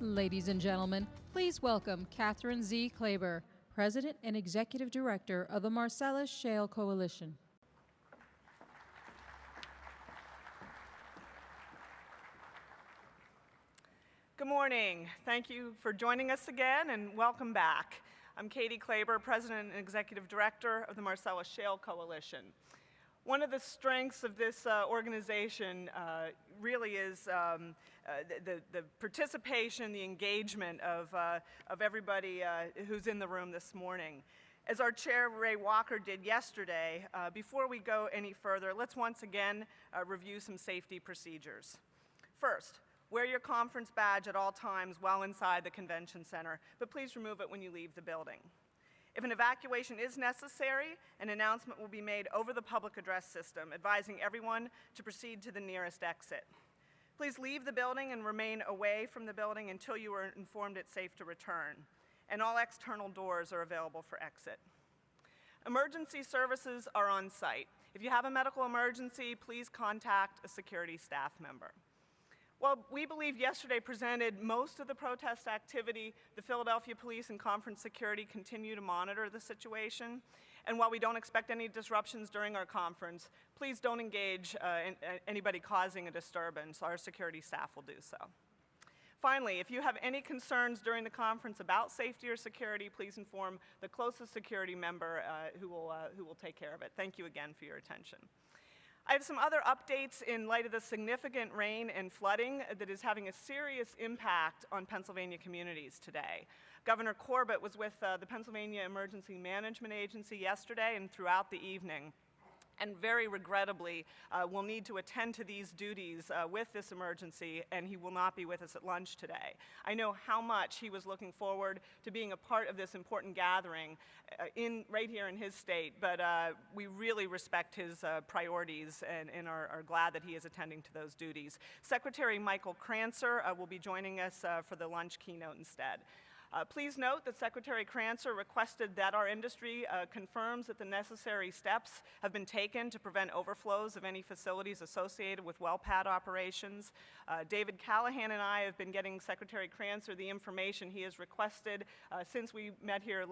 Ladies and gentlemen, please welcome Catherine Z. Kleber, President and Executive Director of the Marcellus Shale Coalition. Good morning. Thank you for joining us again, and welcome back. I'm Katie Kleber, President and Executive Director of the Marcellus Shale Coalition. One of the strengths of this organization really is the participation, the engagement of everybody who's in the room this morning. As our chair, Ray Walker, did yesterday, before we go any further, let's once again review some safety procedures. First, wear your conference badge at all times while inside the convention center, but please remove it when you leave the building. If an evacuation is necessary, an announcement will be made over the public address system, advising everyone to proceed to the nearest exit. Please leave the building and remain away from the building until you are informed it's safe to return. And all external doors are available for exit. Emergency services are on site. If you have a medical emergency, please contact a security staff member. While we believe yesterday presented most of the protest activity, the Philadelphia Police and Conference Security continue to monitor the situation. And while we don't expect any disruptions during our conference, please don't engage anybody causing a disturbance. Our security staff will do so. Finally, if you have any concerns during the conference about safety or security, please inform the closest security member who will take care of it. Thank you again for your attention. I have some other updates in light of the significant rain and flooding that is having a serious impact on Pennsylvania communities today. Governor Corbett was with the Pennsylvania Emergency Management Agency yesterday and throughout the evening, and very regrettably will need to attend to these duties with this emergency, and he will not be with us at lunch today. I know how much he was looking forward to being a part of this important gathering right here in his state, but we really respect his priorities and are glad that he is attending to those duties. Secretary Michael Krancer will be joining us for the lunch keynote instead. Please note that Secretary Krancer requested that our industry confirms that the necessary steps have been taken to prevent overflows of any facilities associated with well pad operations. David Callahan and I have been getting Secretary Krancer the information he has requested since we met here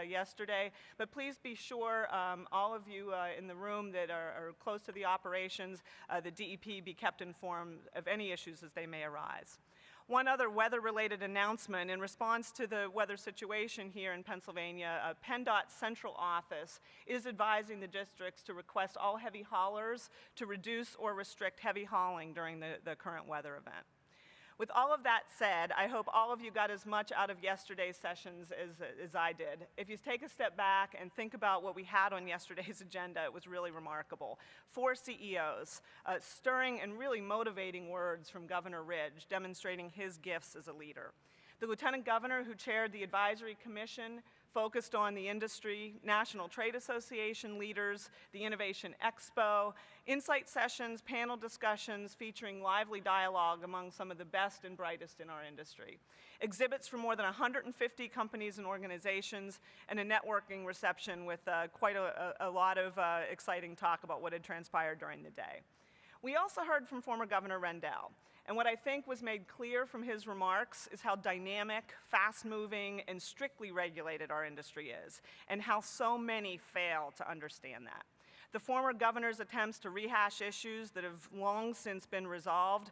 yesterday. But please be sure, all of you in the room that are close to the operations, the DEP be kept informed of any issues as they may arise. One other weather-related announcement. In response to the weather situation here in Pennsylvania, PennDOT's central office is advising the districts to request all heavy haulers to reduce or restrict heavy hauling during the current weather event. With all of that said, I hope all of you got as much out of yesterday's sessions as I did. If you take a step back and think about what we had on yesterday's agenda, it was really remarkable. 4 CEOs, stirring and really motivating words from Governor Ridge, demonstrating his gifts as a leader. The Lieutenant Governor, who chaired the Advisory Commission, focused on the industry, National Trade Association leaders, the Innovation Expo, insight sessions, panel discussions featuring lively dialogue among some of the best and brightest in our industry, exhibits from more than 150 companies and organizations, and a networking reception with quite a lot of exciting talk about what had transpired during the day. We also heard from former Governor Rendell, and what I think was made clear from his remarks is how dynamic, fast-moving, and strictly regulated our industry is, and how so many fail to understand that. The former governor's attempts to rehash issues that have long since been resolved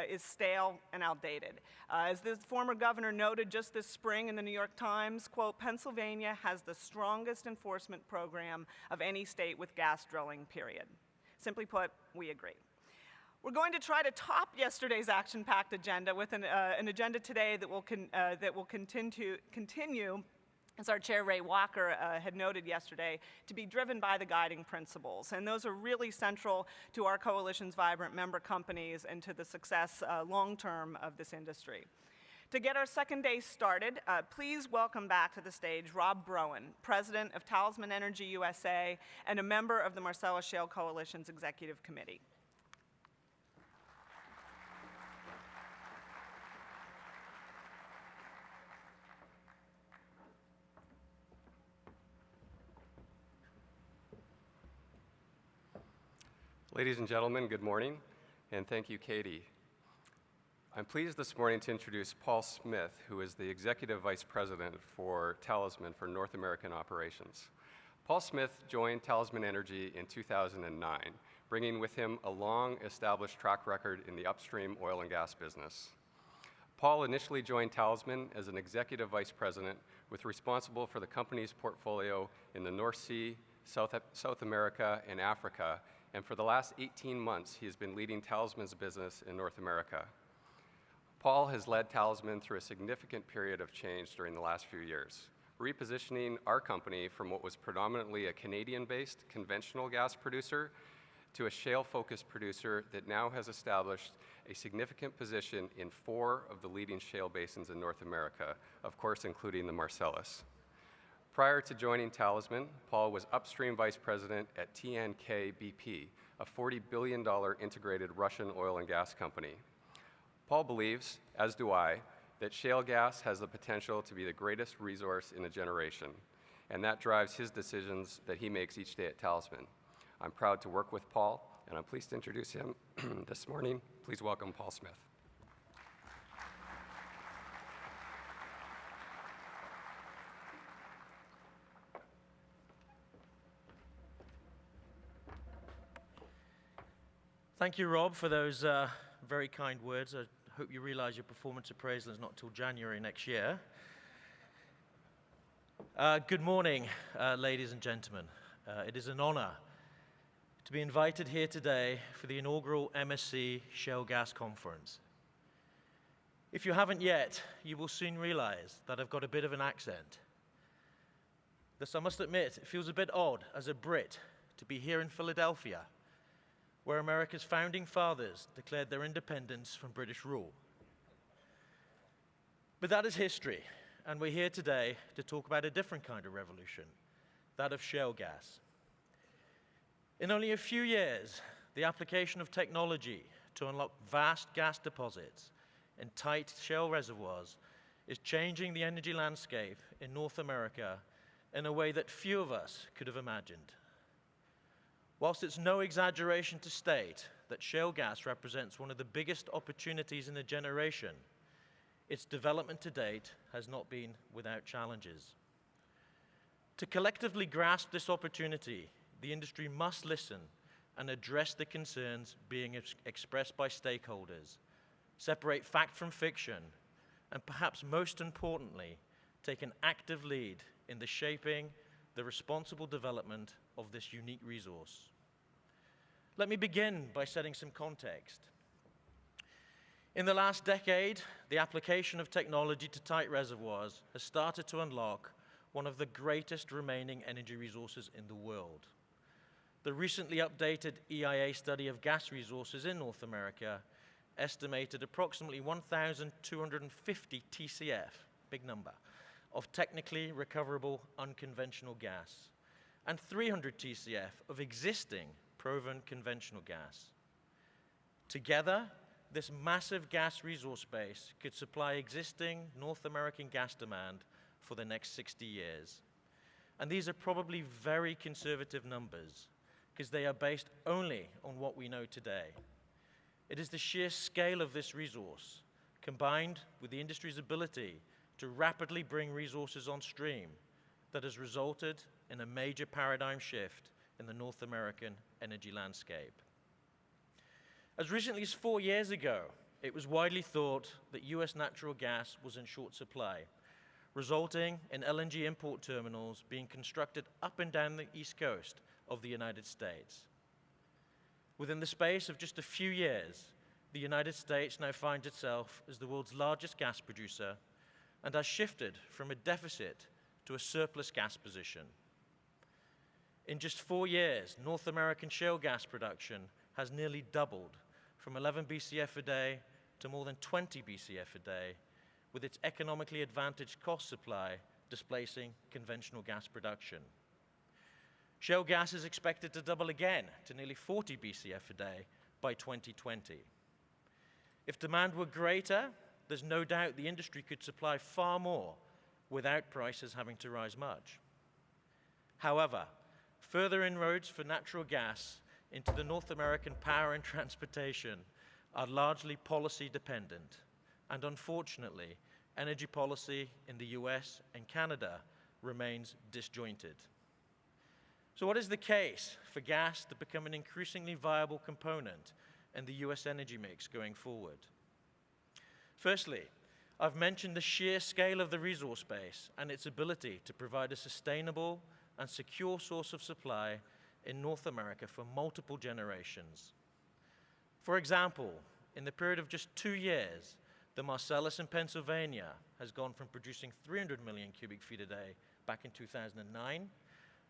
is stale and outdated. As the former governor noted just this spring in the New York Times, quote, "Pennsylvania has the strongest enforcement program of any state with gas drilling, period." Simply put, we agree. We're going to try to top yesterday's action-packed agenda with an agenda today that will continue, as our chair, Ray Walker, had noted yesterday, to be driven by the guiding principles. And those are really central to our coalition's vibrant member companies and to the success long-term of this industry. To get our second day started, please welcome back to the stage Rob Broen, President of Talisman Energy USA and a member of the Marcellus Shale Coalition's Executive Committee. Ladies and gentlemen, good morning, and thank you, Katie. I'm pleased this morning to introduce Paul Smith, who is the Executive Vice President for Talisman for North American Operations. Paul Smith joined Talisman Energy in 2009, bringing with him a long-established track record in the upstream oil and gas business. Paul initially joined Talisman as an Executive Vice President with responsible for the company's portfolio in the North Sea, South America, and Africa, and for the last 18 months, he has been leading Talisman's business in North America. Paul has led Talisman through a significant period of change during the last few years, repositioning our company from what was predominantly a Canadian-based conventional gas producer to a shale-focused producer that now has established a significant position in 4 of the leading shale basins in North America, of course including the Marcellus. Prior to joining Talisman, Paul was upstream vice president at TNK-BP, a $40 billion integrated Russian oil and gas company. Paul believes, as do I, that shale gas has the potential to be the greatest resource in a generation, and that drives his decisions that he makes each day at Talisman. I'm proud to work with Paul, and I'm pleased to introduce him this morning. Please welcome Paul Smith. Thank you, Rob, for those very kind words. I hope you realize your performance appraisal is not till January next year. Good morning, ladies and gentlemen. It is an honor to be invited here today for the inaugural MSC Shale Gas Conference. If you haven't yet, you will soon realize that I've got a bit of an accent. Thus, I must admit, it feels a bit odd as a Brit to be here in Philadelphia, where America's founding fathers declared their independence from British rule. But that is history, and we're here today to talk about a different kind of revolution, that of shale gas. In only a few years, the application of technology to unlock vast gas deposits in tight shale reservoirs is changing the energy landscape in North America in a way that few of us could have imagined. Whilst it's no exaggeration to state that shale gas represents one of the biggest opportunities in a generation, its development to date has not been without challenges. To collectively grasp this opportunity, the industry must listen and address the concerns being expressed by stakeholders, separate fact from fiction, and perhaps most importantly, take an active lead in the shaping the responsible development of this unique resource. Let me begin by setting some context. In the last decade, the application of technology to tight reservoirs has started to unlock one of the greatest remaining energy resources in the world. The recently updated EIA study of gas resources in North America estimated approximately 1,250 TCF, big number, of technically recoverable unconventional gas, and 300 TCF of existing proven conventional gas. Together, this massive gas resource base could supply existing North American gas demand for the next 60 years. And these are probably very conservative numbers because they are based only on what we know today. It is the sheer scale of this resource, combined with the industry's ability to rapidly bring resources on stream, that has resulted in a major paradigm shift in the North American energy landscape. As recently as 4 years ago, it was widely thought that US natural gas was in short supply, resulting in LNG import terminals being constructed up and down the East Coast of the United States. Within the space of just a few years, the United States now finds itself as the world's largest gas producer and has shifted from a deficit to a surplus gas position. In just 4 years, North American shale gas production has nearly doubled from 11 BCF a day to more than 20 BCF a day, with its economically advantaged cost supply displacing conventional gas production. Shale gas is expected to double again to nearly 40 BCF a day by 2020. If demand were greater, there's no doubt the industry could supply far more without prices having to rise much. However, further inroads for natural gas into the North American power and transportation are largely policy dependent, and unfortunately, energy policy in the US and Canada remains disjointed. So what is the case for gas to become an increasingly viable component in the US energy mix going forward? Firstly, I've mentioned the sheer scale of the resource base and its ability to provide a sustainable and secure source of supply in North America for multiple generations. For example, in the period of just 2 years, the Marcellus in Pennsylvania has gone from producing 300 million cubic feet a day back in 2009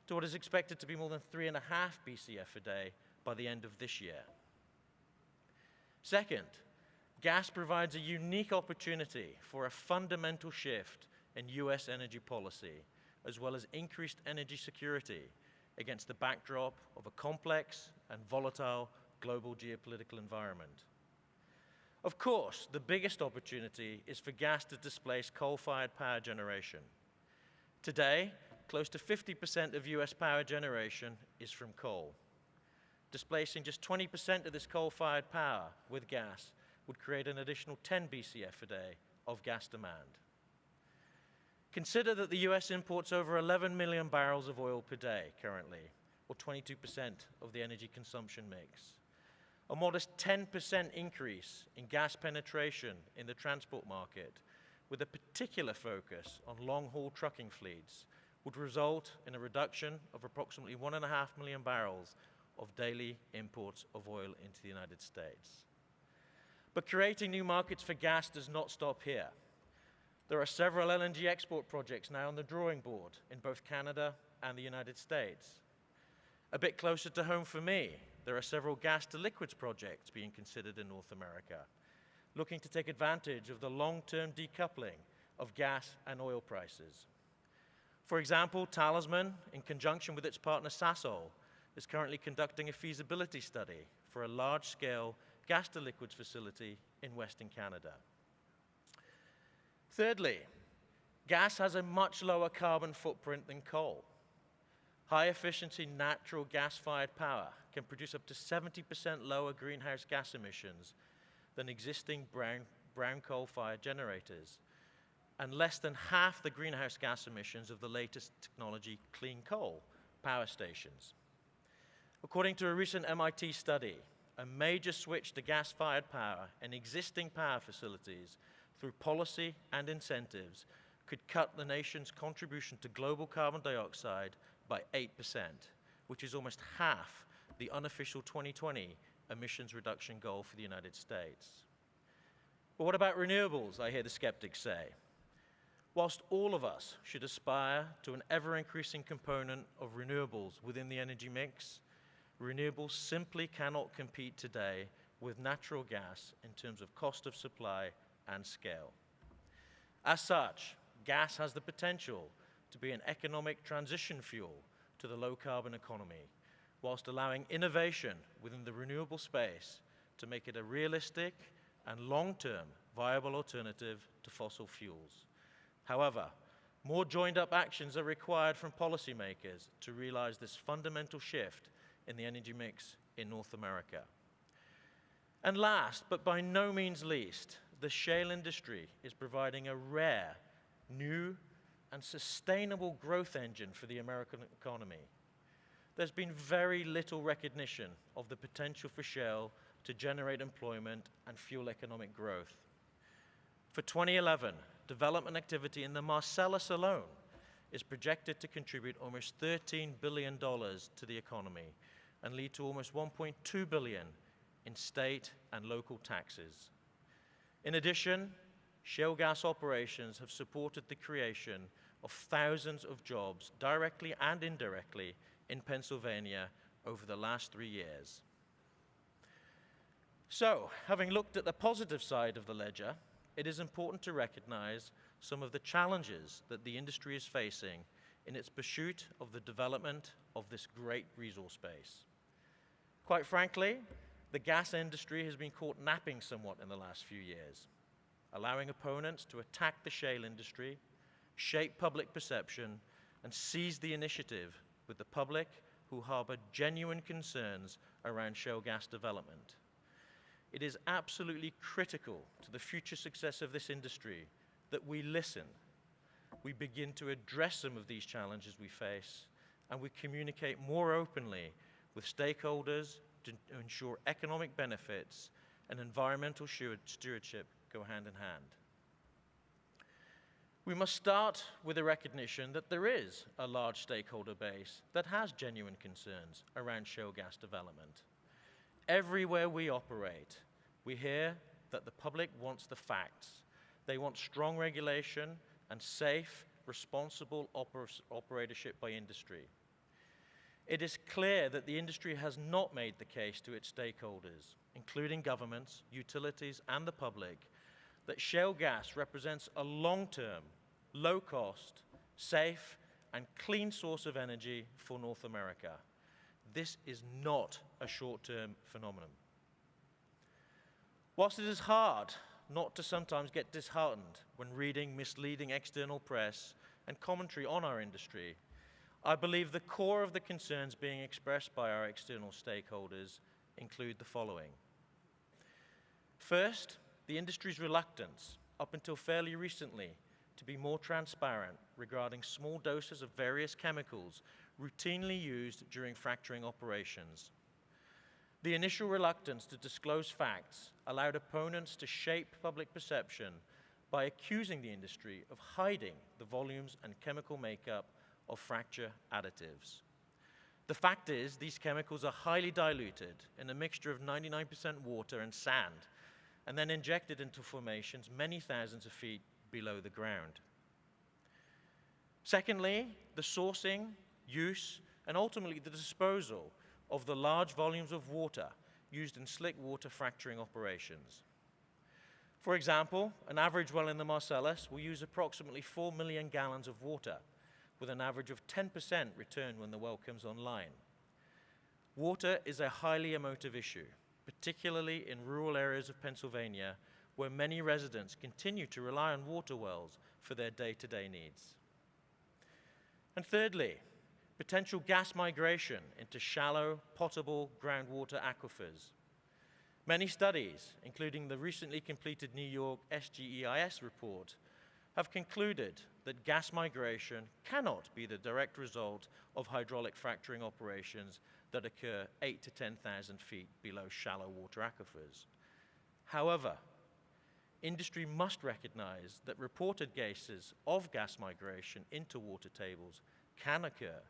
to what is expected to be more than 3.5 BCF a day by the end of this year. Second, gas provides a unique opportunity for a fundamental shift in US energy policy, as well as increased energy security against the backdrop of a complex and volatile global geopolitical environment. Of course, the biggest opportunity is for gas to displace coal-fired power generation. Today, close to 50% of US power generation is from coal. Displacing just 20% of this coal-fired power with gas would create an additional 10 BCF a day of gas demand. Consider that the US imports over 11 million barrels of oil per day currently, or 22% of the energy consumption mix. A modest 10% increase in gas penetration in the transport market, with a particular focus on long-haul trucking fleets, would result in a reduction of approximately 1.5 million barrels of daily imports of oil into the United States. But creating new markets for gas does not stop here. There are several LNG export projects now on the drawing board in both Canada and the United States. A bit closer to home for me, there are several gas-to-liquids projects being considered in North America, looking to take advantage of the long-term decoupling of gas and oil prices. For example, Talisman, in conjunction with its partner Sasol, is currently conducting a feasibility study for a large-scale gas-to-liquids facility in Western Canada. Thirdly, gas has a much lower carbon footprint than coal. High-efficiency natural gas-fired power can produce up to 70% lower greenhouse gas emissions than existing brown coal-fired generators, and less than half the greenhouse gas emissions of the latest technology clean coal power stations. According to a recent MIT study, a major switch to gas-fired power in existing power facilities through policy and incentives could cut the nation's contribution to global carbon dioxide by 8%, which is almost half the unofficial 2020 emissions reduction goal for the United States. But what about renewables, I hear the skeptics say? Whilst all of us should aspire to an ever-increasing component of renewables within the energy mix, renewables simply cannot compete today with natural gas in terms of cost of supply and scale. As such, gas has the potential to be an economic transition fuel to the low-carbon economy, whilst allowing innovation within the renewable space to make it a realistic and long-term viable alternative to fossil fuels. However, more joined-up actions are required from policymakers to realize this fundamental shift in the energy mix in North America. And last, but by no means least, the shale industry is providing a rare, new, and sustainable growth engine for the American economy. There's been very little recognition of the potential for shale to generate employment and fuel economic growth. For 2011, development activity in the Marcellus alone is projected to contribute almost $13 billion to the economy and lead to almost $1.2 billion in state and local taxes. In addition, shale gas operations have supported the creation of thousands of jobs, directly and indirectly, in Pennsylvania over the last 3 years. So, having looked at the positive side of the ledger, it is important to recognize some of the challenges that the industry is facing in its pursuit of the development of this great resource base. Quite frankly, the gas industry has been caught napping somewhat in the last few years, allowing opponents to attack the shale industry, shape public perception, and seize the initiative with the public who harbor genuine concerns around shale gas development. it is absolutely critical to the future success of this industry that we listen, we begin to address some of these challenges we face, and we communicate more openly with stakeholders to ensure economic benefits and environmental stewardship go hand in hand. We must start with a recognition that there is a large stakeholder base that has genuine concerns around shale gas development. Everywhere we operate, we hear that the public wants the facts. They want strong regulation and safe, responsible operatorship by industry. It is clear that the industry has not made the case to its stakeholders, including governments, utilities, and the public, that shale gas represents a long-term, low-cost, safe, and clean source of energy for North America. This is not a short-term phenomenon. Whilst it is hard not to sometimes get disheartened when reading misleading external press and commentary on our industry, I believe the core of the concerns being expressed by our external stakeholders include the following. First, the industry's reluctance, up until fairly recently, to be more transparent regarding small doses of various chemicals routinely used during fracturing operations. The initial reluctance to disclose facts allowed opponents to shape public perception by accusing the industry of hiding the volumes and chemical makeup of fracture additives. The fact is, these chemicals are highly diluted in a mixture of 99% water and sand, and then injected into formations many thousands of feet below the ground. Secondly, the sourcing, use, and ultimately the disposal of the large volumes of water used in slick water fracturing operations. For example, an average well in the Marcellus will use approximately 4 million gallons of water, with an average of 10% return when the well comes online. Water is a highly emotive issue, particularly in rural areas of Pennsylvania, where many residents continue to rely on water wells for their day-to-day needs. And thirdly, potential gas migration into shallow, potable groundwater aquifers. Many studies, including the recently completed New York SGEIS report, have concluded that gas migration cannot be the direct result of hydraulic fracturing operations that occur 8,000 to 10,000 feet below shallow water aquifers. However, industry must recognize that reported cases of gas migration into water tables can occur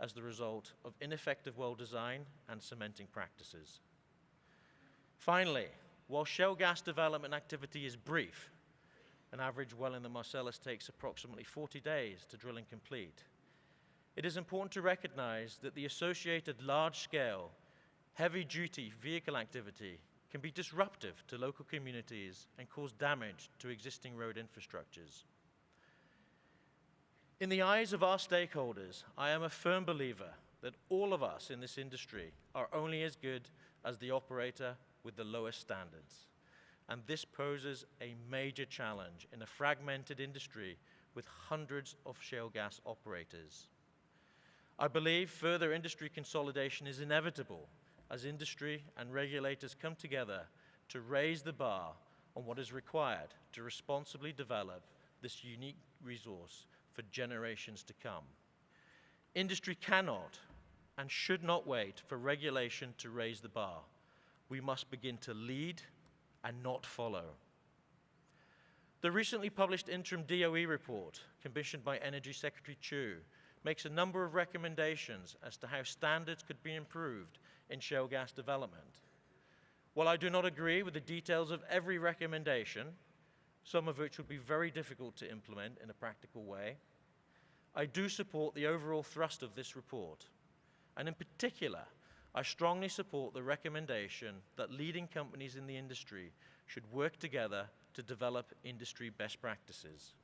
as the result of ineffective well design and cementing practices. Finally, while shale gas development activity is brief, an average well in the Marcellus takes approximately 40 days to drill and complete, it is important to recognize that the associated large-scale, heavy-duty vehicle activity can be disruptive to local communities and cause damage to existing road infrastructures. In the eyes of our stakeholders, I am a firm believer that all of us in this industry are only as good as the operator with the lowest standards. And this poses a major challenge in a fragmented industry with hundreds of shale gas operators. I believe further industry consolidation is inevitable as industry and regulators come together to raise the bar on what is required to responsibly develop this unique resource for generations to come. Industry cannot and should not wait for regulation to raise the bar. We must begin to lead and not follow. The recently published interim DOE report, commissioned by Energy Secretary Chu, makes a number of recommendations as to how standards could be improved in shale gas development. While I do not agree with the details of every recommendation, some of which would be very difficult to implement in a practical way, I do support the overall thrust of this report. And in particular, I strongly support the recommendation that leading companies in the industry should work together to develop industry best practices.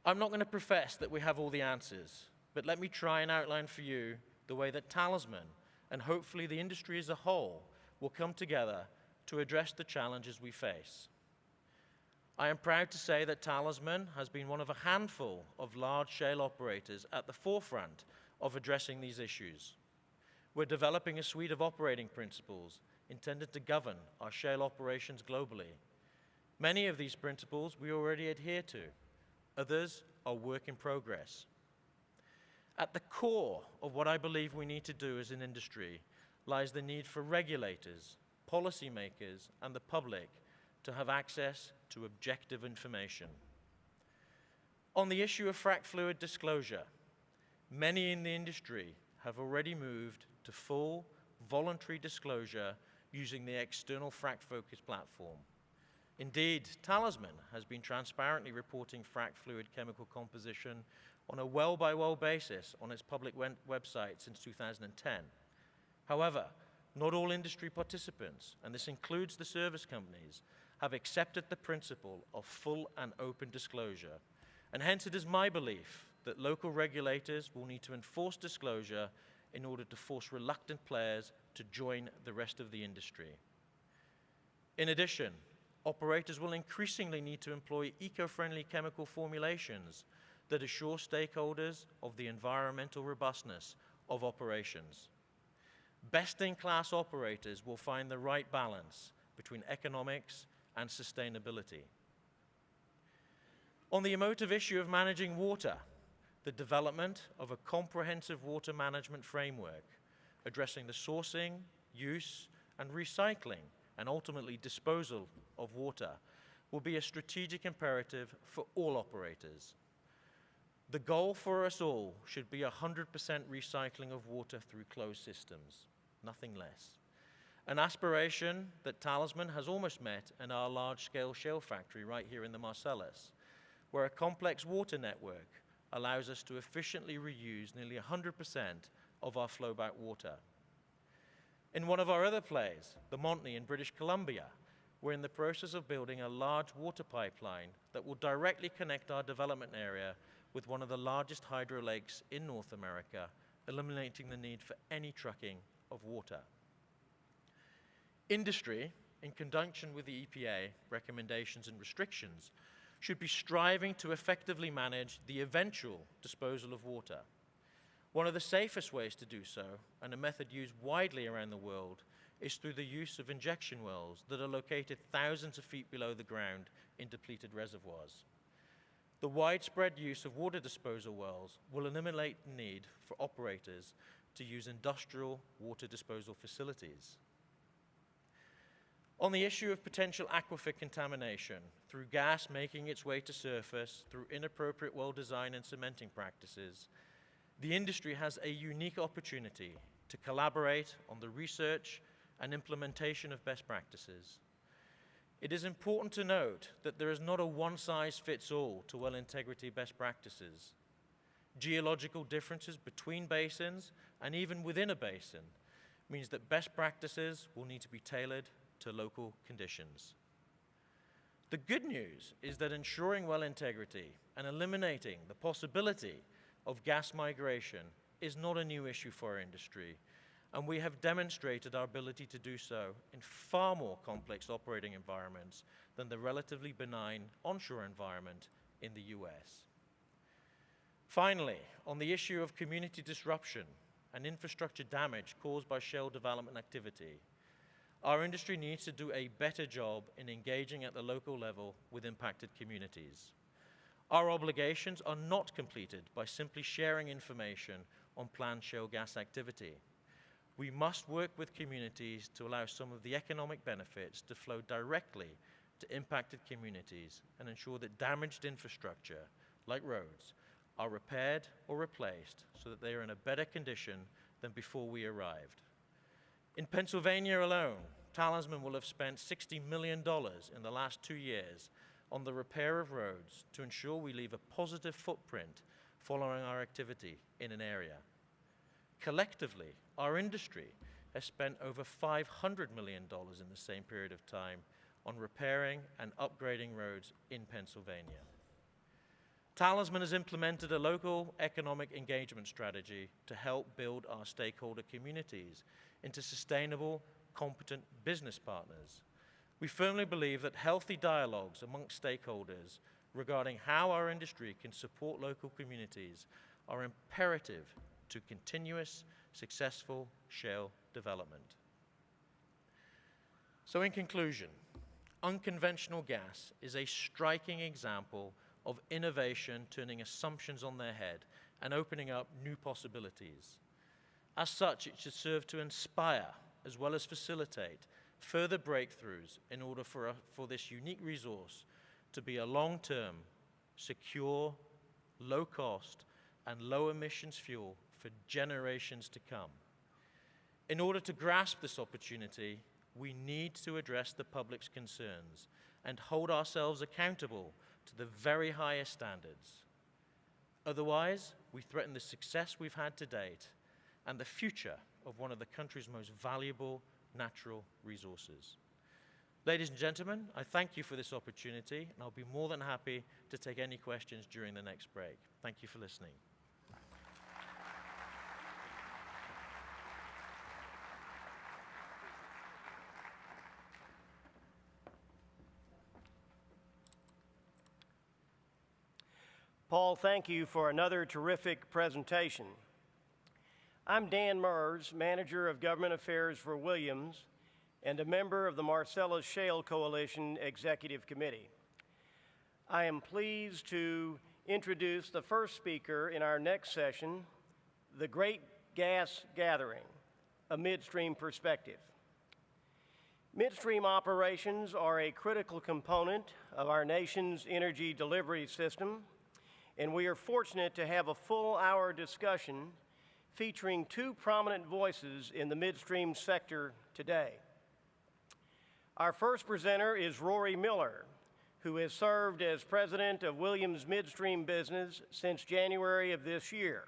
I'm not going to profess that we have all the answers, but let me try and outline for you the way that Talisman, and hopefully the industry as a whole, will come together to address the challenges we face. I am proud to say that Talisman has been one of a handful of large shale operators at the forefront of addressing these issues. We're developing a suite of operating principles intended to govern our shale operations globally. Many of these principles we already adhere to. Others are work in progress. At the core of what I believe we need to do as an industry lies the need for regulators, policymakers, and the public to have access to objective information. On the issue of frac fluid disclosure, many in the industry have already moved to full voluntary disclosure using the external frac focus platform. Indeed, Talisman has been transparently reporting frac fluid chemical composition on a well-by-well basis on its public website since 2010. However, not all industry participants, and this includes the service companies, have accepted the principle of full and open disclosure. And hence it is my belief that local regulators will need to enforce disclosure in order to force reluctant players to join the rest of the industry. In addition, operators will increasingly need to employ eco-friendly chemical formulations that assure stakeholders of the environmental robustness of operations. Best-in-class operators will find the right balance between economics and sustainability. On the emotive issue of managing water, the development of a comprehensive water management framework addressing the sourcing, use, and recycling, and ultimately disposal of water will be a strategic imperative for all operators. The goal for us all should be 100% recycling of water through closed systems, nothing less. An aspiration that Talisman has almost met in our large-scale shale factory right here in the Marcellus, where a complex water network allows us to efficiently reuse nearly 100% of our flowback water. In one of our other plays, the Montney in British Columbia, we're in the process of building a large water pipeline that will directly connect our development area with one of the largest hydro lakes in North America, eliminating the need for any trucking of water. Industry, in conjunction with the EPA recommendations and restrictions, should be striving to effectively manage the eventual disposal of water. One of the safest ways to do so, and a method used widely around the world, is through the use of injection wells that are located thousands of feet below the ground in depleted reservoirs. The widespread use of water disposal wells will eliminate the need for operators to use industrial water disposal facilities. On the issue of potential aquifer contamination through gas making its way to surface through inappropriate well design and cementing practices, the industry has a unique opportunity to collaborate on the research and implementation of best practices. It is important to note that there is not a one-size-fits-all to well integrity best practices. Geological differences between basins and even within a basin means that best practices will need to be tailored to local conditions. The good news is that ensuring well integrity and eliminating the possibility of gas migration is not a new issue for our industry, and we have demonstrated our ability to do so in far more complex operating environments than the relatively benign onshore environment in the US. Finally, on the issue of community disruption and infrastructure damage caused by shale development activity, our industry needs to do a better job in engaging at the local level with impacted communities. Our obligations are not completed by simply sharing information on planned shale gas activity. We must work with communities to allow some of the economic benefits to flow directly to impacted communities and ensure that damaged infrastructure, like roads, are repaired or replaced so that they are in a better condition than before we arrived. In Pennsylvania alone, Talisman will have spent $60 million in the last 2 years on the repair of roads to ensure we leave a positive footprint following our activity in an area. Collectively, our industry has spent over $500 million in the same period of time on repairing and upgrading roads in Pennsylvania. Talisman has implemented a local economic engagement strategy to help build our stakeholder communities into sustainable, competent business partners. We firmly believe that healthy dialogues amongst stakeholders regarding how our industry can support local communities are imperative to continuous, successful shale development. So in conclusion, unconventional gas is a striking example of innovation turning assumptions on their head and opening up new possibilities. As such, it should serve to inspire as well as facilitate further breakthroughs in order for this unique resource to be a long-term, secure, low-cost, and low-emissions fuel for generations to come. In order to grasp this opportunity, we need to address the public's concerns and hold ourselves accountable to the very highest standards. Otherwise, we threaten the success we've had to date and the future of one of the country's most valuable natural resources. Ladies and gentlemen, I thank you for this opportunity, and I'll be more than happy to take any questions during the next break. Thank you for listening. Paul, thank you for another terrific presentation. I'm Dan Mers, Manager of Government Affairs for Williams and a member of the Marcellus Shale Coalition Executive Committee. I am pleased to introduce the first speaker in our next session, The Great Gas Gathering, a Midstream Perspective. Midstream operations are a critical component of our nation's energy delivery system, and we are fortunate to have a full-hour discussion featuring two prominent voices in the midstream sector today. Our first presenter is Rory Miller, who has served as president of Williams Midstream Business since January of this year.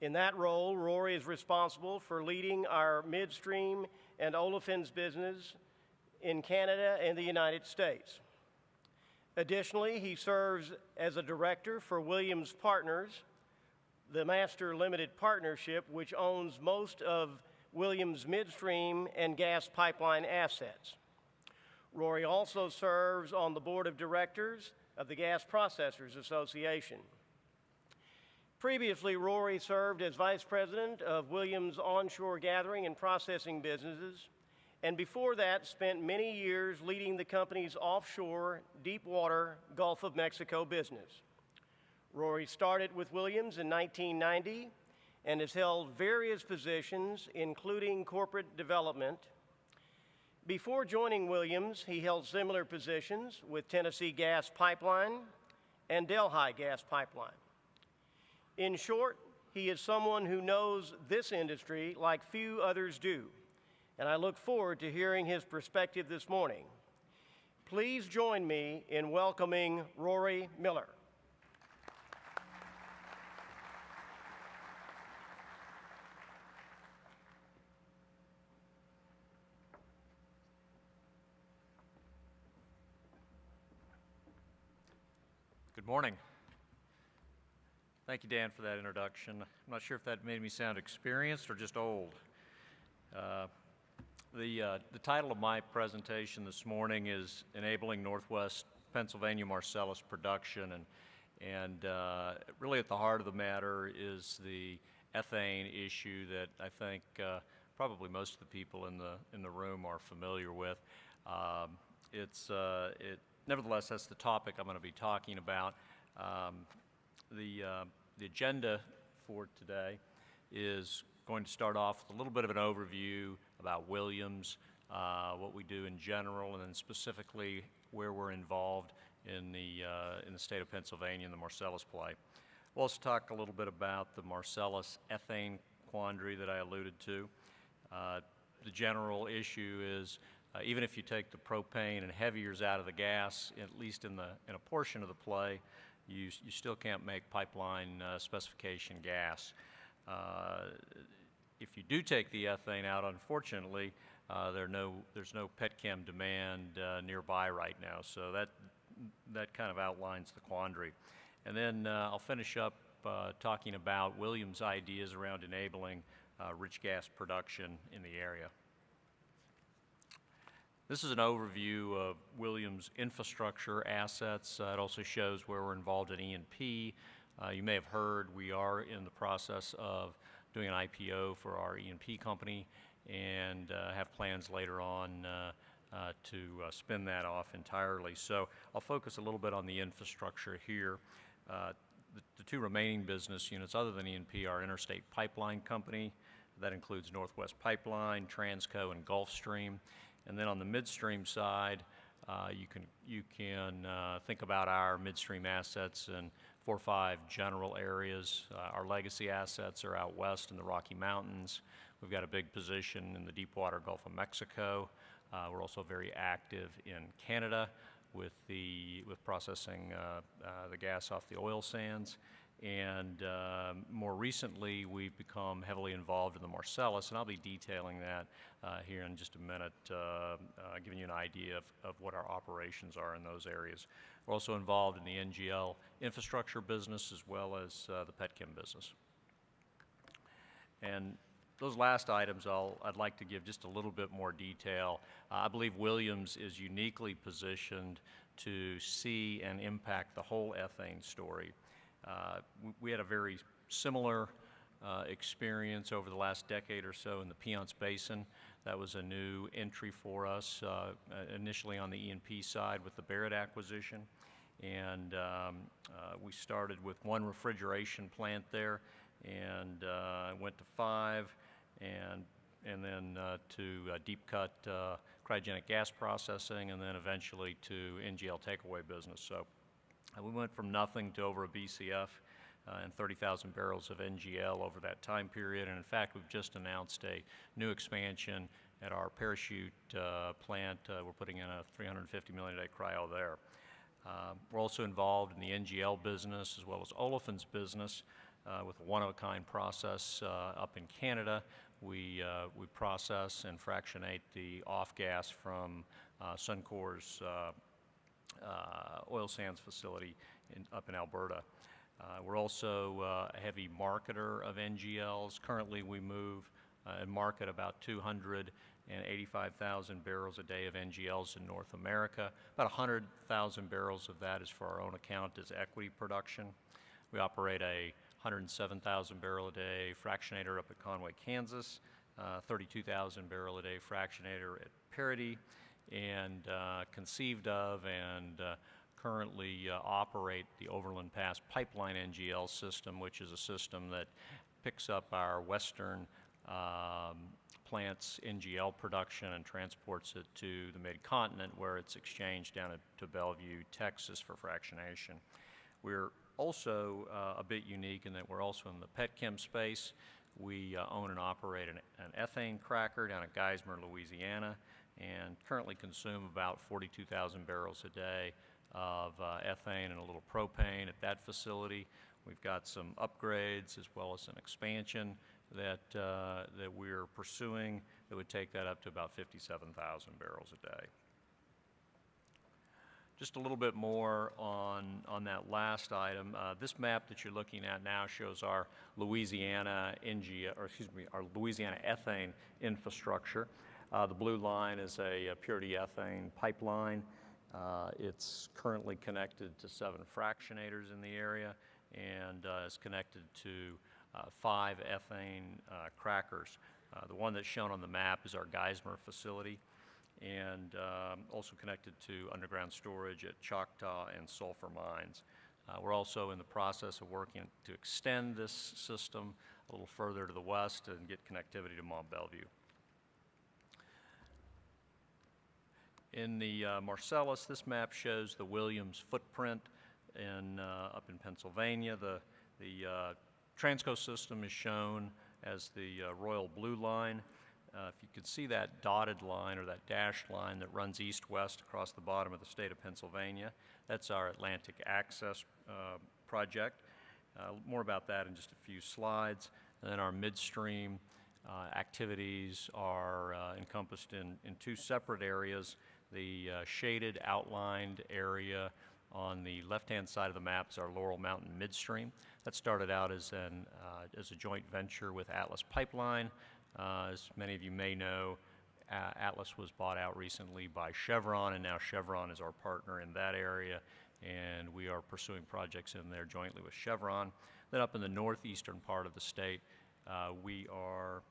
In that role, Rory is responsible for leading our midstream and olefins business in Canada and the United States. Additionally, he serves as a director for Williams Partners, the master limited partnership which owns most of Williams midstream and gas pipeline assets. Rory also serves on the board of directors of the Gas Processors Association. Previously, Rory served as vice president of Williams onshore gathering and processing businesses, and before that spent many years leading the company's offshore, deepwater Gulf of Mexico business. Rory started with Williams in 1990 and has held various positions, including corporate development. Before joining Williams, he held similar positions with Tennessee Gas Pipeline and Delhi Gas Pipeline. In short, he is someone who knows this industry like few others do, and I look forward to hearing his perspective this morning. Please join me in welcoming Rory Miller. Good morning. Thank you, Dan, for that introduction. I'm not sure if that made me sound experienced or just old. The title of my presentation this morning is Enabling Northwest Pennsylvania Marcellus Production, and really at the heart of the matter is the ethane issue that I think probably most of the people in the room are familiar with. Nevertheless, that's the topic I'm going to be talking about. The agenda for today is going to start off with a little bit of an overview about Williams, what we do in general, and then specifically where we're involved in the state of Pennsylvania and the Marcellus play. We'll also talk a little bit about the Marcellus ethane quandary that I alluded to. The general issue is even if you take the propane and heaviers out of the gas, at least in a portion of the play, you still can't make pipeline specification gas. If you do take the ethane out, unfortunately, there's no petchem demand nearby right now, so that kind of outlines the quandary. And then I'll finish up talking about Williams' ideas around enabling rich gas production in the area. This is an overview of Williams' infrastructure assets. It also shows where we're involved in E&P. You may have heard we are in the process of doing an IPO for our E&P company, and have plans later on to spin that off entirely. So I'll focus a little bit on the infrastructure here. The two remaining business units other than E&P are Interstate Pipeline Company. That includes Northwest Pipeline, Transco, and Gulfstream. And then on the midstream side, you can think about our midstream assets in 4 or 5 general areas. Our legacy assets are out west in the Rocky Mountains. We've got a big position in the deepwater Gulf of Mexico. We're also very active in Canada with processing the gas off the oil sands. And more recently, we've become heavily involved in the Marcellus, and I'll be detailing that here in just a minute, giving you an idea of what our operations are in those areas. We're also involved in the NGL infrastructure business as well as the petchem business. And those last items I'd like to give just a little bit more detail. I believe Williams is uniquely positioned to see and impact the whole ethane story. We had a very similar experience over the last decade or so in the Piceance Basin. That was a new entry for us, initially on the E&P side with the Barrett acquisition. And we started with 1 refrigeration plant there and went to 5 and then to deep cut cryogenic gas processing, and then eventually to NGL takeaway business. So we went from nothing to over a BCF and 30,000 barrels of NGL over that time period. And in fact, we've just announced a new expansion at our Parachute plant. We're putting in a 350 million a day cryo there. We're also involved in the NGL business as well as olefins business with a one-of-a-kind process up in Canada. We process and fractionate the off gas from Suncor's oil sands facility up in Alberta. We're also a heavy marketer of NGLs. Currently, we move and market about 285,000 barrels a day of NGLs in North America. About 100,000 barrels of that is for our own account as equity production. We operate a 107,000 barrel a day fractionator up at Conway, Kansas, 32,000 barrel a day fractionator at Parity, and conceived of and currently operate the Overland Pass Pipeline NGL system, which is a system that picks up our western plants' NGL production and transports it to the mid-continent where it's exchanged down to Bellevue, Texas for fractionation. We're also a bit unique in that we're also in the petchem space. We own and operate an ethane cracker down at Geismar, Louisiana, and currently consume about 42,000 barrels a day of ethane and a little propane at that facility. We've got some upgrades as well as an expansion that we're pursuing that would take that up to about 57,000 barrels a day. Just a little bit more on that last item. This map that you're looking at now shows our Louisiana our Louisiana ethane infrastructure. The blue line is a purity ethane pipeline. It's currently connected to 7 fractionators in the area and is connected to 5 ethane crackers. The one that's shown on the map is our Geismar facility, and also connected to underground storage at Choctaw and Sulphur mines. We're also in the process of working to extend this system a little further to the west and get connectivity to Mont Belvieu. In the Marcellus, this map shows the Williams footprint up in Pennsylvania. The Transco system is shown as the royal blue line. If you could see that dotted line or that dashed line that runs east-west across the bottom of the state of Pennsylvania, that's our Atlantic Access project. More about that in just a few slides. And then our midstream activities are encompassed in 2 separate areas. The shaded outlined area on the left-hand side of the map is our Laurel Mountain Midstream. That started out as a joint venture with Atlas Pipeline. As many of you may know, Atlas was bought out recently by Chevron, and now Chevron is our partner in that area, and we are pursuing projects in there jointly with Chevron. Then up in the northeastern part of the state, we are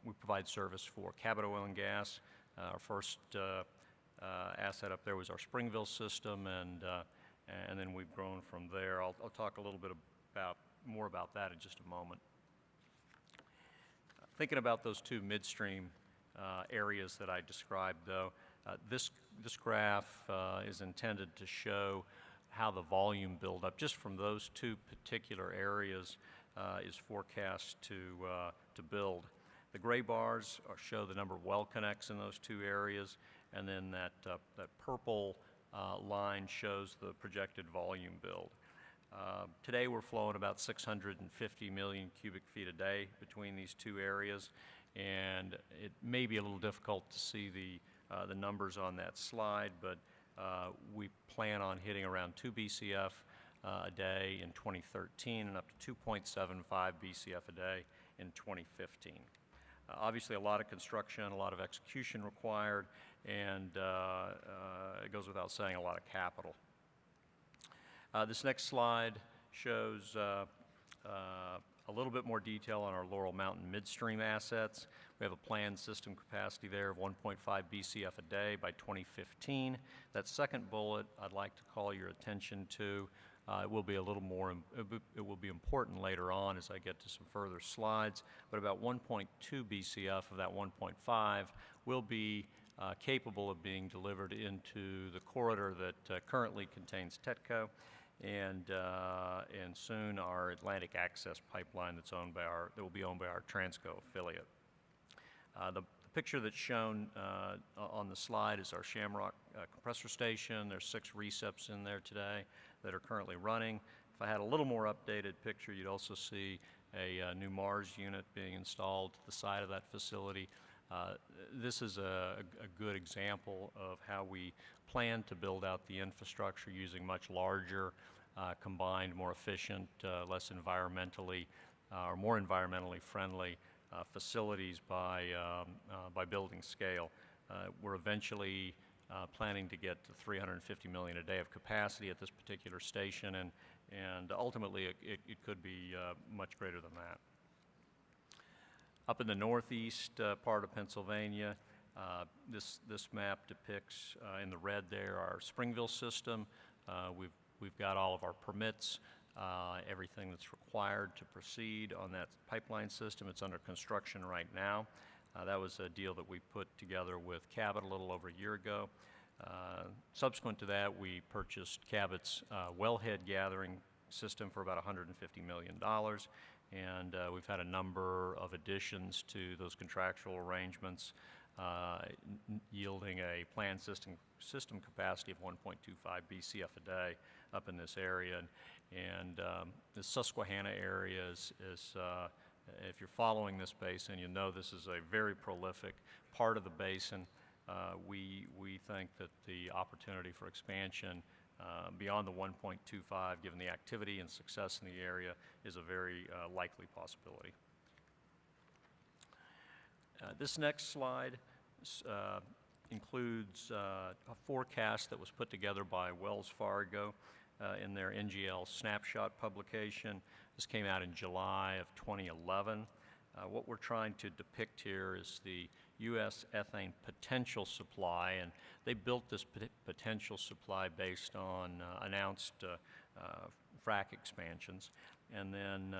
we provide service for Cabot Oil and Gas. Our first asset up there was our Springville system, and then we've grown from there. I'll talk a little bit more about that in just a moment. Thinking about those two midstream areas that I described, though, this graph is intended to show how the volume buildup just from those two particular areas is forecast to build. The gray bars show the number of well connects in those two areas, and then that purple line shows the projected volume build. Today we're flowing about 650 million cubic feet a day between these two areas, and it may be a little difficult to see the numbers on that slide, but we plan on hitting around 2 BCF a day in 2013 and up to 2.75 BCF a day in 2015. Obviously a lot of construction, a lot of execution required, and it goes without saying, a lot of capital. This next slide shows a little bit more detail on our Laurel Mountain midstream assets. We have a planned system capacity there of 1.5 BCF a day by 2015. That second bullet I'd like to call your attention to. It will be a little more, it will be important later on as I get to some further slides, but about 1.2 BCF of that 1.5 will be capable of being delivered into the corridor that currently contains TETCO, and soon our Atlantic Access pipeline that will be owned by our Transco affiliate. The picture that's shown on the slide is our Shamrock compressor station. There's 6 recips in there today that are currently running. If I had a little more updated picture, you'd also see a new Mars unit being installed to the side of that facility. This is a good example of how we plan to build out the infrastructure using much larger, combined, more efficient, less environmentally, or more environmentally friendly facilities by building scale. We're eventually planning to get to 350 million a day of capacity at this particular station, and ultimately it could be much greater than that. Up in the northeast part of Pennsylvania, this map depicts in the red there our Springville system. We've got all of our permits, everything that's required to proceed on that pipeline system. It's under construction right now. That was a deal that we put together with Cabot a little over a year ago. Subsequent to that, we purchased Cabot's wellhead gathering system for about $150 million. And we've had a number of additions to those contractual arrangements, yielding a planned system capacity of 1.25 BCF a day up in this area. And the Susquehanna area is if you're following this basin, you know this is a very prolific part of the basin. We think that the opportunity for expansion beyond the 1.25, given the activity and success in the area, is a very likely possibility. This next slide includes a forecast that was put together by Wells Fargo in their NGL Snapshot publication. This came out in July of 2011. What we're trying to depict here is the U.S. ethane potential supply, and they built this potential supply based on announced frac expansions, and then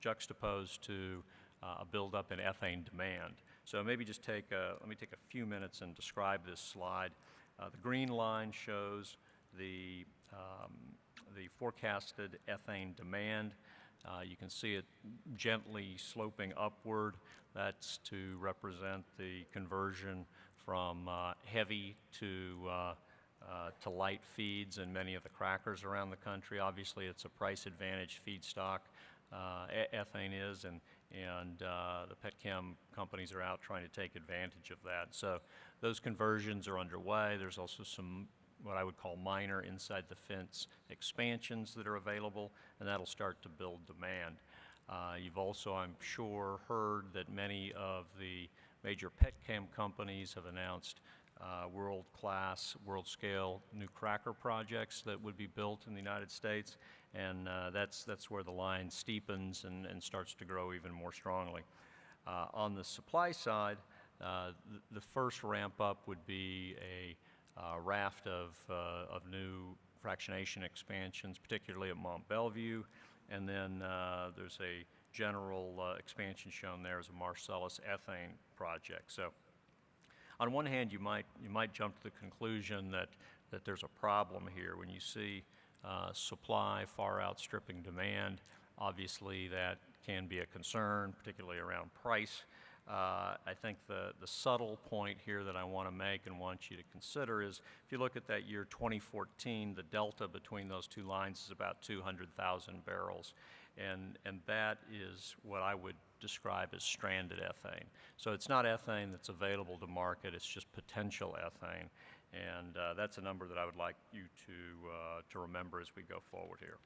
juxtaposed to a buildup in ethane demand. So maybe just let me take a few minutes and describe this slide. The green line shows the forecasted ethane demand. You can see it gently sloping upward. That's to represent the conversion from heavy to light feeds in many of the crackers around the country. Obviously, it's a price-advantaged feedstock, ethane is, and the petchem companies are out trying to take advantage of that. So those conversions are underway. There's also some what I would call minor inside the fence expansions that are available, and that'll start to build demand. You've also, I'm sure, heard that many of the major petchem companies have announced world-class, world-scale new cracker projects that would be built in the United States, and that's where the line steepens and starts to grow even more strongly. On the supply side, the first ramp up would be a raft of new fractionation expansions, particularly at Mont Belvieu, and then there's a general expansion shown there as a Marcellus ethane project. So on one hand, you might jump to the conclusion that there's a problem here. When you see supply far outstripping demand, obviously that can be a concern, particularly around price. I think the subtle point here that I want to make and want you to consider is if you look at that year 2014, the delta between those two lines is about 200,000 barrels. And that is what I would describe as stranded ethane. So it's not ethane that's available to market, it's just potential ethane. And that's a number that I would like you to remember as we go forward here.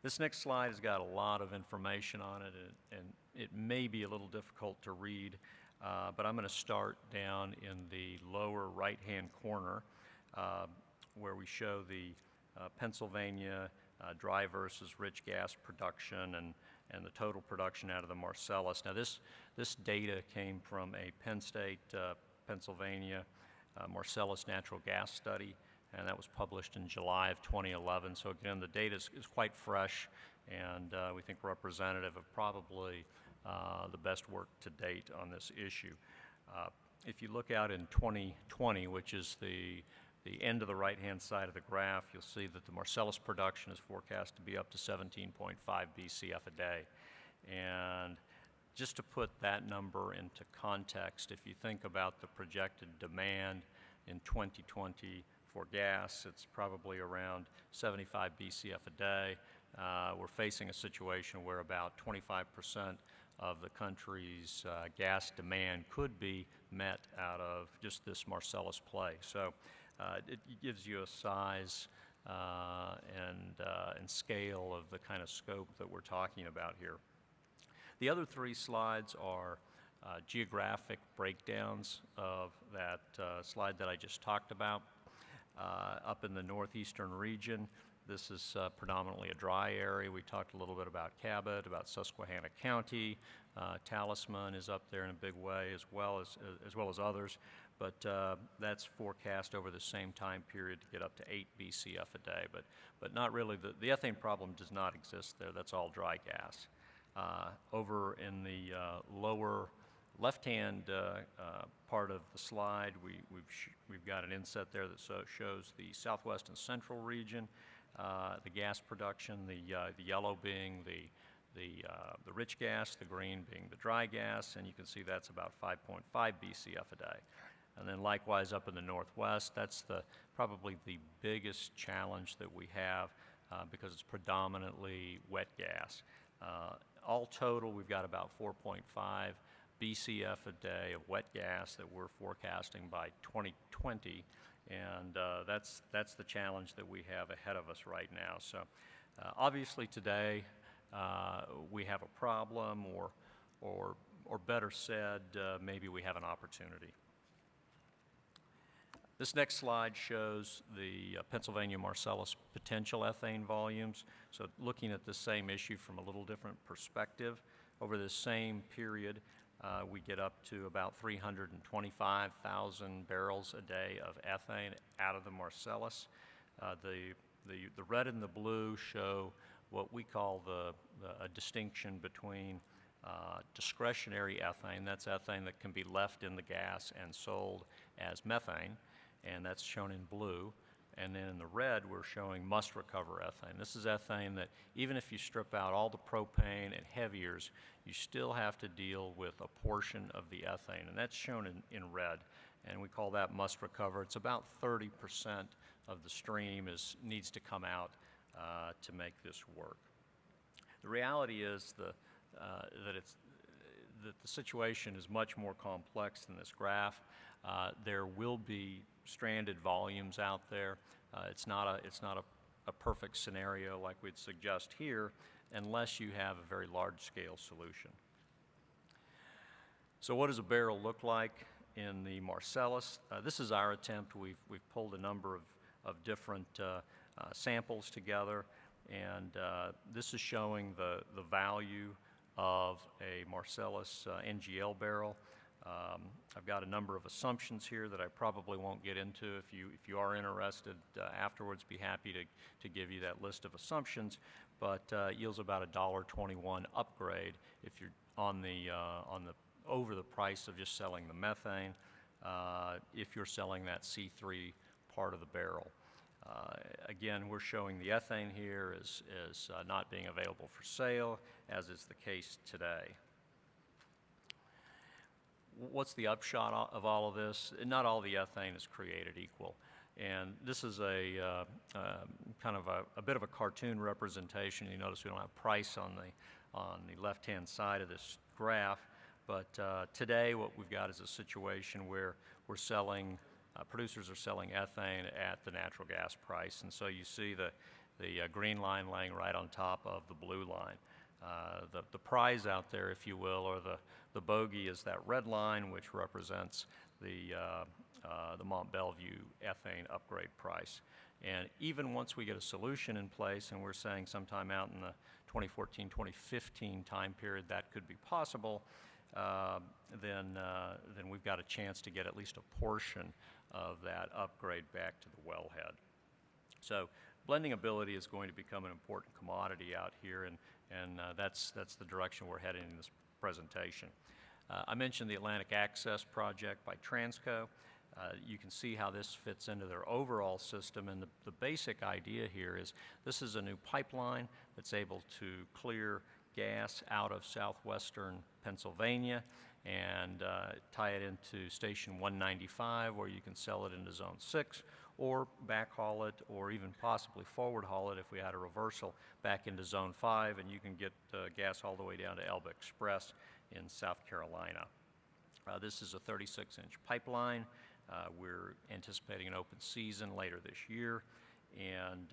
This next slide has got a lot of information on it, and it may be a little difficult to read, but I'm going to start down in the lower right-hand corner where we show the Pennsylvania dry versus rich gas production and the total production out of the Marcellus. Now this data came from a Penn State, Pennsylvania Marcellus natural gas study, and that was published in July of 2011. So again, the data is quite fresh, and we think representative of probably the best work to date on this issue. If you look out in 2020, which is the end of the right-hand side of the graph, you'll see that the Marcellus production is forecast to be up to 17.5 BCF a day. And just to put that number into context, if you think about the projected demand in 2020 for gas, it's probably around 75 BCF a day. We're facing a situation where about 25% of the country's gas demand could be met out of just this Marcellus play. So it gives you a size and scale of the kind of scope that we're talking about here. The other three slides are geographic breakdowns of that slide that I just talked about. Up in the northeastern region, this is predominantly a dry area. We talked a little bit about Cabot, about Susquehanna County. Talisman is up there in a big way, as well as others. But that's forecast over the same time period to get up to 8 BCF a day. But not really, the ethane problem does not exist there. That's all dry gas. Over in the lower left-hand part of the slide, we've got an inset there that shows the southwest and central region, the gas production, the yellow being the rich gas, the green being the dry gas, and you can see that's about 5.5 BCF a day. And then likewise up in the northwest, that's probably the biggest challenge that we have because it's predominantly wet gas. All total, we've got about 4.5 BCF a day of wet gas that we're forecasting by 2020, and that's the challenge that we have ahead of us right now. So obviously today we have a problem, or better said, maybe we have an opportunity. This next slide shows the Pennsylvania Marcellus potential ethane volumes. So looking at the same issue from a little different perspective, over the same period, we get up to about 325,000 barrels a day of ethane out of the Marcellus. The red and the blue show what we call a distinction between discretionary ethane, that's ethane that can be left in the gas and sold as methane, and that's shown in blue. And then in the red, we're showing must-recover ethane. This is ethane that even if you strip out all the propane and heaviers, you still have to deal with a portion of the ethane, and that's shown in red, and we call that must-recover. It's about 30% of the stream needs to come out to make this work. The reality is that the situation is much more complex than this graph. There will be stranded volumes out there. It's not a perfect scenario like we'd suggest here unless you have a very large-scale solution. So what does a barrel look like in the Marcellus? This is our attempt. We've pulled a number of different samples together, and this is showing the value of a Marcellus NGL barrel. I've got a number of assumptions here that I probably won't get into. If you are interested afterwards, be happy to give you that list of assumptions, but yields about a $1.21 upgrade if you're on the over the price of just selling the methane, if you're selling that C3 part of the barrel. Again, we're showing the ethane here as not being available for sale, as is the case today. What's the upshot of all of this? Not all the ethane is created equal. And this is a kind of a bit of a cartoon representation. You notice we don't have price on the left-hand side of this graph. But today what we've got is a situation where we're selling, producers are selling ethane at the natural gas price. And so you see the green line laying right on top of the blue line. The prize out there, if you will, or the bogey is that red line, which represents the Mont Belvieu ethane upgrade price. And even once we get a solution in place, and we're saying sometime out in the 2014-2015 time period that could be possible, then we've got a chance to get at least a portion of that upgrade back to the wellhead. So blending ability is going to become an important commodity out here, and that's the direction we're heading in this presentation. I mentioned the Atlantic Access project by Transco. You can see how this fits into their overall system, and the basic idea here is this is a new pipeline that's able to clear gas out of southwestern Pennsylvania and tie it into Station 195, where you can sell it into Zone 6, or backhaul it, or even possibly forward haul it if we had a reversal back into Zone 5, and you can get gas all the way down to Elba Express in South Carolina. This is a 36-inch pipeline. We're anticipating an open season later this year, and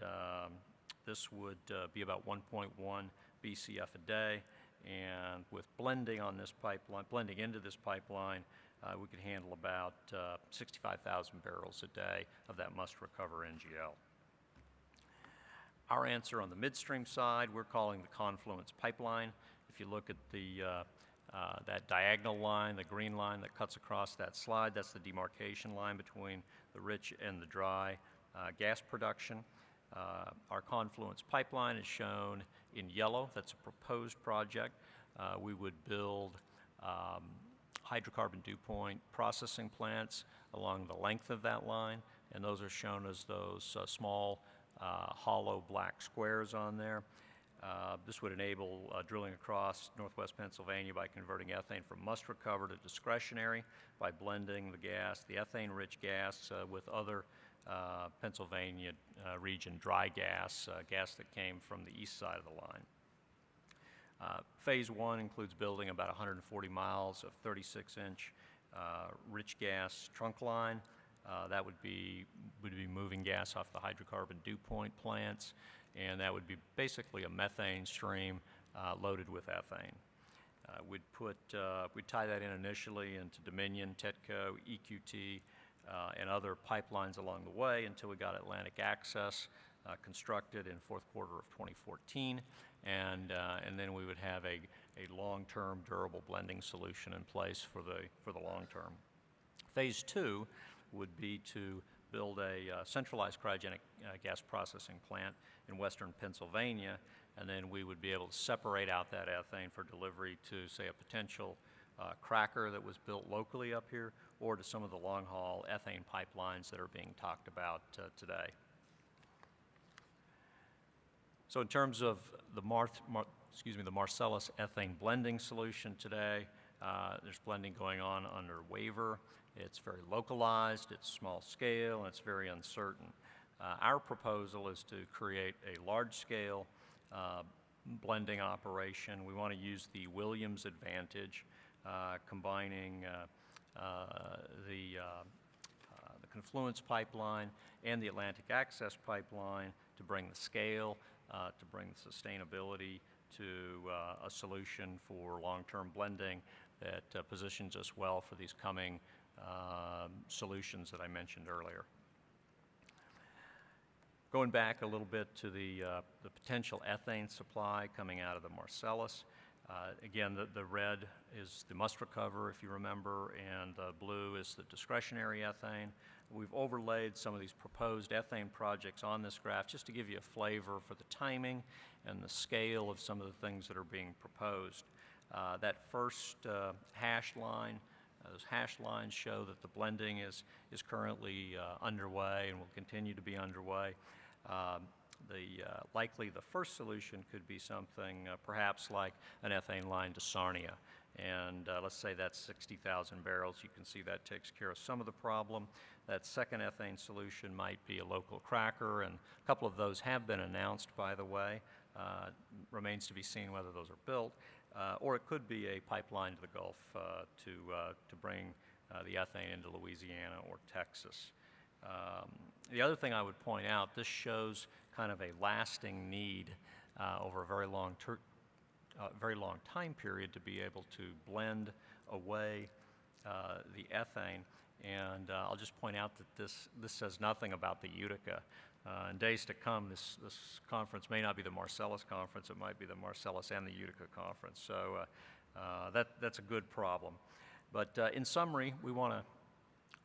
this would be about 1.1 BCF a day, and with blending on this pipeline, blending into this pipeline, we could handle about 65,000 barrels a day of that must-recover NGL. Our answer on the midstream side, we're calling the Confluence Pipeline. If you look at that diagonal line, the green line that cuts across that slide, that's the demarcation line between the rich and the dry gas production. Our Confluence Pipeline is shown in yellow. That's a proposed project. We would build hydrocarbon dew point processing plants along the length of that line, and those are shown as those small hollow black squares on there. This would enable drilling across northwest Pennsylvania by converting ethane from must-recover to discretionary by blending the gas, the ethane-rich gas, with other Pennsylvania region dry gas, gas that came from the east side of the line. Phase 1 includes building about 140 miles of 36-inch rich gas trunk line. That would be moving gas off the hydrocarbon dew point plants, and that would be basically a methane stream loaded with ethane. We'd tie that in initially into Dominion, TETCO, EQT, and other pipelines along the way until we got Atlantic Access constructed in fourth quarter of 2014, and then we would have a long-term durable blending solution in place for the long term. Phase 2 would be to build a centralized cryogenic gas processing plant in western Pennsylvania, and then we would be able to separate out that ethane for delivery to, say, a potential cracker that was built locally up here, or to some of the long-haul ethane pipelines that are being talked about today. So in terms of the Marcellus ethane blending solution today, there's blending going on under waiver. It's very localized, it's small scale, and it's very uncertain. Our proposal is to create a large-scale blending operation. We want to use the Williams advantage, combining the Confluence Pipeline and the Atlantic Access Pipeline to bring the scale, to bring the sustainability to a solution for long-term blending that positions us well for these coming solutions that I mentioned earlier. Going back a little bit to the potential ethane supply coming out of the Marcellus, Again, the red is the must recover, if you remember, and the blue is the discretionary ethane. We've overlaid some of these proposed ethane projects on this graph just to give you a flavor for the timing and the scale of some of the things that are being proposed. That first hashed line, those hashed lines show that the blending is currently underway and will continue to be underway. Likely the first solution could be something perhaps like an ethane line to Sarnia. And let's say that's 60,000 barrels. You can see that takes care of some of the problem. That second ethane solution might be a local cracker, and a couple of those have been announced, by the way. Remains to be seen whether those are built. Or it could be a pipeline to the Gulf to bring the ethane into Louisiana or Texas. The other thing I would point out, this shows kind of a lasting need over a very long time period to be able to blend away the ethane. And I'll just point out that this says nothing about the Utica. In days to come, this conference may not be the Marcellus conference, it might be the Marcellus and the Utica conference. So that's a good problem. But in summary, we want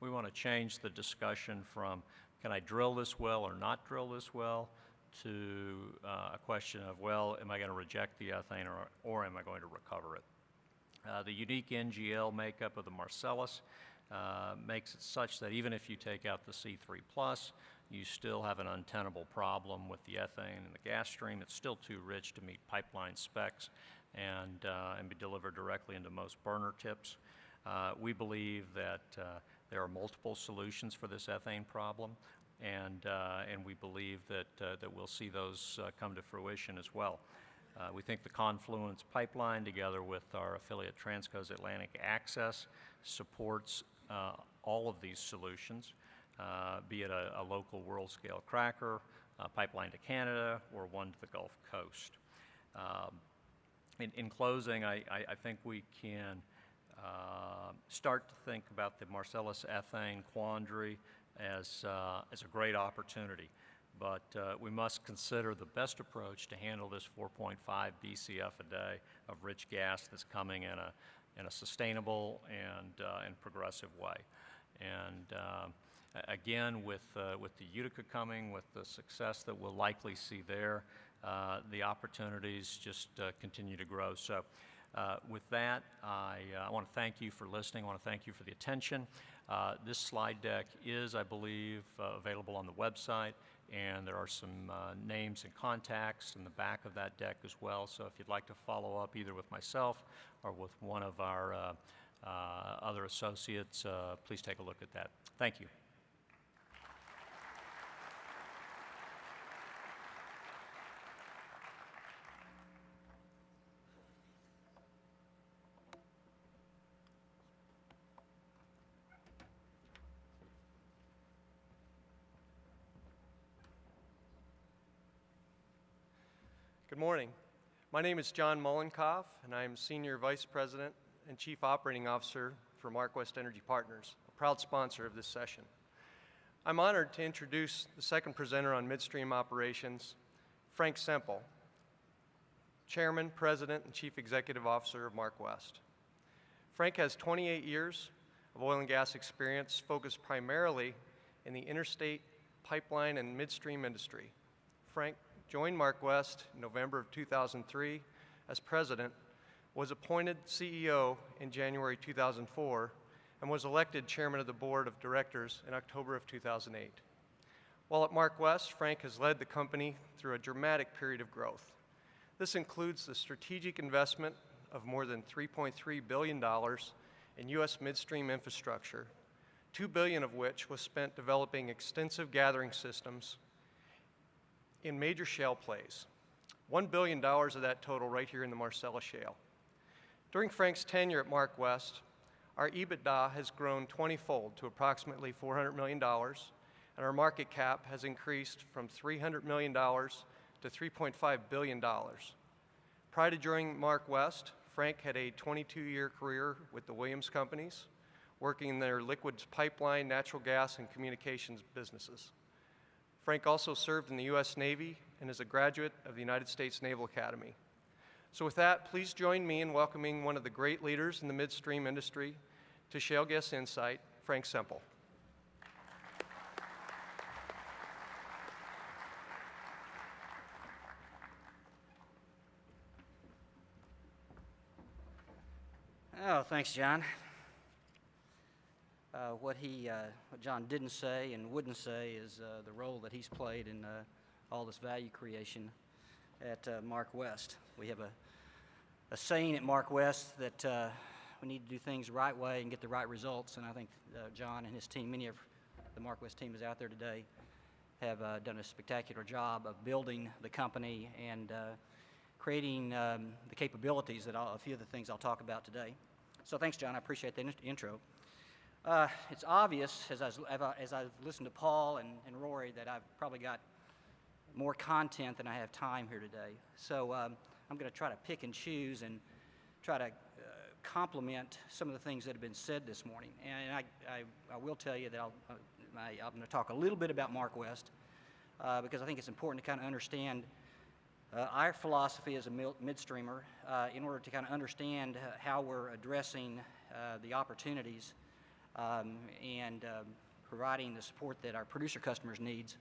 to change the discussion from can I drill this well or not drill this well to a question of, well, am I going to reject the ethane or am I going to recover it? The unique NGL makeup of the Marcellus makes it such that even if you take out the C3+, you still have an untenable problem with the ethane and the gas stream. It's still too rich to meet pipeline specs and be delivered directly into most burner tips. We believe that there are multiple solutions for this ethane problem, and we believe that we'll see those come to fruition as well. We think the Confluence pipeline, together with our affiliate Transco's Atlantic Access, supports all of these solutions, be it a local world-scale cracker, a pipeline to Canada, or one to the Gulf Coast. In closing, I think we can start to think about the Marcellus ethane quandary as a great opportunity. But we must consider the best approach to handle this 4.5 BCF a day of rich gas that's coming in a sustainable and progressive way. And again, with the Utica coming, with the success that we'll likely see there, the opportunities just continue to grow. So with that, I want to thank you for listening. I want to thank you for the attention. This slide deck is, I believe, available on the website, and there are some names and contacts in the back of that deck as well. So if you'd like to follow up either with myself or with one of our other associates, please take a look at that. Thank you. Good morning. My name is John Mullenkoff, and I am Senior Vice President and Chief Operating Officer for MarkWest Energy Partners, a proud sponsor of this session. I'm honored to introduce the second presenter on midstream operations, Frank Semple, Chairman, President, and Chief Executive Officer of MarkWest. Frank has 28 years of oil and gas experience focused primarily in the interstate pipeline and midstream industry. Frank joined MarkWest in November of 2003 as president, was appointed CEO in January 2004, and was elected chairman of the board of directors in October of 2008. While at MarkWest, Frank has led the company through a dramatic period of growth. This includes the strategic investment of more than $3.3 billion in U.S. midstream infrastructure, $2 billion of which was spent developing extensive gathering systems in major shale plays. $1 billion of that total right here in the Marcellus Shale. During Frank's tenure at MarkWest, our EBITDA has grown 20-fold to approximately $400 million, and our market cap has increased from $300 million to $3.5 billion. Prior to joining MarkWest, Frank had a 22-year career with the Williams Companies, working in their liquids pipeline, natural gas, and communications businesses. Frank also served in the U.S. Navy and is a graduate of the United States Naval Academy. So with that, please join me in welcoming one of the great leaders in the midstream industry to Shale Gas Insight, Frank Semple. Oh, thanks, John. What John didn't say and wouldn't say is the role that he's played in all this value creation at MarkWest. We have a saying at MarkWest that we need to do things the right way and get the right results, and I think John and his team, many of the MarkWest team is out there today, have done a spectacular job of building the company and creating the capabilities that a few of the things I'll talk about today. So thanks, John. I appreciate the intro. It's obvious as I've listened to Paul and Rory that I've probably got more content than I have time here today. So I'm going to try to pick and choose and try to complement some of the things that have been said this morning. And I will tell you that I'm going to talk a little bit about MarkWest because I think it's important to kind of understand our philosophy as a midstreamer in order to kind of understand how we're addressing the opportunities and providing the support that our producer customers need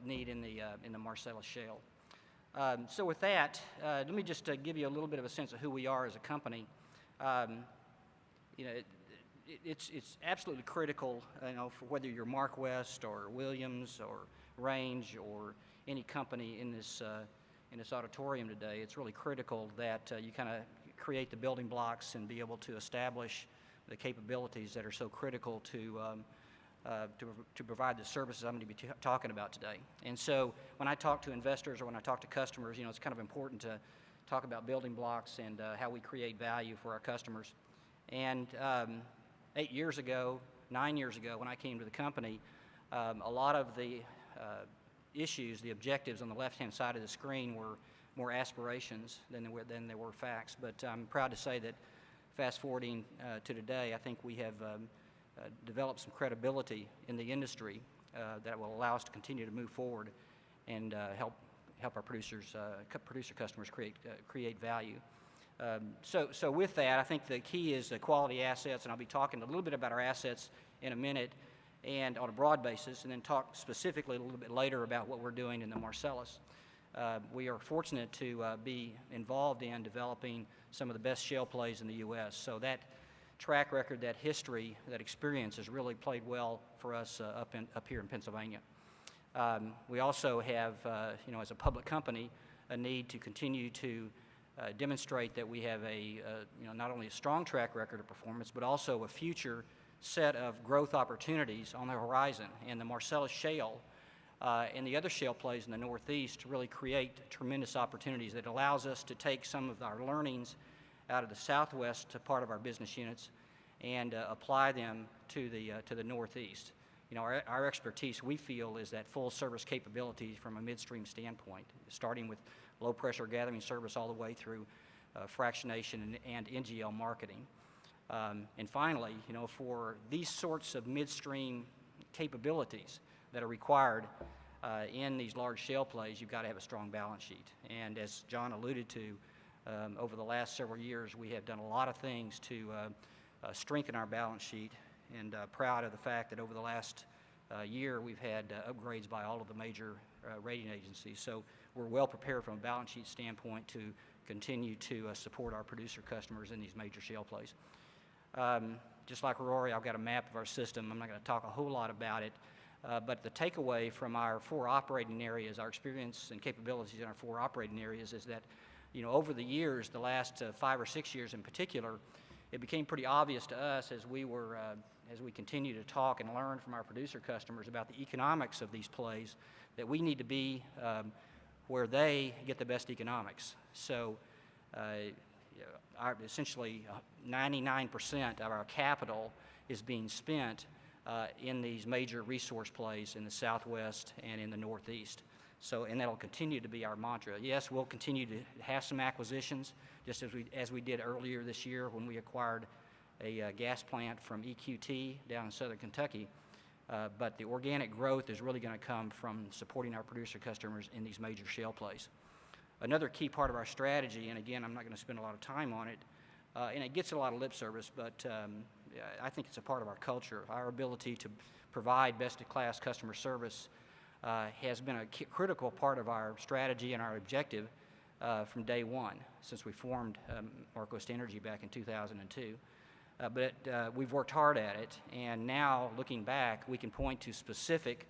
in the Marcellus Shale. So with that, let me just give you a little bit of a sense of who we are as a company. It's absolutely critical, for whether you're MarkWest or Williams or Range or any company in this auditorium today. It's really critical that you kind of create the building blocks and be able to establish the capabilities that are so critical to provide the services I'm going to be talking about today. And so when I talk to investors or when I talk to customers, it's kind of important to talk about building blocks and how we create value for our customers. And 9 years ago, when I came to the company, a lot of the issues, the objectives on the left-hand side of the screen were more aspirations than they were facts. But I'm proud to say that fast forwarding to today, I think we have developed some credibility in the industry that will allow us to continue to move forward and help our producer customers create value. So with that, I think the key is the quality assets, and I'll be talking a little bit about our assets in a minute and on a broad basis, and then talk specifically a little bit later about what we're doing in the Marcellus. We are fortunate to be involved in developing some of the best shale plays in the U.S. So that track record, that history, that experience has really played well for us up here in Pennsylvania. We also have, as a public company, a need to continue to demonstrate that we have not only a strong track record of performance, but also a future set of growth opportunities on the horizon. And the Marcellus Shale and the other shale plays in the Northeast really create tremendous opportunities that allows us to take some of our learnings out of the Southwest part of our business units and apply them to the Northeast. Our expertise, we feel, is that full service capability from a midstream standpoint, starting with low pressure gathering service all the way through fractionation and NGL marketing. And finally, for these sorts of midstream capabilities that are required in these large shale plays, you've got to have a strong balance sheet. And as John alluded to, over the last several years, we have done a lot of things to strengthen our balance sheet, and proud of the fact that over the last year we've had upgrades by all of the major rating agencies. So we're well prepared from a balance sheet standpoint to continue to support our producer customers in these major shale plays. Just like Rory, I've got a map of our system. I'm not going to talk a whole lot about it, but the takeaway from our 4 operating areas, our experience and capabilities in our 4 operating areas, is that over the years, the last 5 or 6 years in particular, it became pretty obvious to us as we continue to talk and learn from our producer customers about the economics of these plays that we need to be where they get the best economics. So essentially 99% of our capital is being spent in these major resource plays in the Southwest and in the Northeast. So, and that'll continue to be our mantra. Yes, we'll continue to have some acquisitions, just as we did earlier this year when we acquired a gas plant from EQT down in southern Kentucky. But the organic growth is really going to come from supporting our producer customers in these major shale plays. Another key part of our strategy, and again, I'm not going to spend a lot of time on it, and it gets a lot of lip service, but I think it's a part of our culture. Our ability to provide best-in-class customer service has been a critical part of our strategy and our objective from day one, since we formed MarkWest Energy back in 2002. But we've worked hard at it, and now, looking back, we can point to specific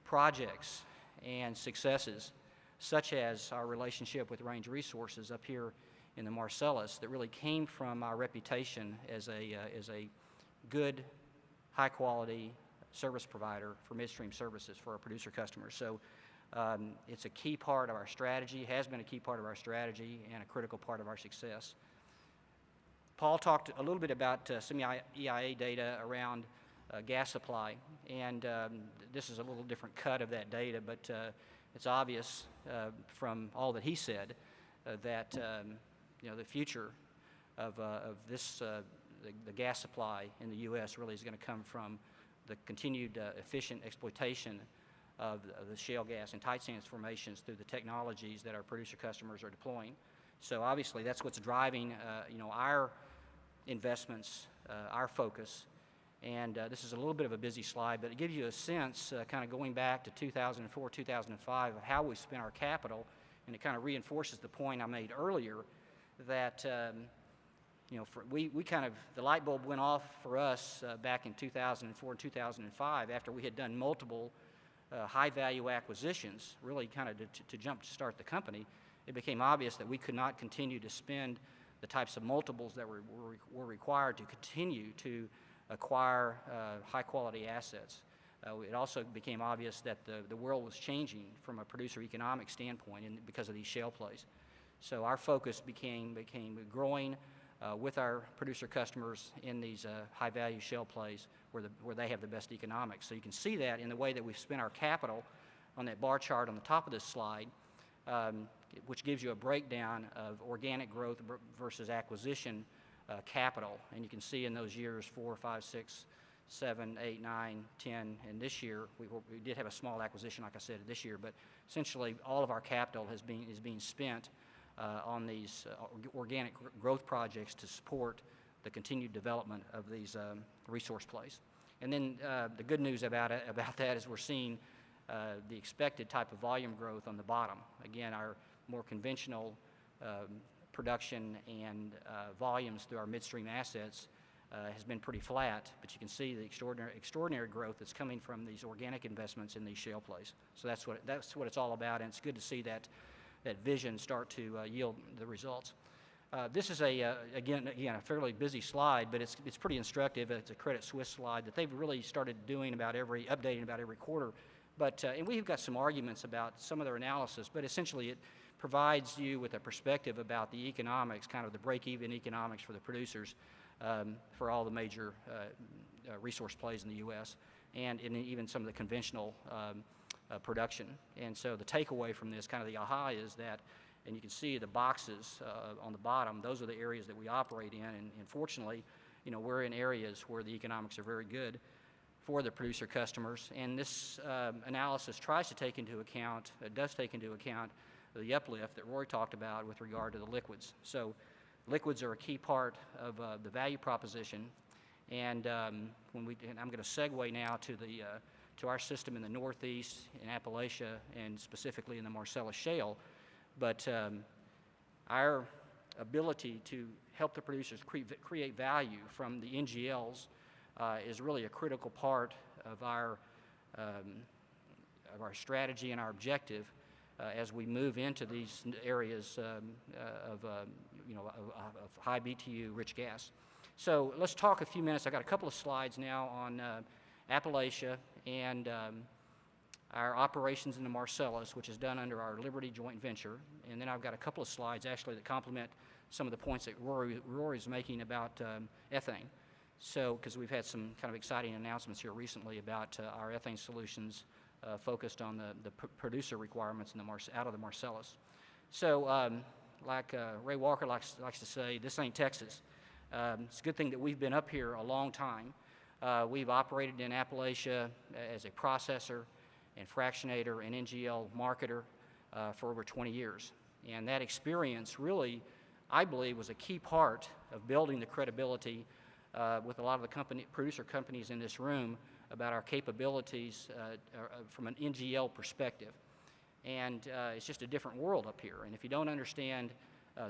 projects and successes, such as our relationship with Range Resources up here in the Marcellus, that really came from our reputation as a good, high-quality service provider for midstream services for our producer customers. So it's a key part of our strategy, has been a key part of our strategy, and a critical part of our success. Paul talked a little bit about some EIA data around gas supply, and this is a little different cut of that data, but it's obvious from all that he said that the future of the gas supply in the U.S. really is going to come from the continued efficient exploitation of the shale gas and tight sands formations through the technologies that our producer customers are deploying. So obviously that's what's driving our investments, our focus. And this is a little bit of a busy slide, but it gives you a sense, kind of going back to 2004, 2005, of how we spent our capital, and it kind of reinforces the point I made earlier that the light bulb went off for us back in 2004 and 2005 after we had done multiple high-value acquisitions, really kind of to jump to start the company. It became obvious that we could not continue to spend the types of multiples that were required to continue to acquire high-quality assets. It also became obvious that the world was changing from a producer economic standpoint because of these shale plays. So our focus became growing with our producer customers in these high-value shale plays where they have the best economics. So you can see that in the way that we've spent our capital on that bar chart on the top of this slide, which gives you a breakdown of organic growth versus acquisition capital. And you can see in those years 4, 5, 6, 7, 8, 9, 10, and this year we did have a small acquisition, like I said, this year, but essentially all of our capital is being spent on these organic growth projects to support the continued development of these resource plays. And then the good news about that is we're seeing the expected type of volume growth on the bottom. Again, our more conventional production and volumes through our midstream assets has been pretty flat, but you can see the extraordinary growth that's coming from these organic investments in these shale plays. So that's what it's all about, and it's good to see that vision start to yield the results. This is again a fairly busy slide, but it's pretty instructive. It's a Credit Suisse slide that they've really started doing updating about every quarter. But and we've got some arguments about some of their analysis, but essentially it provides you with a perspective about the economics, kind of the break-even economics for the producers for all the major resource plays in the U.S. and in even some of the conventional production. And so the takeaway from this, kind of the aha, is that, and you can see the boxes on the bottom, those are the areas that we operate in, and fortunately, we're in areas where the economics are very good for the producer customers, and this analysis does take into account the uplift that Roy talked about with regard to the liquids. So liquids are a key part of the value proposition, and I'm going to segue now to our system in the Northeast, in Appalachia, and specifically in the Marcellus Shale. But our ability to help the producers create value from the NGLs is really a critical part of our strategy and our objective as we move into these areas of high BTU rich gas. So let's talk a few minutes. I've got a couple of slides now on Appalachia and our operations in the Marcellus, which is done under our Liberty joint venture. And then I've got a couple of slides actually that complement some of the points that Rory's making about ethane. So, because we've had some kind of exciting announcements here recently about our ethane solutions focused on the producer requirements out of the Marcellus. So, like Ray Walker likes to say, this ain't Texas. It's a good thing that we've been up here a long time. We've operated in Appalachia as a processor and fractionator and NGL marketer for over 20 years. And that experience really, I believe, was a key part of building the credibility with a lot of the producer companies in this room about our capabilities from an NGL perspective. And it's just a different world up here. And if you don't understand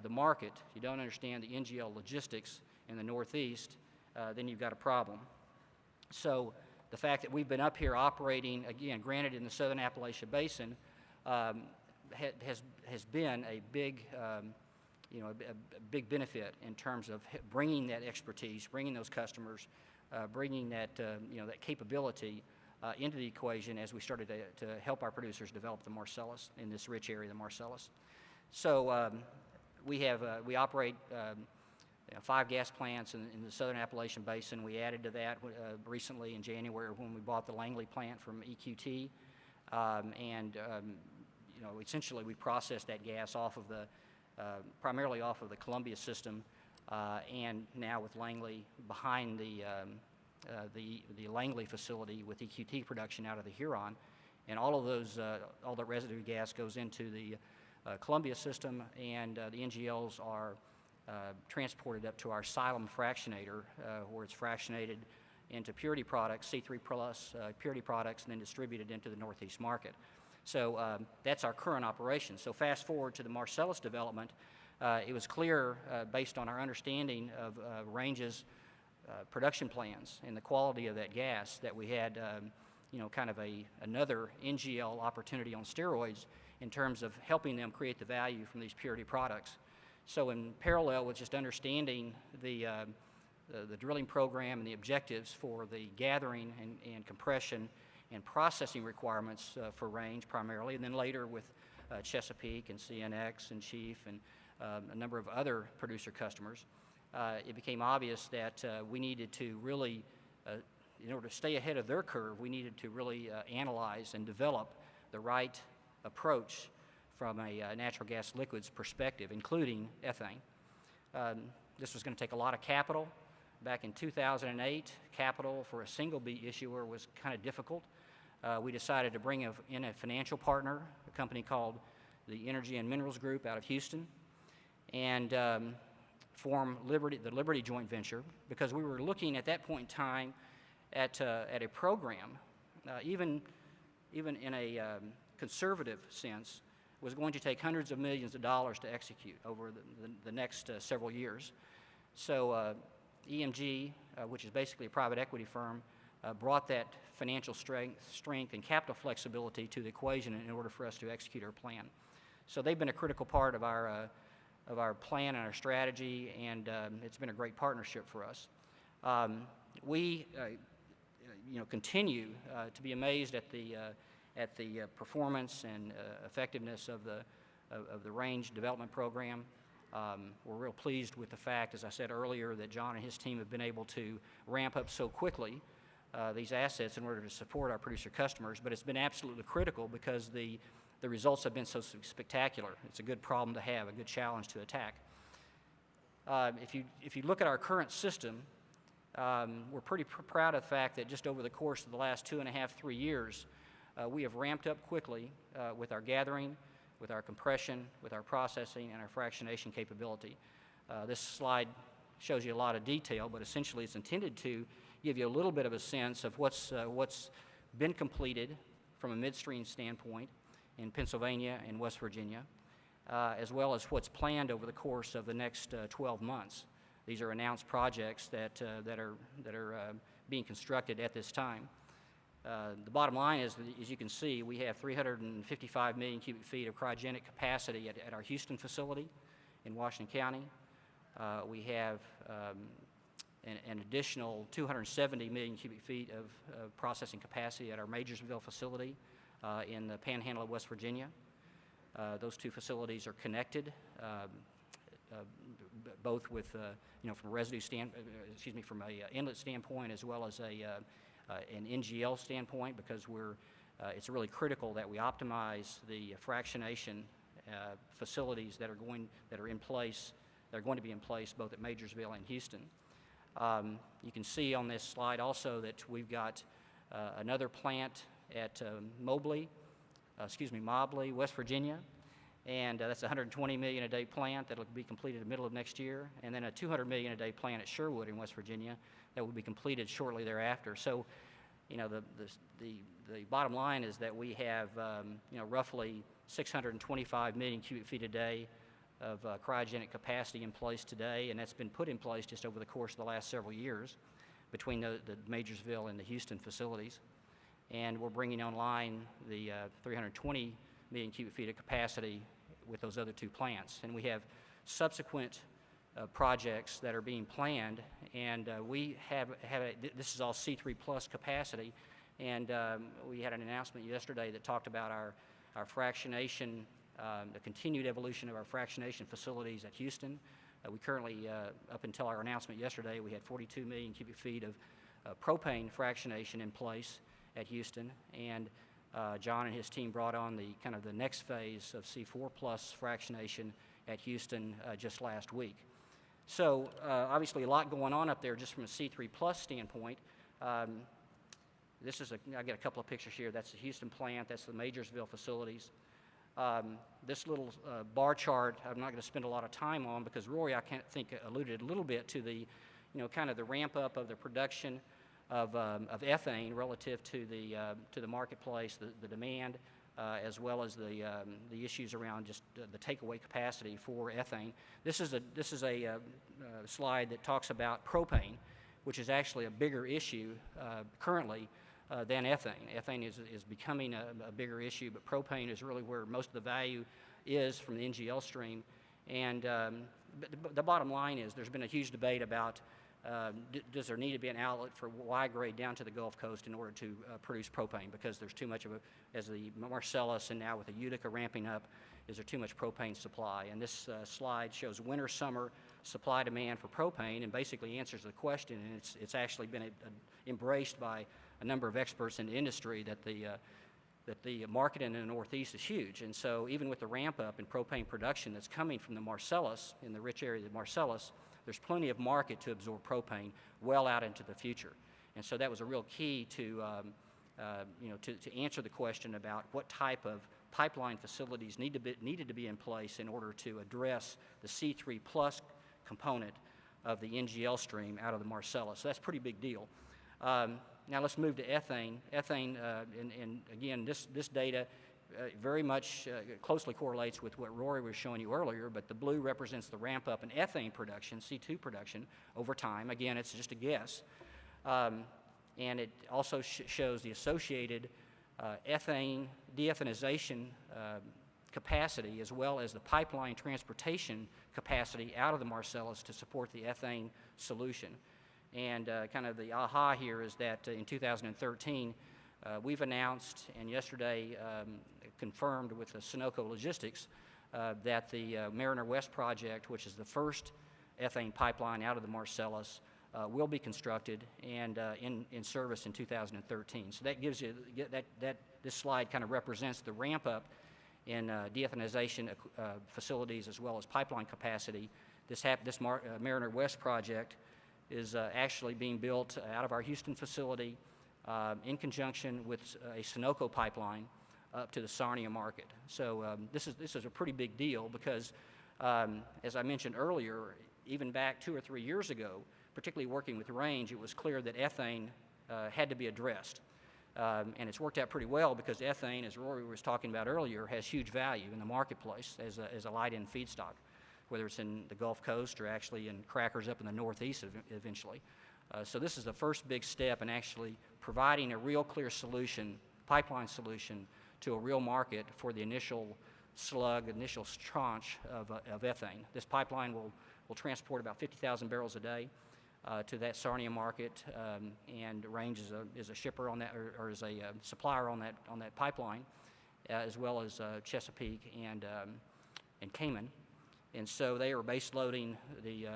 the market, you don't understand the NGL logistics in the Northeast, then you've got a problem. So the fact that we've been up here operating, again, granted in the Southern Appalachian Basin, has been a big, a big benefit in terms of bringing that expertise, bringing those customers, bringing that, that capability into the equation as we started to help our producers develop the Marcellus in this rich area, the Marcellus. So we operate 5 gas plants in the Southern Appalachian Basin. We added to that recently in January when we bought the Langley plant from EQT, essentially we processed that gas off of primarily off of the Columbia system, and now with Langley behind the Langley facility with EQT production out of the Huron, and all of those, all the residue gas goes into the Columbia system, and the NGLs are transported up to our Xylem fractionator, where it's fractionated into purity products, C3 plus purity products, and then distributed into the Northeast market. So that's our current operation. So fast forward to the Marcellus development, it was clear, based on our understanding of Range's production plans and the quality of that gas, that we had kind of another NGL opportunity on steroids in terms of helping them create the value from these purity products. So in parallel with just understanding the drilling program and the objectives for the gathering and compression and processing requirements for Range primarily, and then later with Chesapeake and CNX and Chief and a number of other producer customers, it became obvious that we needed to really, in order to stay ahead of their curve, we needed to really analyze and develop the right approach from a natural gas liquids perspective, including ethane. This was going to take a lot of capital. Back in 2008, capital for a single B issuer was kind of difficult. We decided to bring in a financial partner, a company called the Energy and Minerals Group out of Houston, and form the Liberty joint venture, because we were looking at that point in time at a program, even in a conservative sense, was going to take hundreds of millions of dollars to execute over the next several years. So EMG, which is basically a private equity firm, brought that financial strength and capital flexibility to the equation in order for us to execute our plan. So they've been a critical part of our plan and our strategy, and it's been a great partnership for us. We continue to be amazed at the performance and effectiveness of the Range development program. We're real pleased with the fact, as I said earlier, that John and his team have been able to ramp up so quickly these assets in order to support our producer customers, but it's been absolutely critical because the results have been so spectacular. It's a good problem to have, a good challenge to attack. If you look at our current system, we're pretty proud of the fact that just over the course of the last 2.5, 3 years, we have ramped up quickly with our gathering, with our compression, with our processing, and our fractionation capability. This slide shows you a lot of detail, but essentially it's intended to give you a little bit of a sense of what's been completed from a midstream standpoint in Pennsylvania and West Virginia, as well as what's planned over the course of the next 12 months. These are announced projects that are being constructed at this time. The bottom line is, as you can see, we have 355 million cubic feet of cryogenic capacity at our Houston facility in Washington County. We have an additional 270 million cubic feet of processing capacity at our Majorsville facility in the Panhandle of West Virginia. Those two facilities are connected, both with from a residue from a inlet standpoint as well as an NGL standpoint, because it's really critical that we optimize the fractionation facilities that are going to be in place both at Majorsville and Houston. You can see on this slide also that we've got another plant at Mobley, West Virginia, and that's a 120 million a day plant that'll be completed in the middle of next year, and then a 200 million a day plant at Sherwood in West Virginia that will be completed shortly thereafter. So, you know, the bottom line is that we have, you know, roughly 625 million cubic feet a day of cryogenic capacity in place today, and that's been put in place just over the course of the last several years between the Majorsville and the Houston facilities. And we're bringing online the 320 million cubic feet of capacity with those other two plants. And we have subsequent projects that are being planned, and we have this is all C3 plus capacity, and we had an announcement yesterday that talked about our fractionation, the continued evolution of our fractionation facilities at Houston. We currently, up until our announcement yesterday, we had 42 million cubic feet of propane fractionation in place at Houston, and John and his team brought on the kind of the next phase of C4 plus fractionation at Houston just last week. So obviously a lot going on up there just from a C3 plus standpoint. This is I got a couple of pictures here. That's the Houston plant. That's the Majorsville facilities. This little bar chart I'm not going to spend a lot of time on because Rory, I think, alluded a little bit to the, you know, kind of the ramp up of the production of ethane relative to the marketplace, the demand, as well as the issues around just the takeaway capacity for ethane. This is a slide that talks about propane, which is actually a bigger issue currently than ethane. Ethane is becoming a bigger issue, but propane is really where most of the value is from the NGL stream. And the bottom line is there's been a huge debate about does there need to be an outlet for Y-grade down to the Gulf Coast in order to produce propane, because there's too much of as the Marcellus and now with the Utica ramping up, is there too much propane supply? And this slide shows winter-summer supply-demand for propane and basically answers the question, and it's actually been embraced by a number of experts in the industry that the market in the Northeast is huge. And so even with the ramp-up in propane production that's coming from the Marcellus, in the rich area of the Marcellus, there's plenty of market to absorb propane well out into the future. And so that was a real key to, you know, to answer the question about what type of pipeline facilities needed to be in place in order to address the C3 plus component of the NGL stream out of the Marcellus. So that's a pretty big deal. Now let's move to ethane. Ethane, and again, this data very much closely correlates with what Rory was showing you earlier, but the blue represents the ramp up in ethane production, C2 production, over time. Again, it's just a guess. And it also shows the associated ethane de-ethanization capacity, as well as the pipeline transportation capacity out of the Marcellus to support the ethane solution. And kind of the aha here is that in 2013, we've announced, and yesterday confirmed with the Sunoco Logistics, that the Mariner West project, which is the first ethane pipeline out of the Marcellus, will be constructed and in service in 2013. So that gives you, this slide kind of represents the ramp up in de-ethanization facilities as well as pipeline capacity. This Mariner West project is actually being built out of our Houston facility in conjunction with a Sunoco pipeline up to the Sarnia market. So this is a pretty big deal because, as I mentioned earlier, even back 2 or 3 years ago, particularly working with Range, it was clear that ethane had to be addressed. And it's worked out pretty well because ethane, as Rory was talking about earlier, has huge value in the marketplace as a light-end feedstock, whether it's in the Gulf Coast or actually in crackers up in the Northeast eventually. So this is the first big step in actually providing a real clear solution, pipeline solution, to a real market for the initial slug, initial tranche of ethane. This pipeline will transport about 50,000 barrels a day to that Sarnia market, and Range is a shipper on that, or is a supplier on that pipeline, as well as Chesapeake and Cayman. And so they are base loading the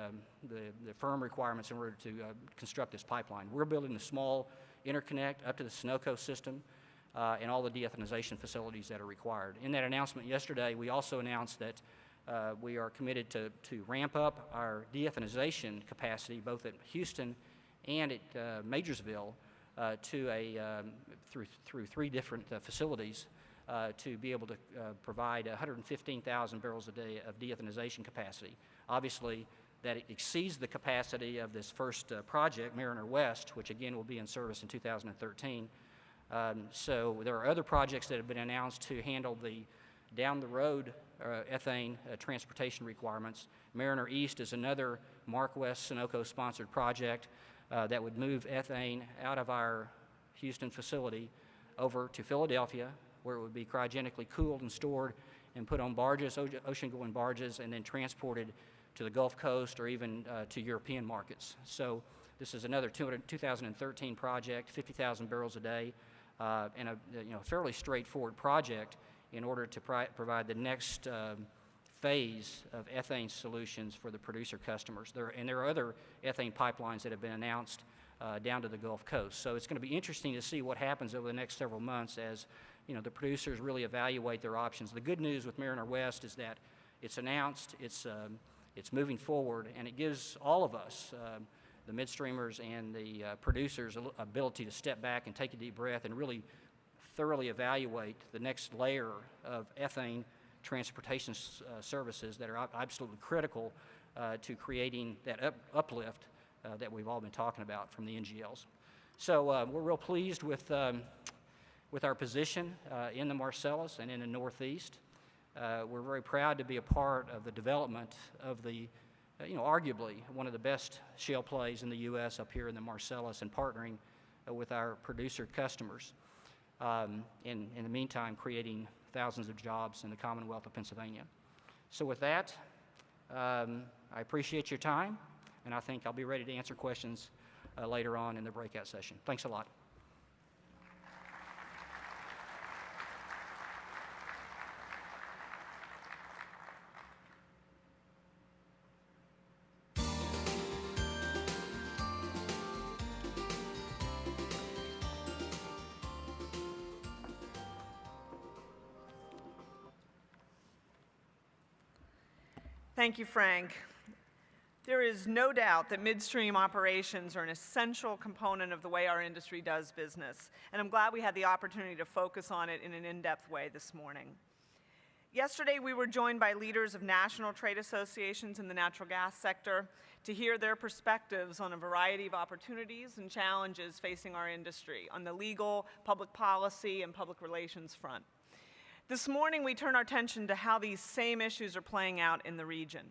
firm requirements in order to construct this pipeline. We're building a small interconnect up to the Sunoco system and all the de-ethanization facilities that are required. In that announcement yesterday, we also announced that we are committed to ramp up our de-ethanization capacity both at Houston and at Majorsville through 3 different facilities to be able to provide 115,000 barrels a day of deethanization capacity. Obviously, that exceeds the capacity of this first project, Mariner West, which again will be in service in 2013. So there are other projects that have been announced to handle the down-the-road ethane transportation requirements. Mariner East is another MarkWest Sunoco-sponsored project that would move ethane out of our Houston facility over to Philadelphia, where it would be cryogenically cooled and stored and put on barges, ocean-going barges, and then transported to the Gulf Coast or even to European markets. So this is another 2013 project, 50,000 barrels a day, and a fairly straightforward project in order to provide the next phase of ethane solutions for the producer customers. There are other ethane pipelines that have been announced down to the Gulf Coast. So it's going to be interesting to see what happens over the next several months as the producers really evaluate their options. The good news with Mariner West is that it's announced, it's moving forward, and it gives all of us, the midstreamers and the producers, ability to step back and take a deep breath and really thoroughly evaluate the next layer of ethane transportation services that are absolutely critical to creating that uplift that we've all been talking about from the NGLs. So we're real pleased with our position in the Marcellus and in the Northeast. We're very proud to be a part of the development of the, arguably one of the best shale plays in the U.S. up here in the Marcellus, and partnering with our producer customers. In the meantime, creating thousands of jobs in the Commonwealth of Pennsylvania. So with that, I appreciate your time, and I think I'll be ready to answer questions later on in the breakout session. Thanks a lot. Thank you, Frank. There is no doubt that midstream operations are an essential component of the way our industry does business, and I'm glad we had the opportunity to focus on it in an in-depth way this morning. Yesterday, we were joined by leaders of national trade associations in the natural gas sector to hear their perspectives on a variety of opportunities and challenges facing our industry on the legal, public policy, and public relations front. This morning, we turn our attention to how these same issues are playing out in the region.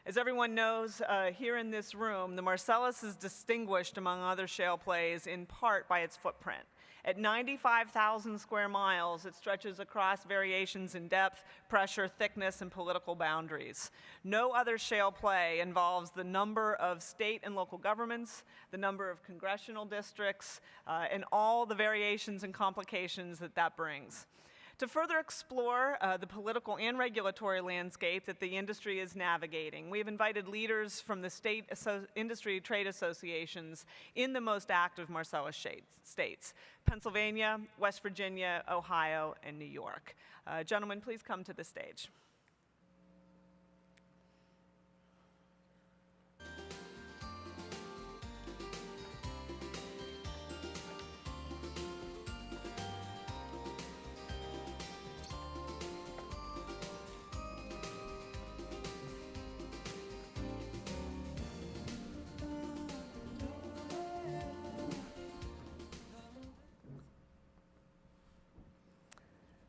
As everyone knows, here in this room, the Marcellus is distinguished among other shale plays in part by its footprint. At 95,000 square miles, it stretches across variations in depth, pressure, thickness, and political boundaries. No other shale play involves the number of state and local governments, the number of congressional districts, and all the variations and complications that brings. To further explore the political and regulatory landscape that the industry is navigating, we have invited leaders from the state industry trade associations in the most active Marcellus states: Pennsylvania, West Virginia, Ohio, and New York. Gentlemen, please come to the stage.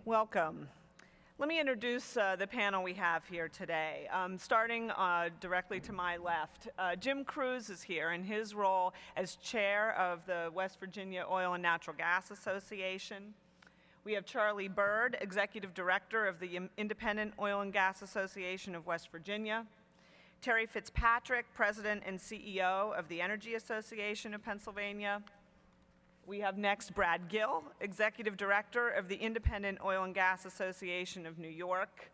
Welcome. Let me introduce the panel we have here today. Starting directly to my left, Jim Cruz is here in his role as chair of the West Virginia Oil and Natural Gas Association. We have Charlie Bird, executive director of the Independent Oil and Gas Association of West Virginia. Terry Fitzpatrick, president and CEO of the Energy Association of Pennsylvania. We have next Brad Gill, Executive Director of the Independent Oil and Gas Association of New York.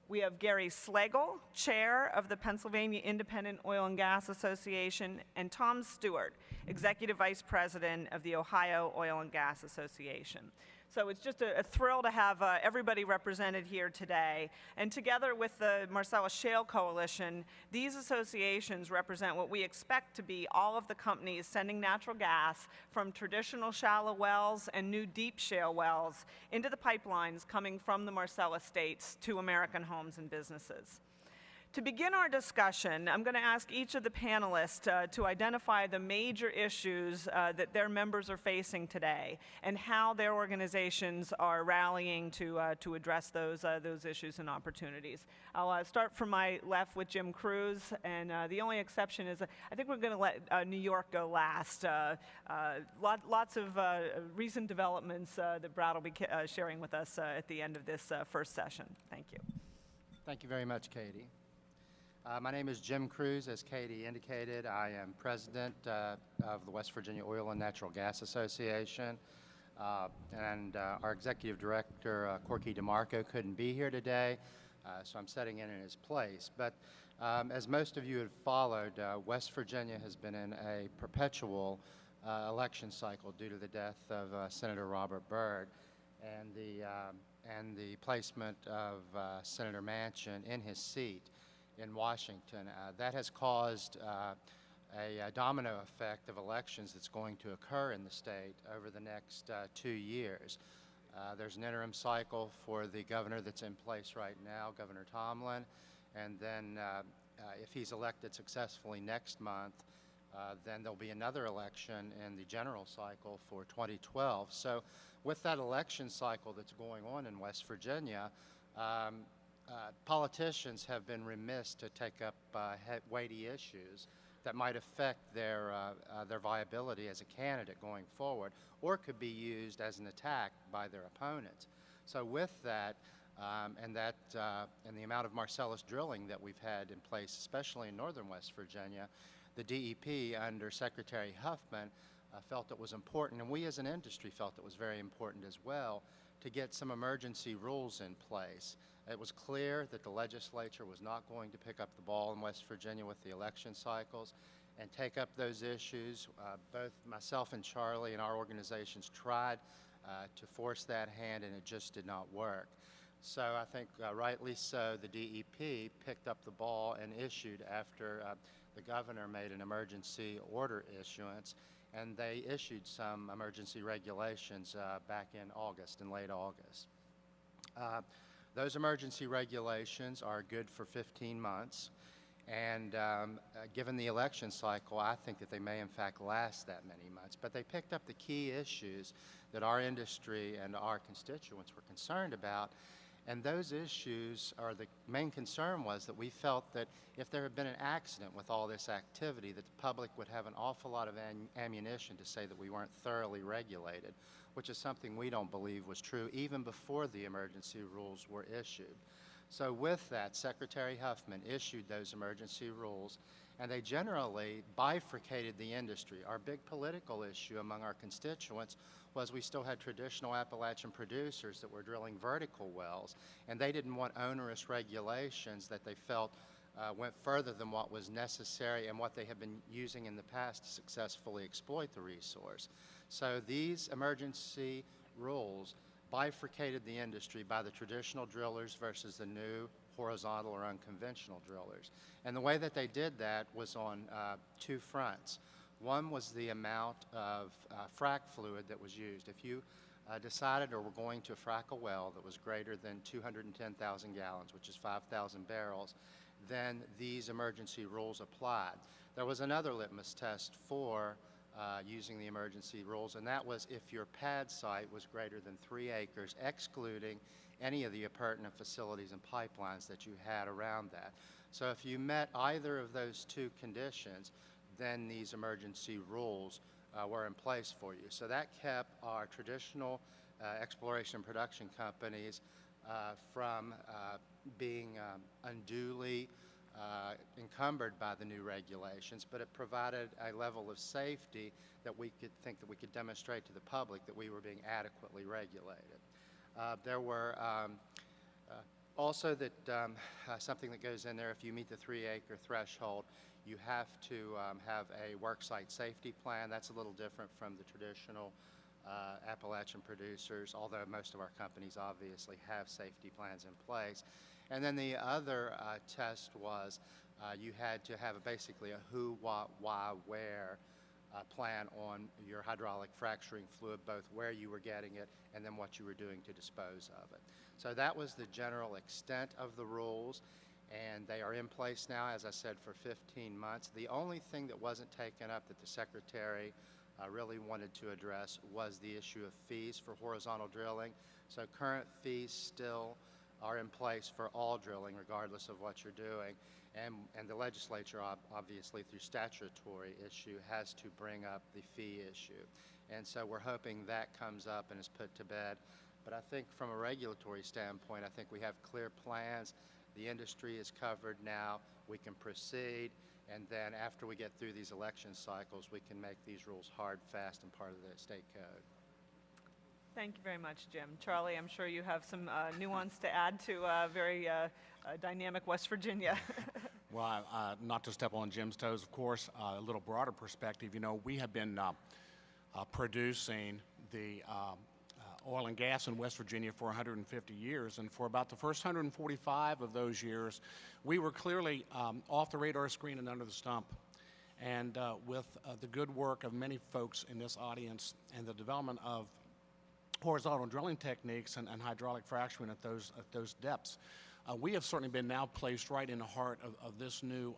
We have Gary Slagle, Chair of the Pennsylvania Independent Oil and Gas Association, and Tom Stewart, Executive Vice President of the Ohio Oil and Gas Association. So it's just a thrill to have everybody represented here today. And together with the Marcellus Shale Coalition, these associations represent what we expect to be all of the companies sending natural gas from traditional shallow wells and new deep shale wells into the pipelines coming from the Marcellus states to American homes and businesses. To begin our discussion, I'm going to ask each of the panelists to identify the major issues that their members are facing today and how their organizations are rallying to address those issues and opportunities. I'll start from my left with Jim Cruz, and the only exception is I think we're going to let New York go last. Lots of recent developments that Brad will be sharing with us at the end of this first session. Thank you. Thank you very much, Katie. My name is Jim Cruz. As Katie indicated, I am president of the West Virginia Oil and Natural Gas Association, and our executive director, Corky DeMarco, couldn't be here today, so I'm sitting in his place. But as most of you have followed, West Virginia has been in a perpetual election cycle due to the death of Senator Robert Byrd and the placement of Senator Manchin in his seat in Washington. That has caused a domino effect of elections that's going to occur in the state over the next 2 years. There's an interim cycle for the governor that's in place right now, Governor Tomlin, and then if he's elected successfully next month, then there'll be another election in the general cycle for 2012. So with that election cycle that's going on in West Virginia, politicians have been remiss to take up weighty issues that might affect their viability as a candidate going forward, or could be used as an attack by their opponents. So with that, and the amount of Marcellus drilling that we've had in place, especially in northern West Virginia, the DEP under Secretary Huffman felt it was important, and we as an industry felt it was very important as well, to get some emergency rules in place. It was clear that the legislature was not going to pick up the ball in West Virginia with the election cycles and take up those issues. Both myself and Charlie and our organizations tried to force that hand, and it just did not work. So I think rightly so, the DEP picked up the ball and issued after the governor made an emergency order issuance, and they issued some emergency regulations back in August, in late August. Those emergency regulations are good for 15 months, and given the election cycle, I think that they may in fact last that many months. But they picked up the key issues that our industry and our constituents were concerned about, and those issues, or the main concern was that we felt that if there had been an accident with all this activity, that the public would have an awful lot of ammunition to say that we weren't thoroughly regulated, which is something we don't believe was true even before the emergency rules were issued. So with that, Secretary Huffman issued those emergency rules, and they generally bifurcated the industry. Our big political issue among our constituents was we still had traditional Appalachian producers that were drilling vertical wells, and they didn't want onerous regulations that they felt went further than what was necessary and what they had been using in the past to successfully exploit the resource. So these emergency rules bifurcated the industry by the traditional drillers versus the new horizontal or unconventional drillers. And the way that they did that was on two fronts. One was the amount of frac fluid that was used. If you decided or were going to frac a well that was greater than 210,000 gallons, which is 5,000 barrels, then these emergency rules applied. There was another litmus test for using the emergency rules, and that was if your pad site was greater than 3 acres, excluding any of the appurtenant facilities and pipelines that you had around that. So if you met either of those two conditions, then these emergency rules were in place for you. So that kept our traditional exploration and production companies from being unduly encumbered by the new regulations, but it provided a level of safety that we could demonstrate to the public that we were being adequately regulated. There were also that something that goes in there, if you meet the 3-acre threshold, you have to have a worksite safety plan. That's a little different from the traditional Appalachian producers, although most of our companies obviously have safety plans in place. And then the other test was you had to have basically a who, what, why, where plan on your hydraulic fracturing fluid, both where you were getting it and then what you were doing to dispose of it. So that was the general extent of the rules, and they are in place now, as I said, for 15 months. The only thing that wasn't taken up that the Secretary really wanted to address was the issue of fees for horizontal drilling. So current fees still are in place for all drilling, regardless of what you're doing. And the legislature, obviously, through statutory issue, has to bring up the fee issue. And so we're hoping that comes up and is put to bed. But I think from a regulatory standpoint, I think we have clear plans. The industry is covered now. We can proceed. And then after we get through these election cycles, we can make these rules hard, fast, and part of the state code. Thank you very much, Jim. Charlie, I'm sure you have some nuance to add to very dynamic West Virginia. Well, not to step on Jim's toes, of course, a little broader perspective. You know, we have been producing the oil and gas in West Virginia for 150 years, and for about the first 145 of those years, we were clearly off the radar screen and under the stump. And with the good work of many folks in this audience and the development of horizontal drilling techniques and hydraulic fracturing at those depths, we have certainly been now placed right in the heart of this new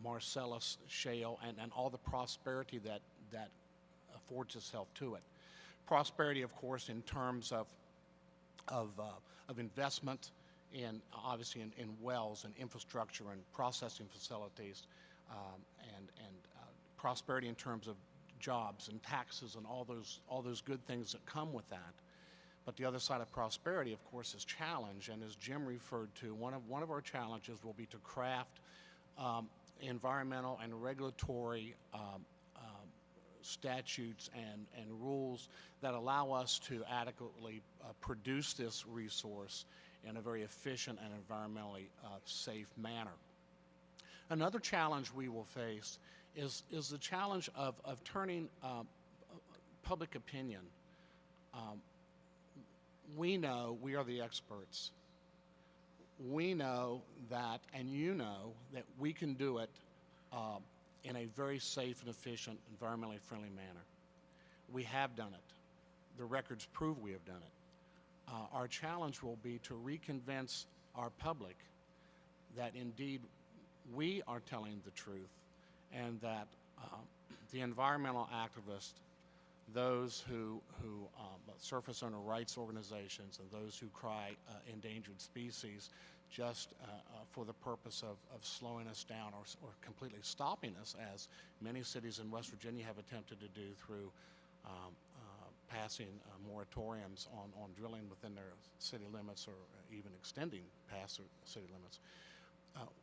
Marcellus shale and all the prosperity that affords itself to it. Prosperity, of course, in terms of investment in, obviously, in wells and infrastructure and processing facilities, and prosperity in terms of jobs and taxes and all those good things that come with that. But the other side of prosperity, of course, is challenge. And as Jim referred to, one of our challenges will be to craft environmental and regulatory statutes and rules that allow us to adequately produce this resource in a very efficient and environmentally safe manner. Another challenge we will face is the challenge of turning public opinion. We know we are the experts. We know that, and you know, that we can do it in a very safe and efficient, environmentally friendly manner. We have done it. The records prove we have done it. Our challenge will be to reconvince our public that indeed we are telling the truth, and that the environmental activists, those who surface owner rights organizations and those who cry endangered species just for the purpose of slowing us down or completely stopping us, as many cities in West Virginia have attempted to do through passing moratoriums on drilling within their city limits or even extending past their city limits.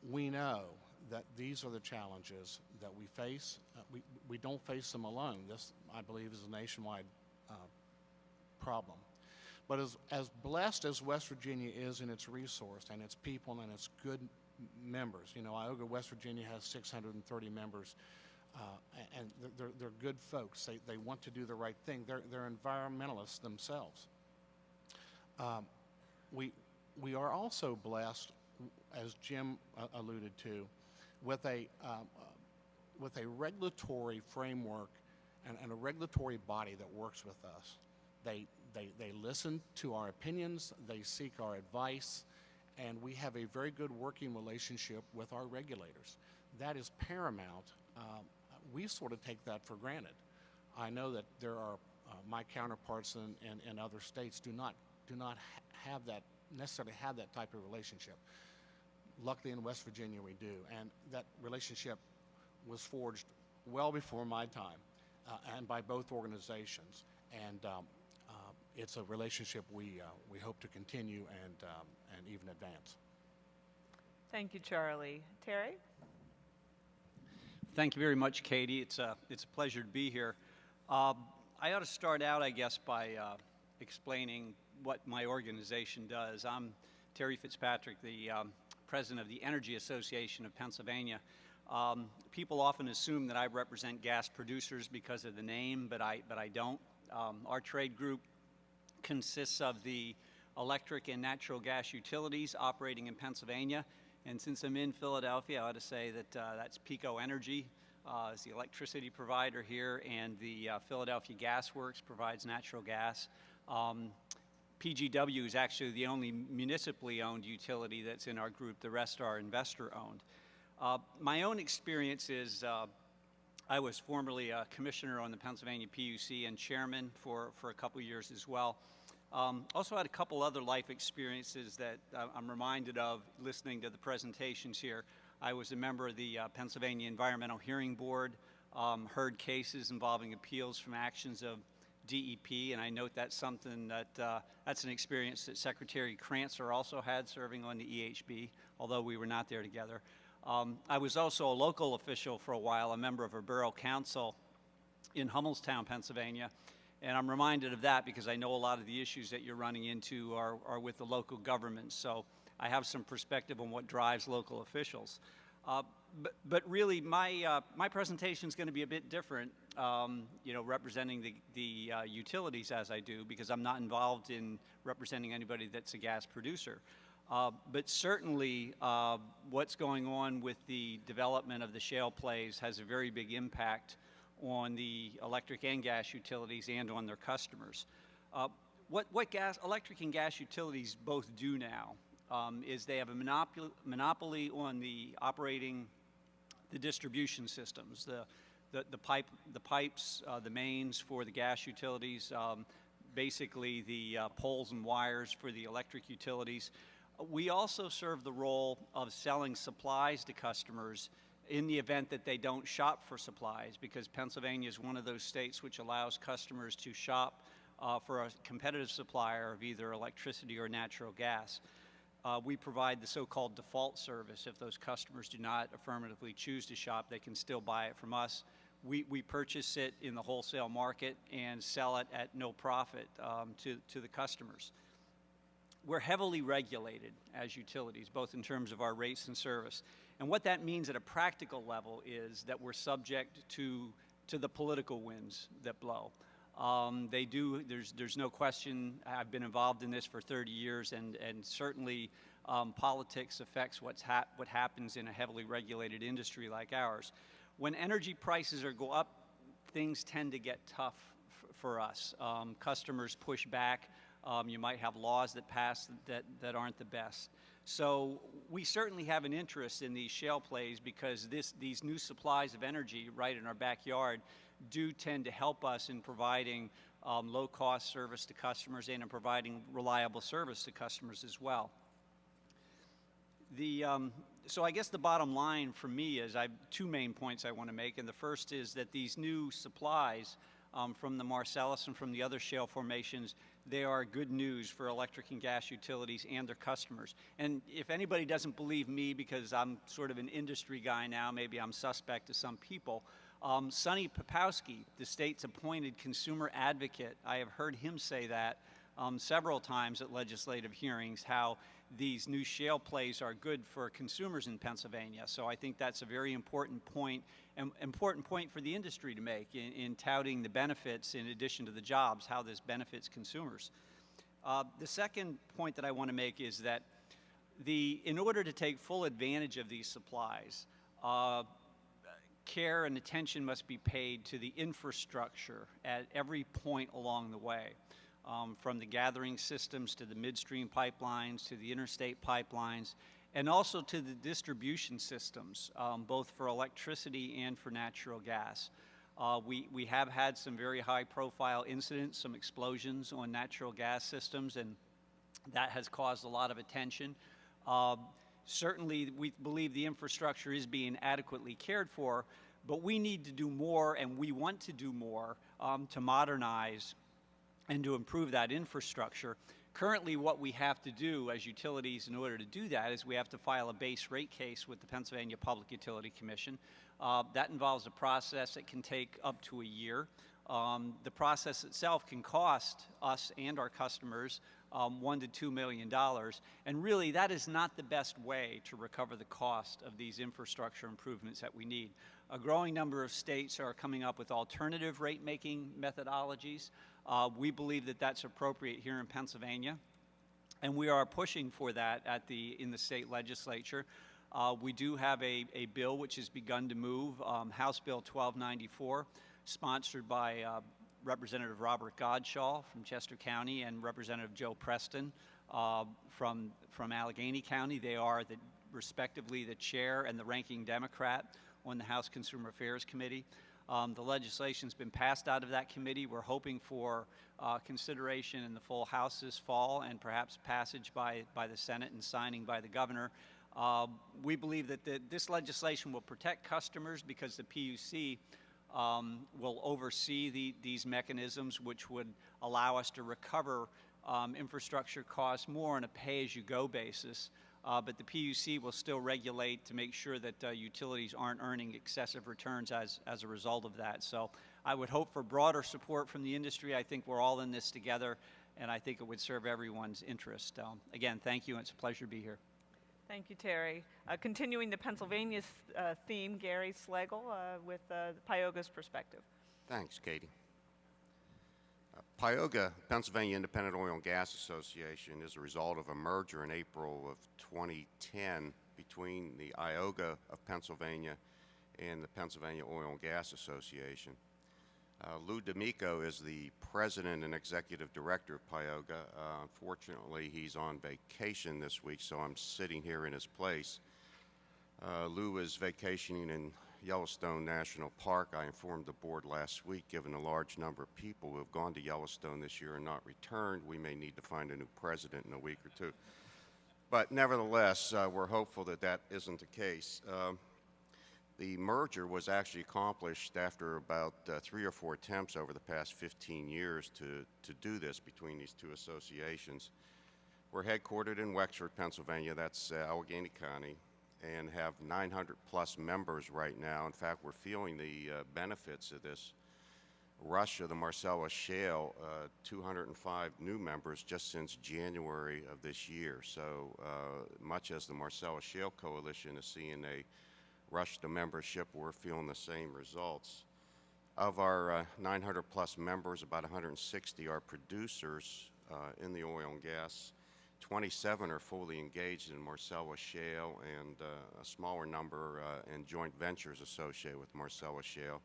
We know that these are the challenges that we face. We don't face them alone. This, I believe, is a nationwide problem. But as blessed as West Virginia is in its resource and its people and its good members, you know, Ioga, West Virginia has 630 members, and they're good folks. They want to do the right thing. They're environmentalists themselves. We are also blessed, as Jim alluded to, with a regulatory framework and a regulatory body that works with us. They listen to our opinions, they seek our advice, and we have a very good working relationship with our regulators. That is paramount. We sort of take that for granted. I know that there are my counterparts in other states do not have that necessarily have that type of relationship. Luckily, in West Virginia, we do, and that relationship was forged well before my time, and by both organizations. And it's a relationship we hope to continue and even advance. Thank you, Charlie. Terry? Thank you very much, Katie. It's a pleasure to be here. I ought to start out, I guess, by explaining what my organization does. I'm Terry Fitzpatrick, the president of the Energy Association of Pennsylvania. People often assume that I represent gas producers because of the name, but I don't. Our trade group consists of the electric and natural gas utilities operating in Pennsylvania. And since I'm in Philadelphia, I ought to say that that's Pico Energy is the electricity provider here, and the Philadelphia Gas Works provides natural gas. PGW is actually the only municipally owned utility that's in our group. The rest are investor owned. My own experience is I was formerly a commissioner on the Pennsylvania PUC and chairman for a couple years as well. Also had a couple other life experiences that I'm reminded of listening to the presentations here. I was a member of the Pennsylvania Environmental Hearing Board, heard cases involving appeals from actions of DEP, and I note that's something that that's an experience that Secretary Krancer also had serving on the EHB, although we were not there together. I was also a local official for a while, a member of a borough council in Hummelstown, Pennsylvania, and I'm reminded of that because I know a lot of the issues that you're running into are with the local government, so I have some perspective on what drives local officials. But really, my presentation is going to be a bit different, you know, representing the utilities as I do, because I'm not involved in representing anybody that's a gas producer. But certainly, what's going on with the development of the shale plays has a very big impact on the electric and gas utilities and on their customers. What electric and gas utilities both do now is they have a monopoly on the operating the distribution systems, the pipes, the mains for the gas utilities, basically the poles and wires for the electric utilities. We also serve the role of selling supplies to customers in the event that they don't shop for supplies, because Pennsylvania is one of those states which allows customers to shop for a competitive supplier of either electricity or natural gas. We provide the so-called default service. If those customers do not affirmatively choose to shop, they can still buy it from us. We purchase it in the wholesale market and sell it at no profit to the customers. We're heavily regulated as utilities, both in terms of our rates and service. And what that means at a practical level is that we're subject to the political winds that blow. There's no question. I've been involved in this for 30 years, and certainly politics affects what happens in a heavily regulated industry like ours. When energy prices go up, things tend to get tough for us. Customers push back. You might have laws that pass that aren't the best. So we certainly have an interest in these shale plays because these new supplies of energy right in our backyard do tend to help us in providing low-cost service to customers and in providing reliable service to customers as well. So I guess the bottom line for me is I have two main points I want to make, and the first is that these new supplies from the Marcellus and from the other shale formations, they are good news for electric and gas utilities and their customers. And if anybody doesn't believe me because I'm sort of an industry guy now, maybe I'm suspect to some people, Sonny Popowski, the state's appointed consumer advocate, I have heard him say that several times at legislative hearings, how these new shale plays are good for consumers in Pennsylvania. So I think that's a very important point for the industry to make in touting the benefits in addition to the jobs, how this benefits consumers. The second point that I want to make is that in order to take full advantage of these supplies, care and attention must be paid to the infrastructure at every point along the way. From the gathering systems to the midstream pipelines to the interstate pipelines, and also to the distribution systems, both for electricity and for natural gas. We have had some very high-profile incidents, some explosions on natural gas systems, and that has caused a lot of attention. Certainly, we believe the infrastructure is being adequately cared for, but we need to do more, and we want to do more to modernize and to improve that infrastructure. Currently, what we have to do as utilities in order to do that is we have to file a base rate case with the Pennsylvania Public Utility Commission. That involves a process that can take up to a year. The process itself can cost us and our customers $1 to $2 million. And really, that is not the best way to recover the cost of these infrastructure improvements that we need. A growing number of states are coming up with alternative rate-making methodologies. We believe that that's appropriate here in Pennsylvania, and we are pushing for that in the state legislature. We do have a bill which has begun to move, House Bill 1294, sponsored by Representative Robert Godshaw from Chester County and Representative Joe Preston from Allegheny County. They are respectively the chair and the ranking Democrat on the House Consumer Affairs Committee. The legislation's been passed out of that committee. We're hoping for consideration in the full House this fall and perhaps passage by the Senate and signing by the governor. We believe that this legislation will protect customers because the PUC will oversee these mechanisms, which would allow us to recover infrastructure costs more on a pay-as-you-go basis. But the PUC will still regulate to make sure that utilities aren't earning excessive returns as a result of that. So I would hope for broader support from the industry. I think we're all in this together, and I think it would serve everyone's interest. Again, thank you, and it's a pleasure to be here. Thank you, Terry. Continuing the Pennsylvania theme, Gary Schlegel with Pyoga's perspective. Thanks, Katie. Pyoga, Pennsylvania Independent Oil and Gas Association, is a result of a merger in April of 2010 between the Ioga of Pennsylvania and the Pennsylvania Oil and Gas Association. Lou D'Amico is the president and executive director of Pyoga. Unfortunately, he's on vacation this week, so I'm sitting here in his place. Lou is vacationing in Yellowstone National Park. I informed the board last week, given the large number of people who have gone to Yellowstone this year and not returned, we may need to find a new president in a week or two. But nevertheless, we're hopeful that that isn't the case. The merger was actually accomplished after about 3 or 4 attempts over the past 15 years to do this between these two associations. We're headquartered in Wexford, Pennsylvania, that's Allegheny County, and have 900 plus members right now. In fact, we're feeling the benefits of this rush of the Marcellus Shale, 205 new members just since January of this year. So much as the Marcellus Shale Coalition is seeing a rush to membership, we're feeling the same results. Of our 900 plus members, about 160 are producers in the oil and gas. 27 are fully engaged in Marcellus Shale, and a smaller number in joint ventures associated with Marcellus Shale.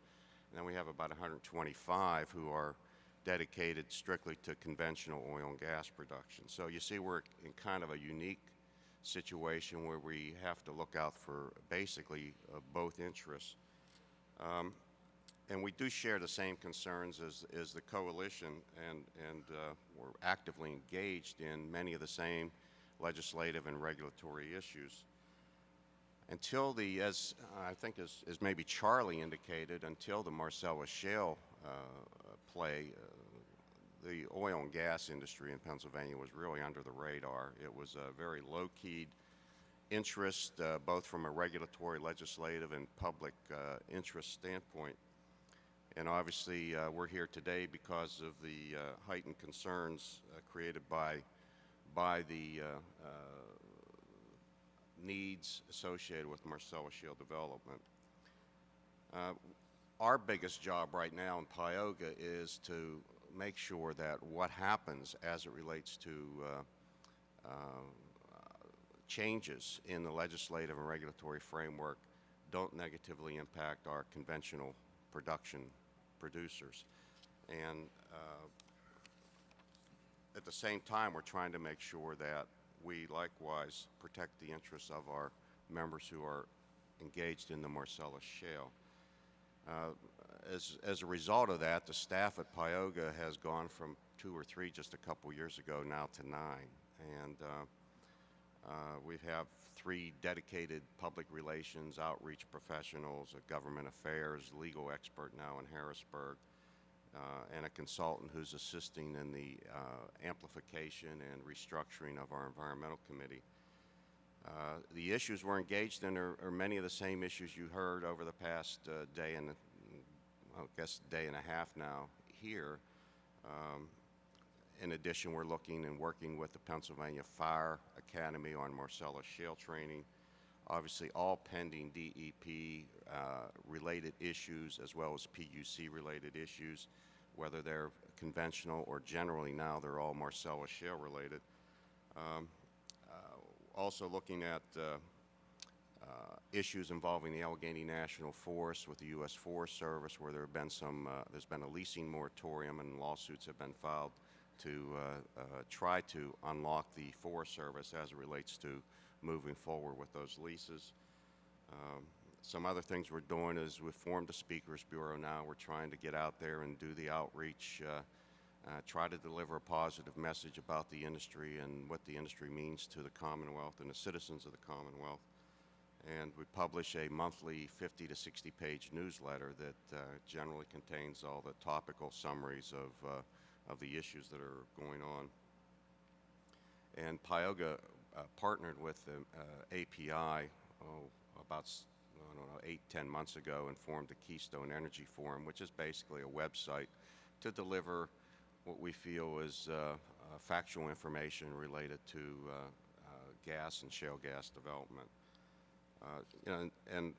And then we have about 125 who are dedicated strictly to conventional oil and gas production. So you see, we're in kind of a unique situation where we have to look out for basically both interests. And we do share the same concerns as the coalition, and we're actively engaged in many of the same legislative and regulatory issues. Until as I think as maybe Charlie indicated, until the Marcellus Shale play, the oil and gas industry in Pennsylvania was really under the radar. It was a very low-keyed interest, both from a regulatory, legislative, and public interest standpoint. And obviously, we're here today because of the heightened concerns created by the needs associated with Marcellus Shale development. Our biggest job right now in Pyoga is to make sure that what happens as it relates to changes in the legislative and regulatory framework don't negatively impact our conventional production producers. And at the same time, we're trying to make sure that we likewise protect the interests of our members who are engaged in the Marcellus Shale. As a result of that, the staff at Pyoga has gone from 2 or 3 just a couple years ago now to 9. And we have 3 dedicated public relations outreach professionals, a government affairs legal expert now in Harrisburg, and a consultant who's assisting in the amplification and restructuring of our environmental committee. The issues we're engaged in are many of the same issues you heard over the past day and I guess day and a half now here. In addition, we're looking and working with the Pennsylvania Fire Academy on Marcellus shale training. Obviously, all pending DEP related issues as well as PUC related issues, whether they're conventional or generally now they're all Marcellus shale related. Also looking at issues involving the Allegheny National Forest with the U.S. Forest Service, where there have been there's been a leasing moratorium and lawsuits have been filed to try to unlock the Forest Service as it relates to moving forward with those leases. Some other things we're doing is we've formed a Speakers Bureau now. We're trying to get out there and do the outreach, try to deliver a positive message about the industry and what the industry means to the Commonwealth and the citizens of the Commonwealth. And we publish a monthly 50 to 60 page newsletter that generally contains all the topical summaries of the issues that are going on. And Pyoga partnered with the API about, I don't know, 8-10 months ago and formed the Keystone Energy Forum, which is basically a website to deliver what we feel is factual information related to gas and shale gas development. And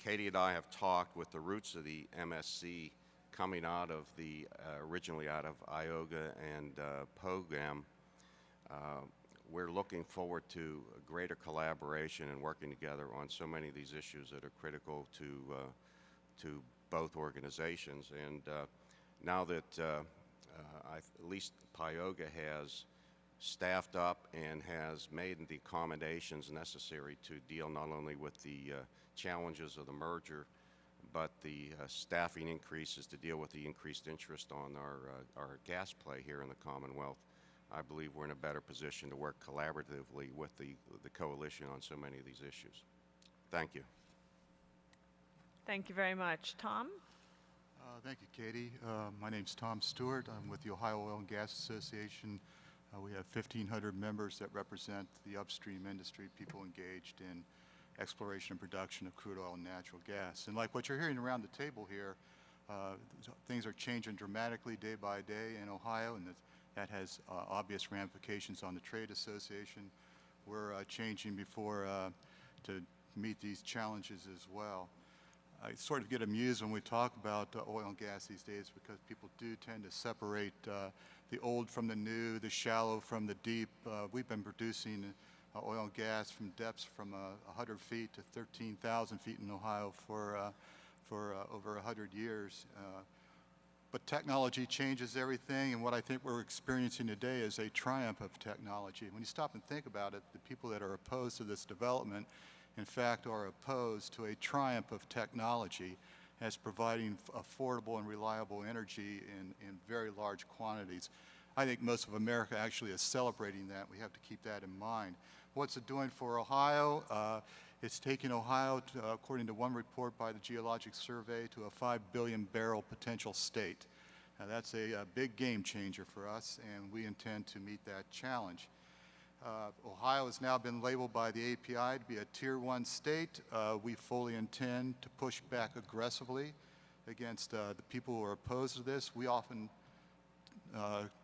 Katie and I have talked with the roots of the MSC coming out of the, originally out of IOGA and POGAM. We're looking forward to a greater collaboration and working together on so many of these issues that are critical to both organizations. And now that at least Pyoga has staffed up and has made the accommodations necessary to deal not only with the challenges of the merger, but the staffing increases to deal with the increased interest on our gas play here in the Commonwealth. I believe we're in a better position to work collaboratively with the coalition on so many of these issues. Thank you. Thank you very much. Tom? Thank you, Katie. My name's Tom Stewart. I'm with the Ohio Oil and Gas Association. We have 1,500 members that represent the upstream industry, people engaged in exploration and production of crude oil and natural gas. And like what you're hearing around the table here, things are changing dramatically day by day in Ohio, and that has obvious ramifications on the trade association. We're changing before to meet these challenges as well. I sort of get amused when we talk about oil and gas these days because people do tend to separate the old from the new, the shallow from the deep. We've been producing oil and gas from depths from 100 feet to 13,000 feet in Ohio for over 100 years. But technology changes everything, and what I think we're experiencing today is a triumph of technology. When you stop and think about it, the people that are opposed to this development, in fact, are opposed to a triumph of technology as providing affordable and reliable energy in very large quantities. I think most of America actually is celebrating that. We have to keep that in mind. What's it doing for Ohio? It's taking Ohio, according to one report by the Geologic Survey, to a 5 billion barrel potential state. Now, that's a big game changer for us, and we intend to meet that challenge. Ohio has now been labeled by the API to be a Tier 1 state. We fully intend to push back aggressively against the people who are opposed to this. We often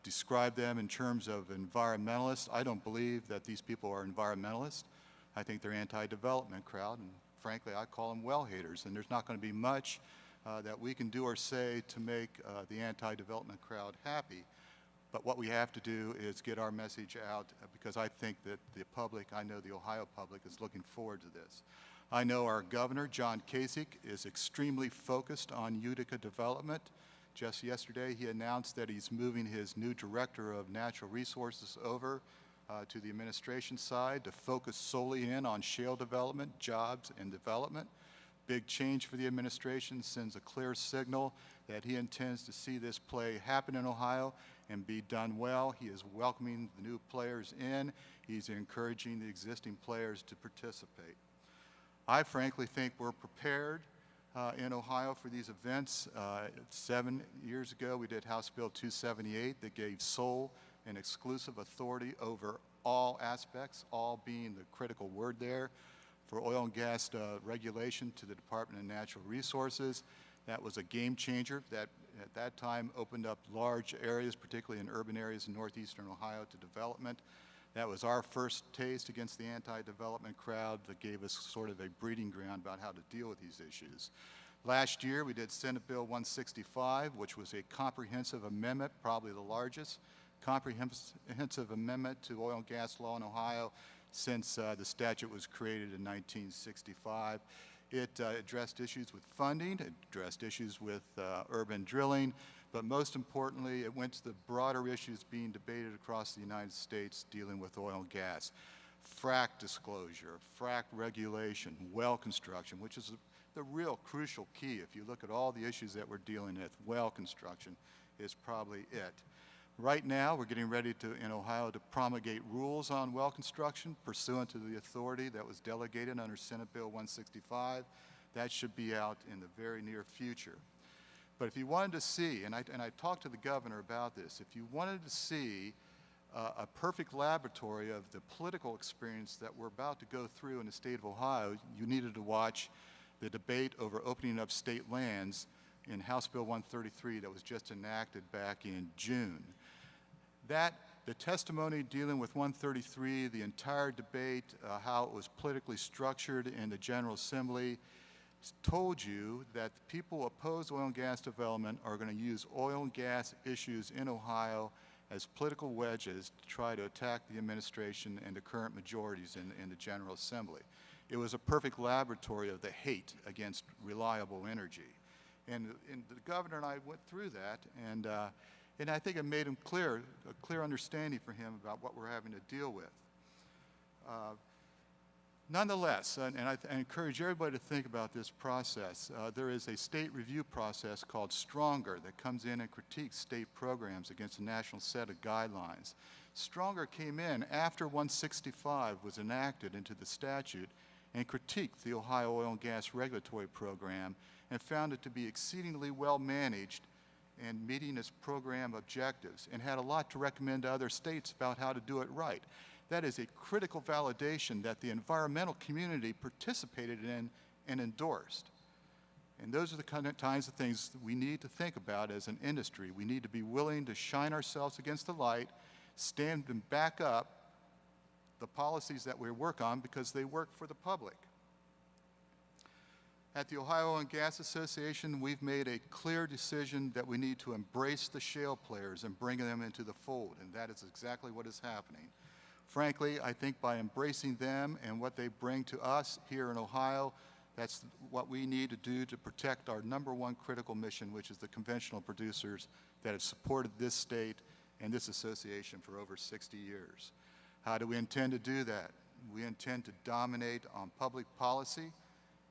describe them in terms of environmentalists. I don't believe that these people are environmentalists. I think they're anti-development crowd, and frankly, I call them well haters. And there's not going to be much that we can do or say to make the anti-development crowd happy. But what we have to do is get our message out because I think that the public, I know the Ohio public, is looking forward to this. I know our governor, John Kasich, is extremely focused on Utica development. Just yesterday, he announced that he's moving his new director of natural resources over to the administration side to focus solely in on shale development, jobs, and development. Big change for the administration, sends a clear signal that he intends to see this play happen in Ohio and be done well. He is welcoming the new players in. He's encouraging the existing players to participate. I frankly think we're prepared in Ohio for these events. 7 years ago, we did House Bill 278 that gave sole and exclusive authority over all aspects, all being the critical word there, for oil and gas regulation to the Department of Natural Resources. That was a game changer. That at that time opened up large areas, particularly in urban areas in northeastern Ohio, to development. That was our first taste against the anti-development crowd that gave us sort of a breeding ground about how to deal with these issues. Last year, we did Senate Bill 165, which was a comprehensive amendment, probably the largest comprehensive amendment to oil and gas law in Ohio since the statute was created in 1965. It addressed issues with funding, it addressed issues with urban drilling, but most importantly, it went to the broader issues being debated across the United States dealing with oil and gas. Frac disclosure, frac regulation, well construction, which is the real crucial key. If you look at all the issues that we're dealing with, well construction is probably it. Right now, we're getting ready in Ohio to promulgate rules on well construction pursuant to the authority that was delegated under Senate Bill 165. That should be out in the very near future. But if you wanted to see, and I talked to the governor about this, if you wanted to see a perfect laboratory of the political experience that we're about to go through in the state of Ohio, you needed to watch the debate over opening up state lands in House Bill 133 that was just enacted back in June. The testimony dealing with 133, the entire debate, how it was politically structured in the General Assembly, told you that the people who oppose oil and gas development are going to use oil and gas issues in Ohio as political wedges to try to attack the administration and the current majorities in the General Assembly. It was a perfect laboratory of the hate against reliable energy. And the governor and I went through that, and I think it made him a clear understanding for him about what we're having to deal with. Nonetheless, and I encourage everybody to think about this process, there is a state review process called Stronger that comes in and critiques state programs against a national set of guidelines. Stronger came in after 165 was enacted into the statute and critiqued the Ohio Oil and Gas Regulatory Program and found it to be exceedingly well managed and meeting its program objectives, and had a lot to recommend to other states about how to do it right. That is a critical validation that the environmental community participated in and endorsed. And those are the kinds of things that we need to think about as an industry. We need to be willing to shine ourselves against the light, stand and back up the policies that we work on because they work for the public. At the Ohio Oil and Gas Association, we've made a clear decision that we need to embrace the shale players and bring them into the fold, and that is exactly what is happening. Frankly, I think by embracing them and what they bring to us here in Ohio, that's what we need to do to protect our #1 critical mission, which is the conventional producers that have supported this state and this association for over 60 years. How do we intend to do that? We intend to dominate on public policy,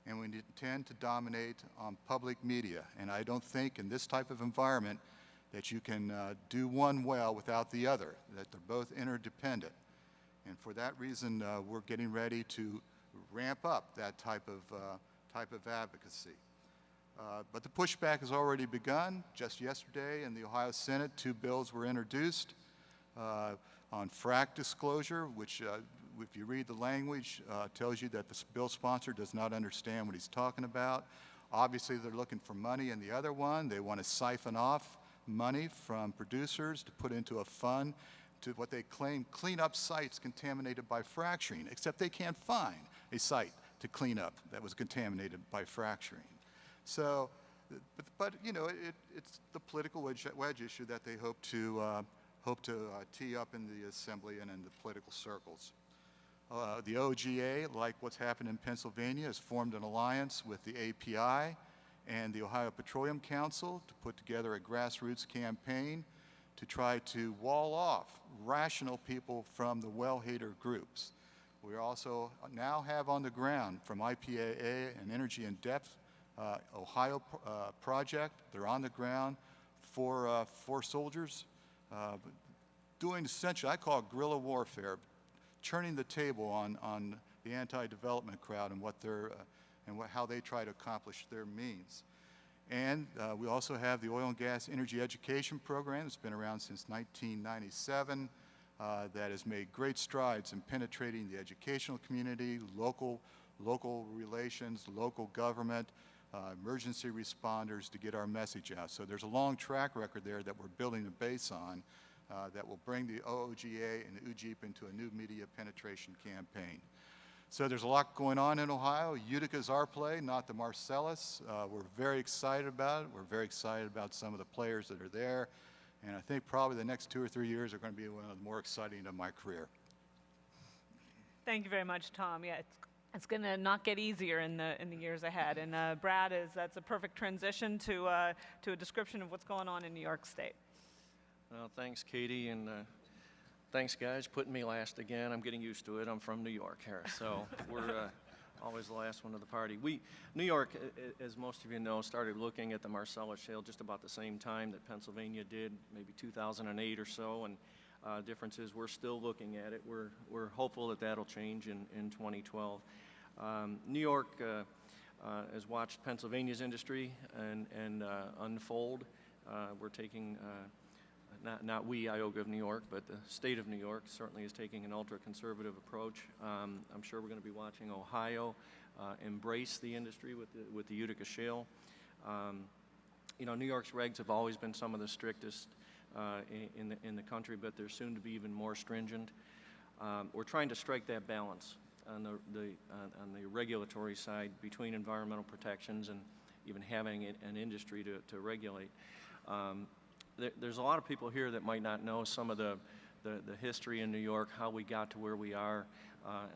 and we intend to dominate on public media. And I don't think in this type of environment that you can do one well without the other, that they're both interdependent. And for that reason, we're getting ready to ramp up that type of advocacy. But the pushback has already begun. Just yesterday in the Ohio Senate, 2 bills were introduced on frac disclosure, which if you read the language, tells you that the bill sponsor does not understand what he's talking about. Obviously, they're looking for money in the other one. They want to siphon off money from producers to put into a fund to what they claim clean up sites contaminated by fracturing, except they can't find a site to clean up that was contaminated by fracturing. So, but you know, it's the political wedge issue that they hope to tee up in the Assembly and in the political circles. The OGA, like what's happened in Pennsylvania, has formed an alliance with the API and the Ohio Petroleum Council to put together a grassroots campaign to try to wall off rational people from the well-hater groups. We also now have on the ground from IPAA and Energy in Depth Ohio project. They're on the ground for soldiers doing essentially, I call it guerrilla warfare, churning the table on the anti-development crowd and what they're how they try to accomplish their means. And we also have the Oil and Gas Energy Education Program. It's been around since 1997. That has made great strides in penetrating the educational community, local relations, local government, emergency responders to get our message out. So there's a long track record there that we're building a base on that will bring the OOGA and the UJEEP into a new media penetration campaign. So there's a lot going on in Ohio. Utica is our play, not the Marcellus. We're very excited about it. We're very excited about some of the players that are there. And I think probably the next 2 or 3 years are going to be one of the more exciting of my career. Thank you very much, Tom. Yeah, it's going to not get easier in the years ahead. And Brad, that's a perfect transition to a description of what's going on in New York State. Well, thanks, Katie, and thanks, guys, putting me last again. I'm getting used to it. I'm from New York, Harris, so we're always the last one of the party. New York, as most of you know, started looking at the Marcellus Shale just about the same time that Pennsylvania did, maybe 2008 or so, and difference is we're still looking at it. We're hopeful that that'll change in 2012. New York has watched Pennsylvania's industry and unfold. We're taking not we, IOGA of New York, but the state of New York certainly is taking an ultra-conservative approach. I'm sure we're going to be watching Ohio embrace the industry with the Utica Shale. You know, New York's regs have always been some of the strictest in the country, but they're soon to be even more stringent. We're trying to strike that balance on the regulatory side between environmental protections and even having an industry to regulate. There's a lot of people here that might not know some of the history in New York, how we got to where we are,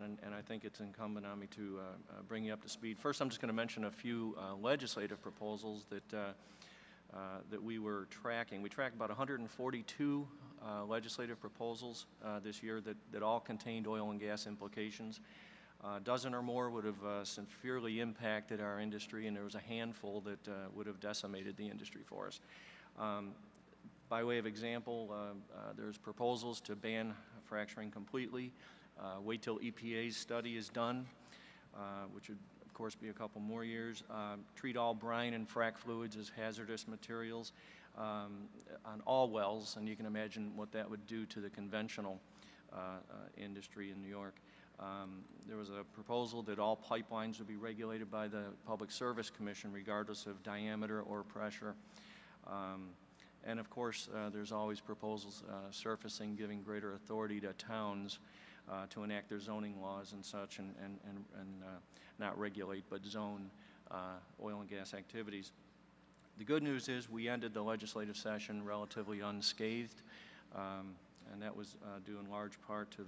and I think it's incumbent on me to bring you up to speed. First, I'm just going to mention a few legislative proposals that we were tracking. We tracked about 142 legislative proposals this year that all contained oil and gas implications. A dozen or more would have severely impacted our industry, and there was a handful that would have decimated the industry for us. By way of example, there's proposals to ban fracturing completely, wait till EPA's study is done, which would of course be a couple more years, treat all brine and frac fluids as hazardous materials on all wells, and you can imagine what that would do to the conventional industry in New York. There was a proposal that all pipelines would be regulated by the Public Service Commission regardless of diameter or pressure. And of course, there's always proposals surfacing giving greater authority to towns to enact their zoning laws and such and not regulate but zone oil and gas activities. The good news is we ended the legislative session relatively unscathed, and that was due in large part to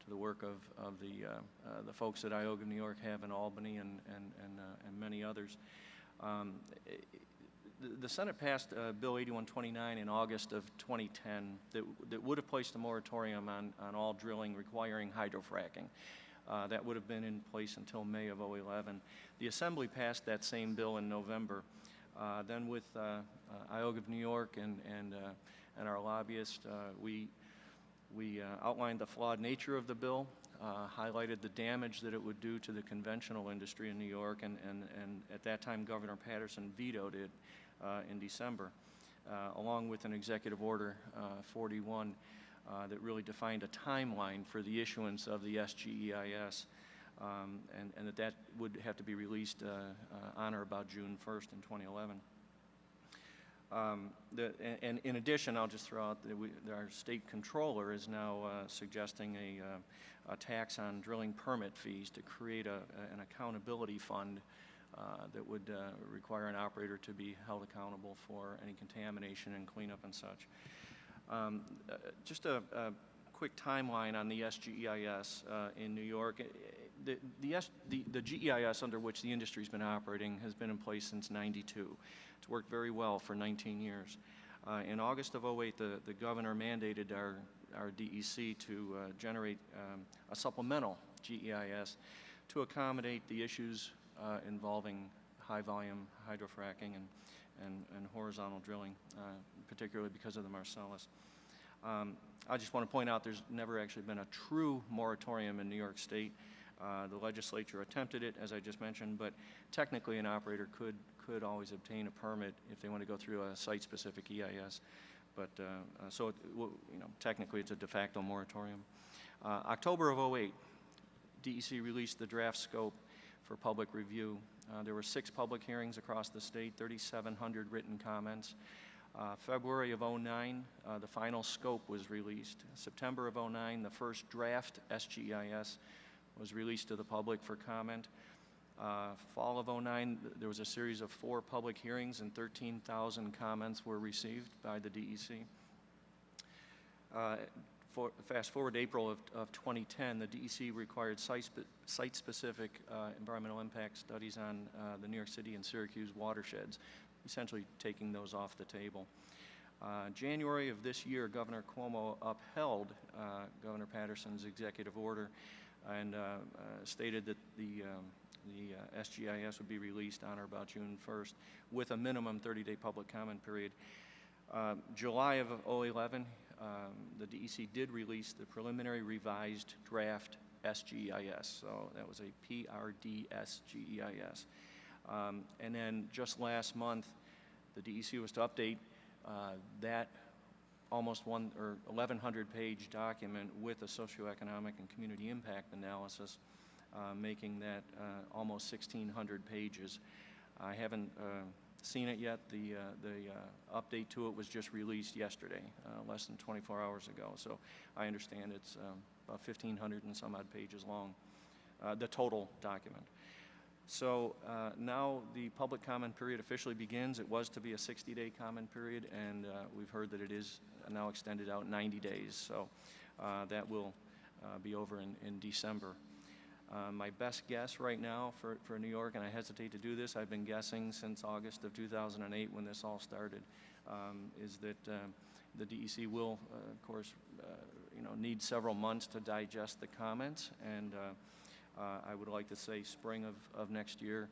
the work of the folks at IOGA New York have in Albany and many others. The Senate passed Bill 8129 in August of 2010 that would have placed a moratorium on all drilling requiring hydrofracking. That would have been in place until May of 2011. The Assembly passed that same bill in November. Then with IOGA of New York and our lobbyists, we outlined the flawed nature of the bill, highlighted the damage that it would do to the conventional industry in New York, and at that time Governor Patterson vetoed it in December, along with an executive order 41 that really defined a timeline for the issuance of the SGEIS, and that would have to be released on or about June 1st in 2011. And in addition, I'll just throw out that our state controller is now suggesting a tax on drilling permit fees to create an accountability fund that would require an operator to be held accountable for any contamination and cleanup and such. Just a quick timeline on the SGEIS in New York. The GEIS under which the industry's been operating has been in place since '92. It's worked very well for 19 years. In August of 2008, the governor mandated our DEC to generate a supplemental GEIS to accommodate the issues involving high-volume hydrofracking and horizontal drilling, particularly because of the Marcellus. I just want to point out there's never actually been a true moratorium in New York State. The legislature attempted it, as I just mentioned, but technically an operator could always obtain a permit if they want to go through a site-specific EIS. But so, technically it's a de facto moratorium. October of 2008, DEC released the draft scope for public review. There were 6 public hearings across the state, 3,700 written comments. February of '09, the final scope was released. September of '09, the first draft SGEIS was released to the public for comment. Fall of '09, there was a series of 4 public hearings and 13,000 comments were received by the DEC. Fast forward to April of 2010, the DEC required site-specific environmental impact studies on the New York City and Syracuse watersheds, essentially taking those off the table. January of this year, Governor Cuomo upheld Governor Patterson's executive order and stated that the SGIS would be released on or about June 1st with a minimum 30-day public comment period. July of 2011, the DEC did release the preliminary revised draft SGEIS, so that was a PRDS GEIS. And then just last month, the DEC was to update that almost 1,100-page document with a socioeconomic and community impact analysis, making that almost 1,600 pages. I haven't seen it yet. The update to it was just released yesterday, less than 24 hours ago. So I understand it's about 1,500 and some odd pages long, the total document. So now the public comment period officially begins. It was to be a 60-day comment period, and we've heard that it is now extended out 90 days. So that will be over in December. My best guess right now for New York, and I hesitate to do this, I've been guessing since August of 2008 when this all started, is that the DEC will, of course, need several months to digest the comments, and I would like to say spring of next year,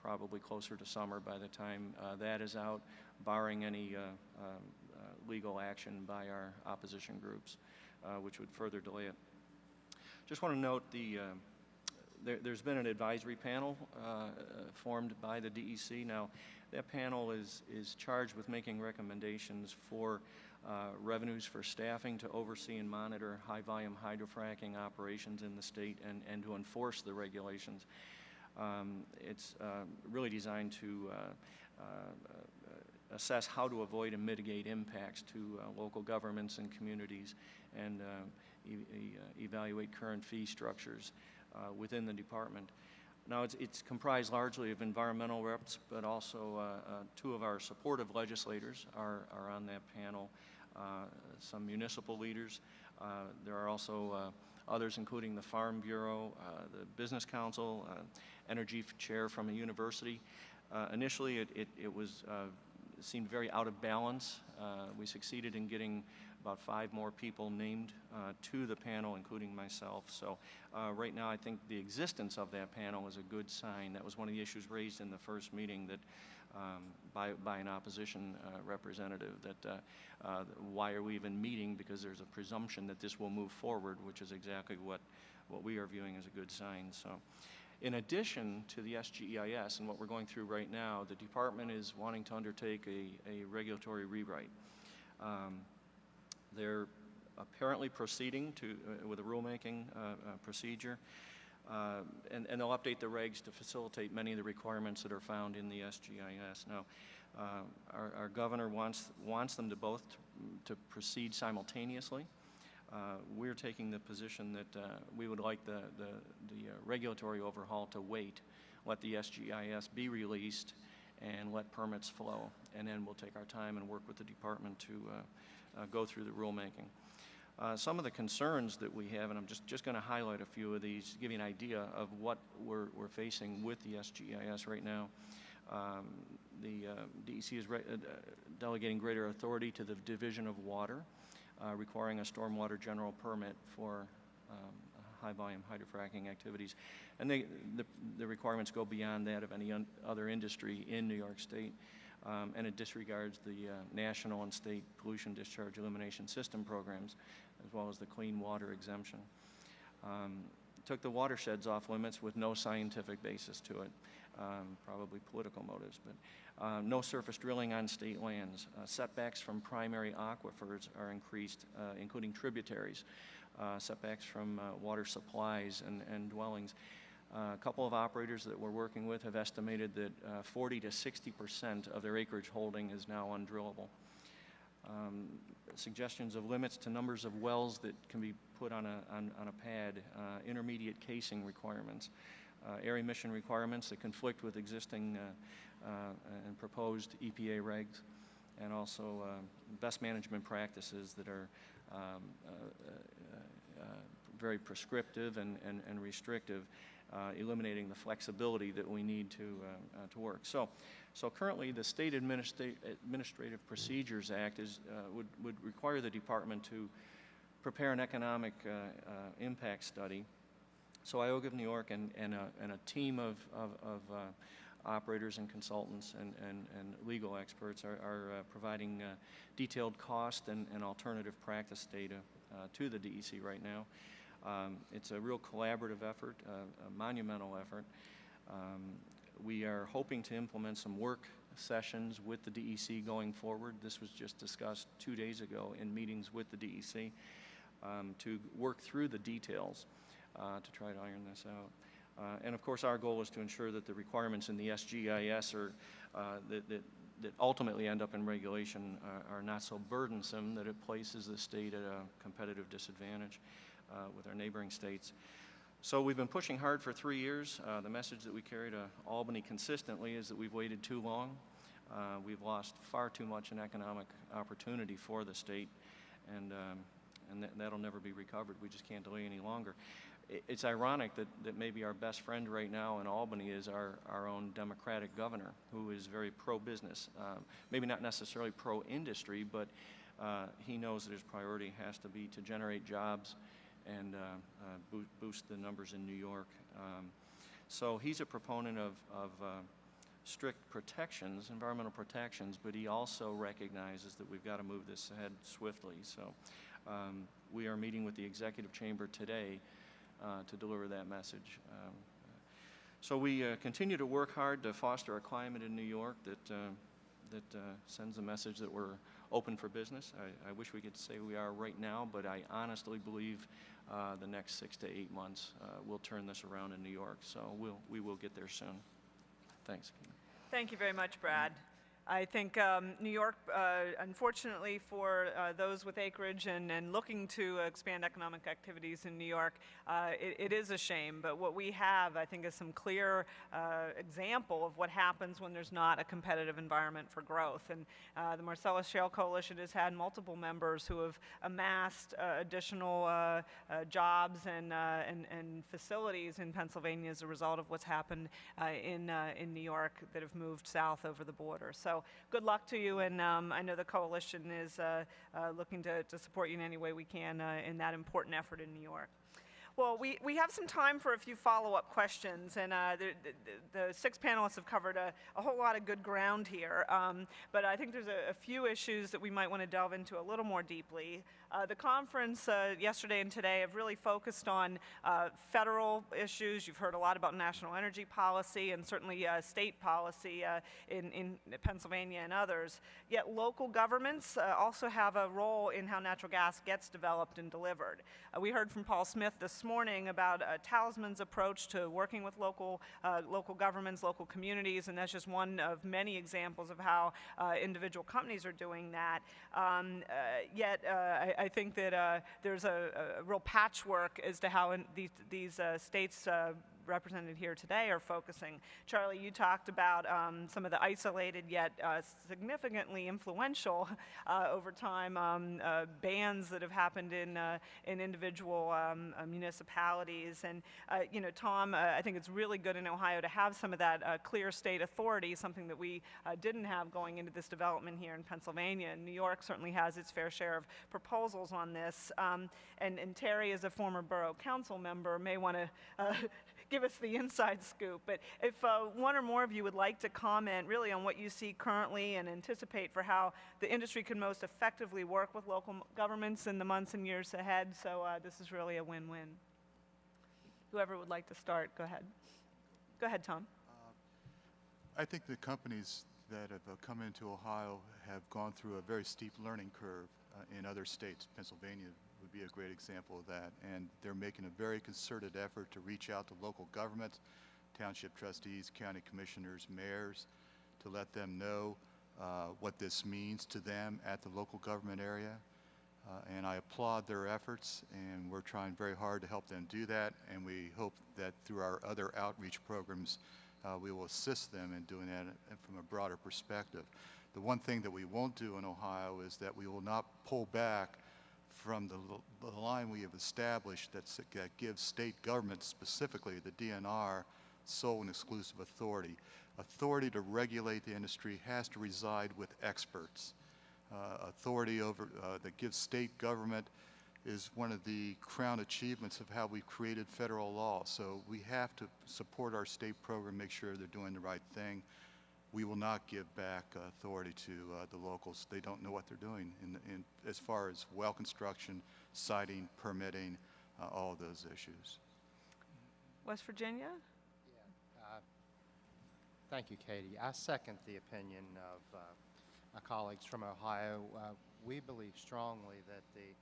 probably closer to summer by the time that is out, barring any legal action by our opposition groups, which would further delay it. Just want to note there's been an advisory panel formed by the DEC. Now, that panel is charged with making recommendations for revenues for staffing to oversee and monitor high-volume hydrofracking operations in the state and to enforce the regulations. It's really designed to assess how to avoid and mitigate impacts to local governments and communities and evaluate current fee structures within the department. Now, it's comprised largely of environmental reps, but also 2 of our supportive legislators are on that panel, some municipal leaders. There are also others, including the Farm Bureau, the Business Council, Energy Chair from a university. Initially, it seemed very out of balance. We succeeded in getting about 5 more people named to the panel, including myself. So right now, I think the existence of that panel is a good sign. That was one of the issues raised in the first meeting that by an opposition representative, that why are we even meeting, because there's a presumption that this will move forward, which is exactly what we are viewing as a good sign. So in addition to the SGEIS and what we're going through right now, the department is wanting to undertake a regulatory rewrite. They're apparently proceeding with a rulemaking procedure, and they'll update the regs to facilitate many of the requirements that are found in the SGIS. Now, our governor wants them to both to proceed simultaneously. We're taking the position that we would like the regulatory overhaul to wait, let the SGIS be released, and let permits flow, and then we'll take our time and work with the department to go through the rulemaking. Some of the concerns that we have, and I'm just going to highlight a few of these to give you an idea of what we're facing with the SGIS right now. The DEC is delegating greater authority to the Division of Water, requiring a stormwater general permit for high-volume hydrofracking activities. And the requirements go beyond that of any other industry in New York State. And it disregards the national and state pollution discharge elimination system programs, as well as the clean water exemption. Took the watersheds off limits with no scientific basis to it, probably political motives, but no surface drilling on state lands. Setbacks from primary aquifers are increased, including tributaries, setbacks from water supplies and dwellings. A couple of operators that we're working with have estimated that 40 to 60% of their acreage holding is now undrillable. Suggestions of limits to numbers of wells that can be put on a pad, intermediate casing requirements, air emission requirements that conflict with existing and proposed EPA regs, and also best management practices that are very prescriptive and restrictive, eliminating the flexibility that we need to work. So currently, the State Administrative Procedures Act would require the department to prepare an economic impact study. So IOGA of New York and a team of operators and consultants and legal experts are providing detailed cost and alternative practice data to the DEC right now. It's a real collaborative effort, a monumental effort. We are hoping to implement some work sessions with the DEC going forward. This was just discussed 2 days ago in meetings with the DEC to work through the details to try to iron this out. And of course, our goal is to ensure that the requirements in the SGIS are, that ultimately end up in regulation are not so burdensome that it places the state at a competitive disadvantage with our neighboring states. So we've been pushing hard for 3 years. The message that we carry to Albany consistently is that we've waited too long. We've lost far too much in economic opportunity for the state, and that'll never be recovered. We just can't delay any longer. It's ironic that maybe our best friend right now in Albany is our own Democratic governor, who is very pro-business. Maybe not necessarily pro-industry, but he knows that his priority has to be to generate jobs and boost the numbers in New York. So he's a proponent of strict protections, environmental protections, but he also recognizes that we've got to move this ahead swiftly. So we are meeting with the executive chamber today to deliver that message. So we continue to work hard to foster a climate in New York that sends a message that we're open for business. I wish we could say we are right now, but I honestly believe the next 6 to 8 months will turn this around in New York. So we will get there soon. Thanks. Thank you very much, Brad. I think New York, unfortunately for those with acreage and looking to expand economic activities in New York, it is a shame. But what we have, I think, is some clear example of what happens when there's not a competitive environment for growth. And the Marcellus Shale Coalition has had multiple members who have amassed additional jobs and facilities in Pennsylvania as a result of what's happened in New York that have moved south over the border. So good luck to you, and I know the coalition is looking to support you in any way we can in that important effort in New York. Well, we have some time for a few follow-up questions, and the 6 panelists have covered a whole lot of good ground here, but I think there's a few issues that we might want to delve into a little more deeply. The conference yesterday and today have really focused on federal issues. You've heard a lot about national energy policy and certainly state policy in Pennsylvania and others. Yet local governments also have a role in how natural gas gets developed and delivered. We heard from Paul Smith this morning about Talisman's approach to working with local governments, local communities, and that's just one of many examples of how individual companies are doing that. Yet I think that there's a real patchwork as to how these states represented here today are focusing. Charlie, you talked about some of the isolated yet significantly influential over time bans that have happened in individual municipalities. And you know, Tom, I think it's really good in Ohio to have some of that clear state authority, something that we didn't have going into this development here in Pennsylvania. And New York certainly has its fair share of proposals on this. And Terry, as a former borough council member, may want to give us the inside scoop. But if one or more of you would like to comment really on what you see currently and anticipate for how the industry can most effectively work with local governments in the months and years ahead, so this is really a win-win. Whoever would like to start, go ahead. Go ahead, Tom. I think the companies that have come into Ohio have gone through a very steep learning curve in other states. Pennsylvania would would be a great example of that. And they're making a very concerted effort to reach out to local governments, township trustees, county commissioners, mayors, to let them know what this means to them at the local government area. And I applaud their efforts, and we're trying very hard to help them do that, and we hope that through our other outreach programs, we will assist them in doing that from a broader perspective. The one thing that we won't do in Ohio is that we will not pull back from the line we have established that gives state governments, specifically the DNR, sole and exclusive authority. Authority to regulate the industry has to reside with experts. Authority over that gives state government is one of the crown achievements of how we've created federal law. So we have to support our state program, make sure they're doing the right thing. We will not give back authority to the locals. They don't know what they're doing in as far as well construction, siting, permitting, all of those issues. West Virginia? Thank you, Katie. I second the opinion of my colleagues from Ohio. We believe strongly that the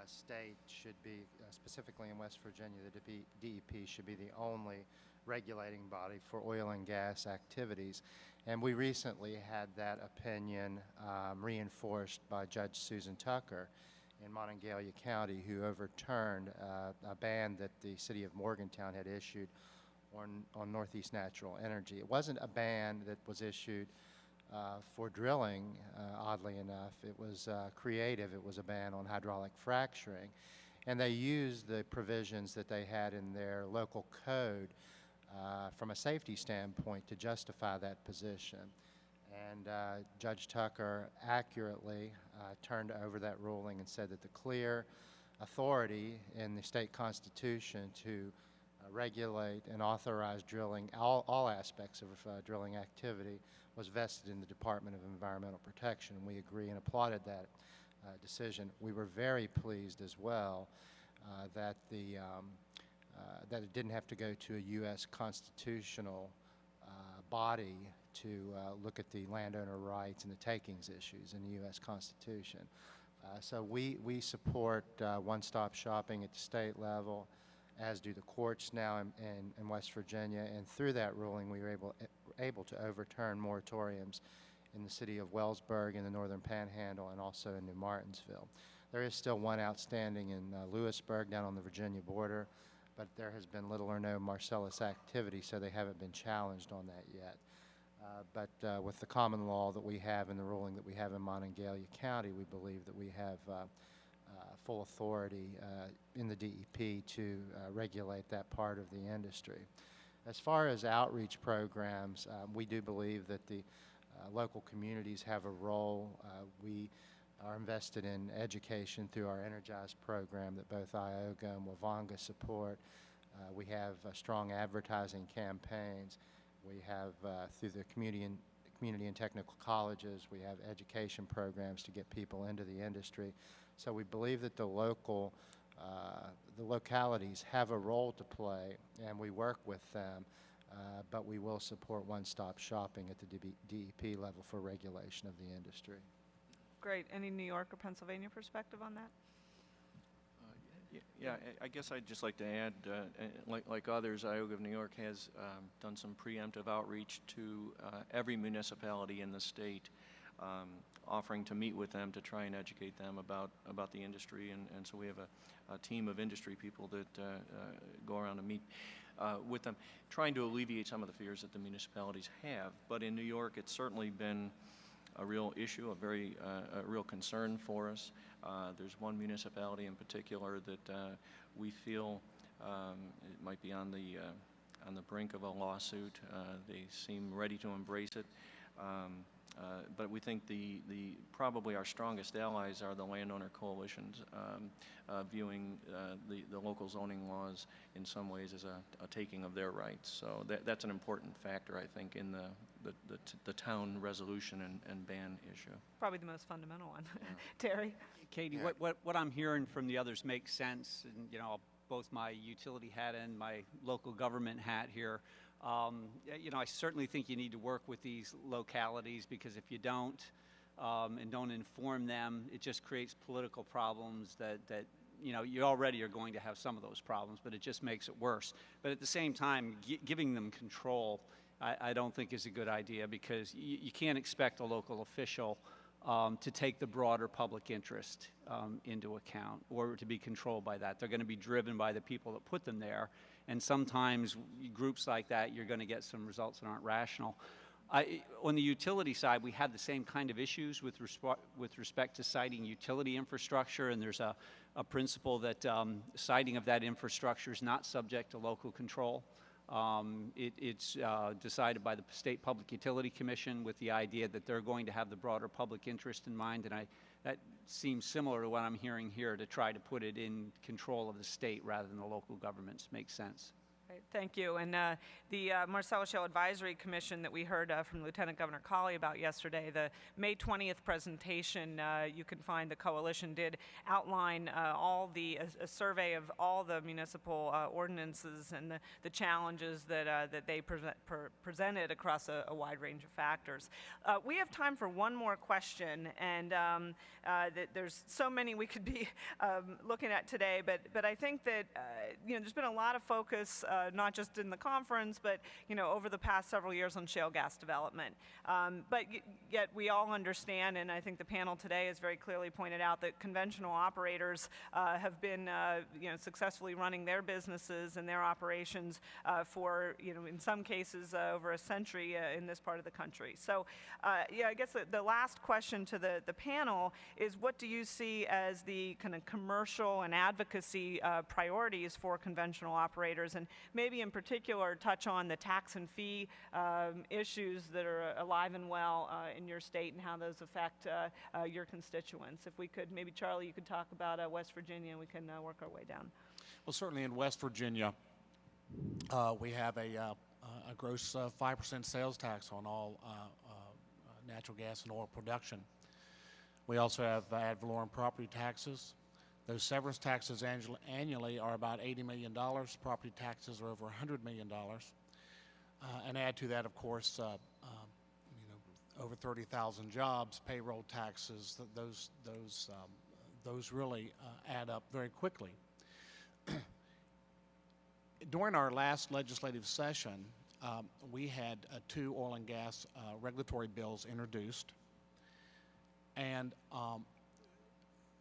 state should be, specifically in West Virginia, the DEP should be the only regulating body for oil and gas activities. And we recently had that opinion reinforced by Judge Susan Tucker in Monongalia County, who overturned a ban that the city of Morgantown had issued on Northeast Natural Energy. It wasn't a ban that was issued for drilling, oddly enough. It was creative. It was a ban on hydraulic fracturing. And they used the provisions that they had in their local code from a safety standpoint to justify that position. And Judge Tucker accurately turned over that ruling and said that the clear authority in the state constitution to regulate and authorize drilling, all aspects of drilling activity, was vested in the Department of Environmental Protection, and we agree and applauded that decision. We were very pleased as well that that it didn't have to go to a U.S. constitutional body to look at the landowner rights and the takings issues in the U.S. Constitution. So we support one-stop shopping at the state level, as do the courts now in West Virginia, and through that ruling we were able to overturn moratoriums in the city of Wellsburg, in the northern panhandle, and also in New Martinsville. There is still one outstanding in Lewisburg down on the Virginia border, but there has been little or no Marcellus activity, so they haven't been challenged on that yet. But with the common law that we have and the ruling that we have in Monongalia County, we believe that we have full authority in the DEP to regulate that part of the industry. As far as outreach programs, we do believe that the local communities have a role. We are invested in education through our Energize program that both IOGA and Wavanga support. We have strong advertising campaigns. We have, through the community and technical colleges, we have education programs to get people into the industry. So we believe that the localities have a role to play, and we work with them, but we will support one-stop shopping at the DEP level for regulation of the industry. Great. Any New York or Pennsylvania perspective on that? Yeah, I guess I'd just like to add, like others, IOGA of New York has done some preemptive outreach to every municipality in the state, offering to meet with them to try and educate them about the industry, and so we have a team of industry people that go around and meet with them, trying to alleviate some of the fears that the municipalities have. But in New York, it's certainly been a real issue, a real concern for us. There's one municipality in particular that we feel it might be on the brink of a lawsuit. They seem ready to embrace it. But we think probably our strongest allies are the landowner coalitions, viewing the local zoning laws in some ways as a taking of their rights. So that's an important factor, I think, in the town resolution and ban issue. Probably the most fundamental one. Yeah. Terry? Katie, what I'm hearing from the others makes sense, and both my utility hat and my local government hat here. I certainly think you need to work with these localities, because if you don't and don't inform them, it just creates political problems that you know, you already are going to have some of those problems, but it just makes it worse. But at the same time, giving them control, I don't think is a good idea, because you can't expect a local official to take the broader public interest into account, or to be controlled by that. They're going to be driven by the people that put them there, and sometimes groups like that, you're going to get some results that aren't rational. On the utility side, we had the same kind of issues with respect to siting utility infrastructure, and there's a principle that siting of that infrastructure is not subject to local control. It's decided by the State Public Utility Commission with the idea that they're going to have the broader public interest in mind, and that seems similar to what I'm hearing here, to try to put it in control of the state rather than the local governments. Makes sense. Great, thank you. And the Marcellus Shale Advisory Commission that we heard from Lieutenant Governor Colley about yesterday, the May 20th presentation, you can find the coalition did outline a survey of all the municipal ordinances and the challenges that they presented across a wide range of factors. We have time for one more question, and there's so many we could be looking at today, but I think that there's been a lot of focus not just in the conference, but over the past several years on shale gas development. But yet we all understand, and I think the panel today has very clearly pointed out, that conventional operators have been successfully running their businesses and their operations for in some cases over a century in this part of the country. So I guess the last question to the panel is, what do you see as the kind of commercial and advocacy priorities for conventional operators, and maybe in particular touch on the tax and fee issues that are alive and well in your state, and how those affect your constituents. If we could, maybe Charlie, you could talk about West Virginia, and we can work our way down. Well, certainly in West Virginia, we have a gross 5% sales tax on all natural gas and oil production. We also have ad valorem property taxes. Those severance taxes annually are about $80 million. Property taxes are over $100 million. And add to that, of course, over 30,000 jobs, payroll taxes. Those really add up very quickly. During our last legislative session, we had 2 oil and gas regulatory bills introduced, and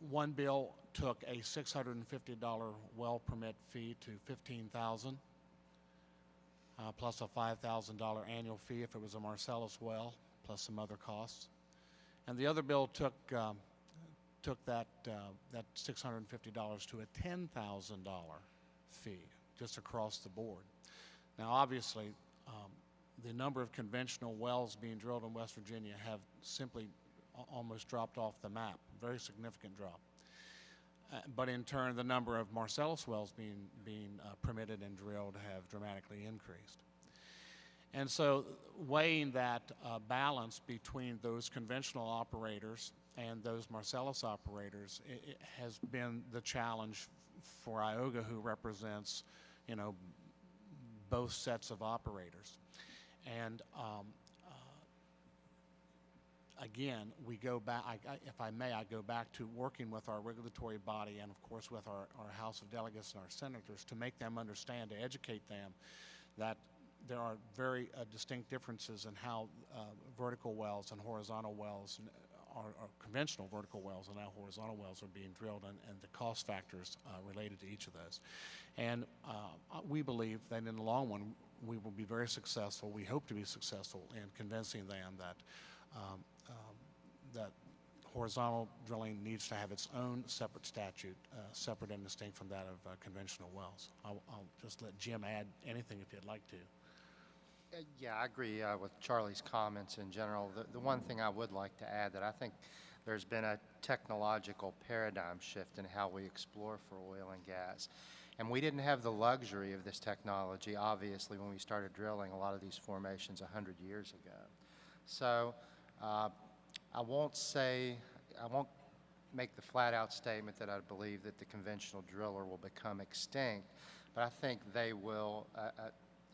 one bill took a $650 well permit fee to $15,000, plus a $5,000 annual fee if it was a Marcellus well, plus some other costs. And the other bill took that $650 to a $10,000 fee, just across the board. Now, obviously, the number of conventional wells being drilled in West Virginia have simply almost dropped off the map, very significant drop. But in turn, the number of Marcellus wells being permitted and drilled have dramatically increased. And so weighing that balance between those conventional operators and those Marcellus operators, it has been the challenge for IOGA, who represents, both sets of operators. And again, we go back, if I may, I go back to working with our regulatory body and, of course, with our House of Delegates and our senators to make them understand, to educate them that there are very distinct differences in how vertical wells and horizontal wells, or conventional vertical wells and now horizontal wells, are being drilled, and the cost factors related to each of those. And we believe that in the long run, we will be very successful. We hope to be successful in convincing them that that horizontal drilling needs to have its own separate statute, separate and distinct from that of conventional wells. I'll just let Jim add anything if you'd like to. Yeah, I agree with Charlie's comments in general. The one thing I would like to add, that I think there's been a technological paradigm shift in how we explore for oil and gas. And we didn't have the luxury of this technology, obviously, when we started drilling a lot of these formations 100 years ago. So I won't make the flat-out statement that I believe that the conventional driller will become extinct, but I think they will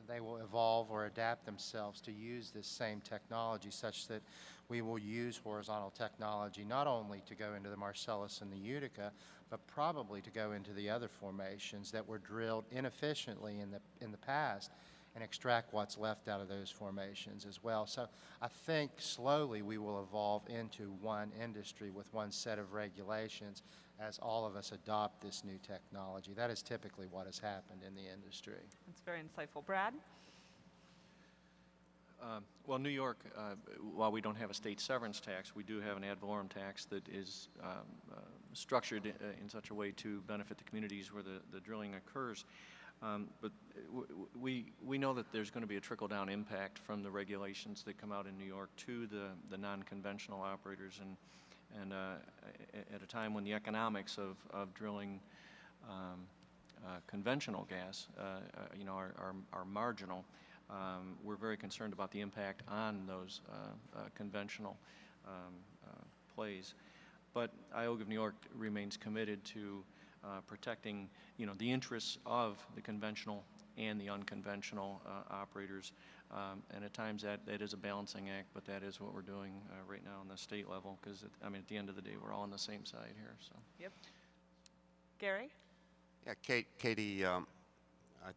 they will evolve or adapt themselves to use this same technology, such that we will use horizontal technology not only to go into the Marcellus and the Utica, but probably to go into the other formations that were drilled inefficiently in the past, and extract what's left out of those formations as well. So I think slowly we will evolve into one industry with one set of regulations as all of us adopt this new technology. That is typically what has happened in the industry. That's very insightful. Brad? Well, New York, while we don't have a state severance tax, we do have an ad valorem tax that is structured in such a way to benefit the communities where the drilling occurs. But we know that there's going to be a trickle-down impact from the regulations that come out in New York to the non-conventional operators, and at a time when the economics of drilling conventional gas, are marginal. We're very concerned about the impact on those conventional plays. But IOGA of New York remains committed to protecting, the interests of the conventional and the unconventional operators, and at times that is a balancing act, but that is what we're doing right now on the state level, because at the end of the day, we're all on the same side here. So. Yep. Gary? Yeah, Katie, I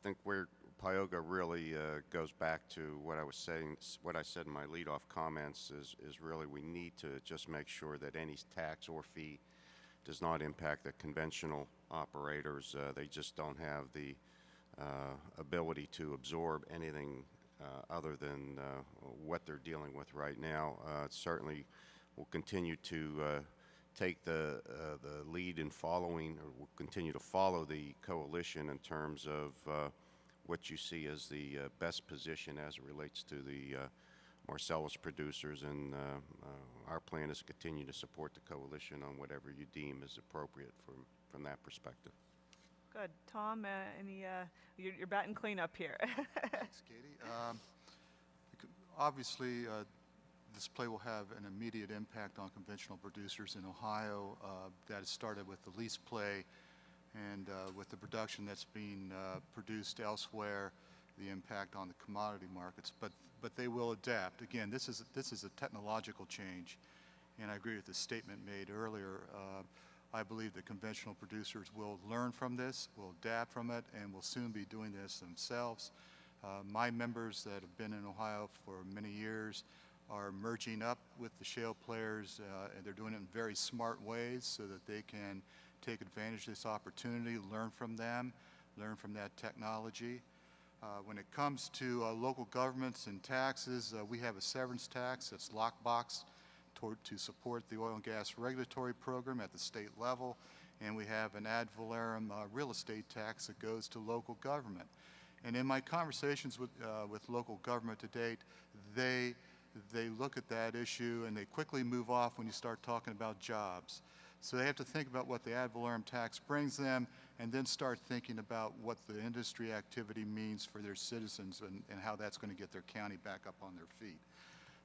think where PIOGA really goes back to what I was saying, what I said in my leadoff comments is really we need to just make sure that any tax or fee does not impact the conventional operators. They just don't have the ability to absorb anything other than what they're dealing with right now. Certainly will continue to take the lead in following, or will continue to follow the coalition in terms of what you see as the best position as it relates to the Marcellus producers, and our plan is to continue to support the coalition on whatever you deem is appropriate from that perspective. Good. Tom, you're batting clean up here. Thanks, Katie. Obviously, this play will have an immediate impact on conventional producers in Ohio. That has started with the lease play, and with the production that's being produced elsewhere, the impact on the commodity markets. But they will adapt. Again, this is a technological change, and I agree with the statement made earlier. I believe that conventional producers will learn from this, will adapt from it, and will soon be doing this themselves. My members that have been in Ohio for many years are merging up with the shale players, and they're doing it in very smart ways so that they can take advantage of this opportunity, learn from them, learn from that technology. When it comes to local governments and taxes, we have a severance tax that's lockbox to support the oil and gas regulatory program at the state level, and we have an ad valorem real estate tax that goes to local government. And in my conversations with local government to date, they look at that issue and they quickly move off when you start talking about jobs. So they have to think about what the ad valorem tax brings them, and then start thinking about what the industry activity means for their citizens, and how that's going to get their county back up on their feet.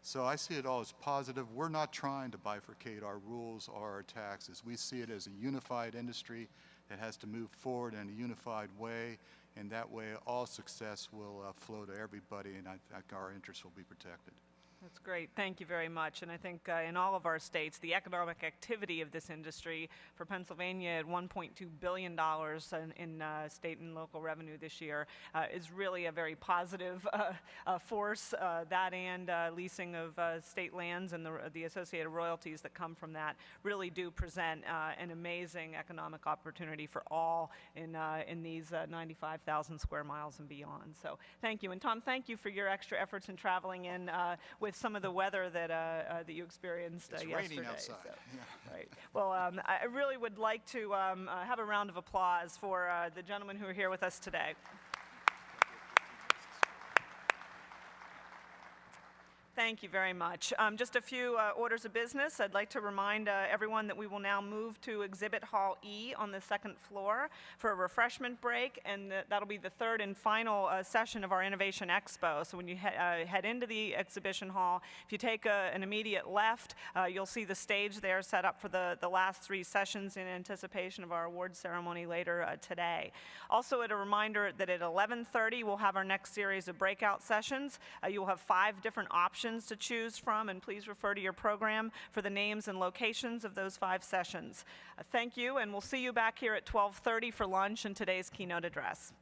So I see it all as positive. We're not trying to bifurcate our rules or our taxes. We see it as a unified industry that has to move forward in a unified way, and that way all success will flow to everybody, and I think our interests will be protected. That's great. Thank you very much. And I think in all of our states, the economic activity of this industry, for Pennsylvania at $1.2 billion in state and local revenue this year, is really a very positive force. That and leasing of state lands and the associated royalties that come from that really do present an amazing economic opportunity for all in these 95,000 square miles and beyond. So thank you. And Tom, thank you for your extra efforts in traveling in with some of the weather that that you experienced yesterday. It's raining outside. So, yeah. right. Well, I really would like to have a round of applause for the gentlemen who are here with us today. Thank you very much. Just a few orders of business. I'd like to remind everyone that we will now move to Exhibit Hall E on the second floor for a refreshment break, and that'll be the third and final session of our Innovation Expo. So when you head into the exhibition hall, if you take an immediate left, you'll see the stage there set up for the last 3 sessions in anticipation of our award ceremony later today. Also, a reminder that at 11:30 we'll have our next series of breakout sessions. You'll have 5 different options to choose from, and please refer to your program for the names and locations of those 5 sessions. Thank you, and we'll see you back here at 12:30 for lunch and today's keynote address.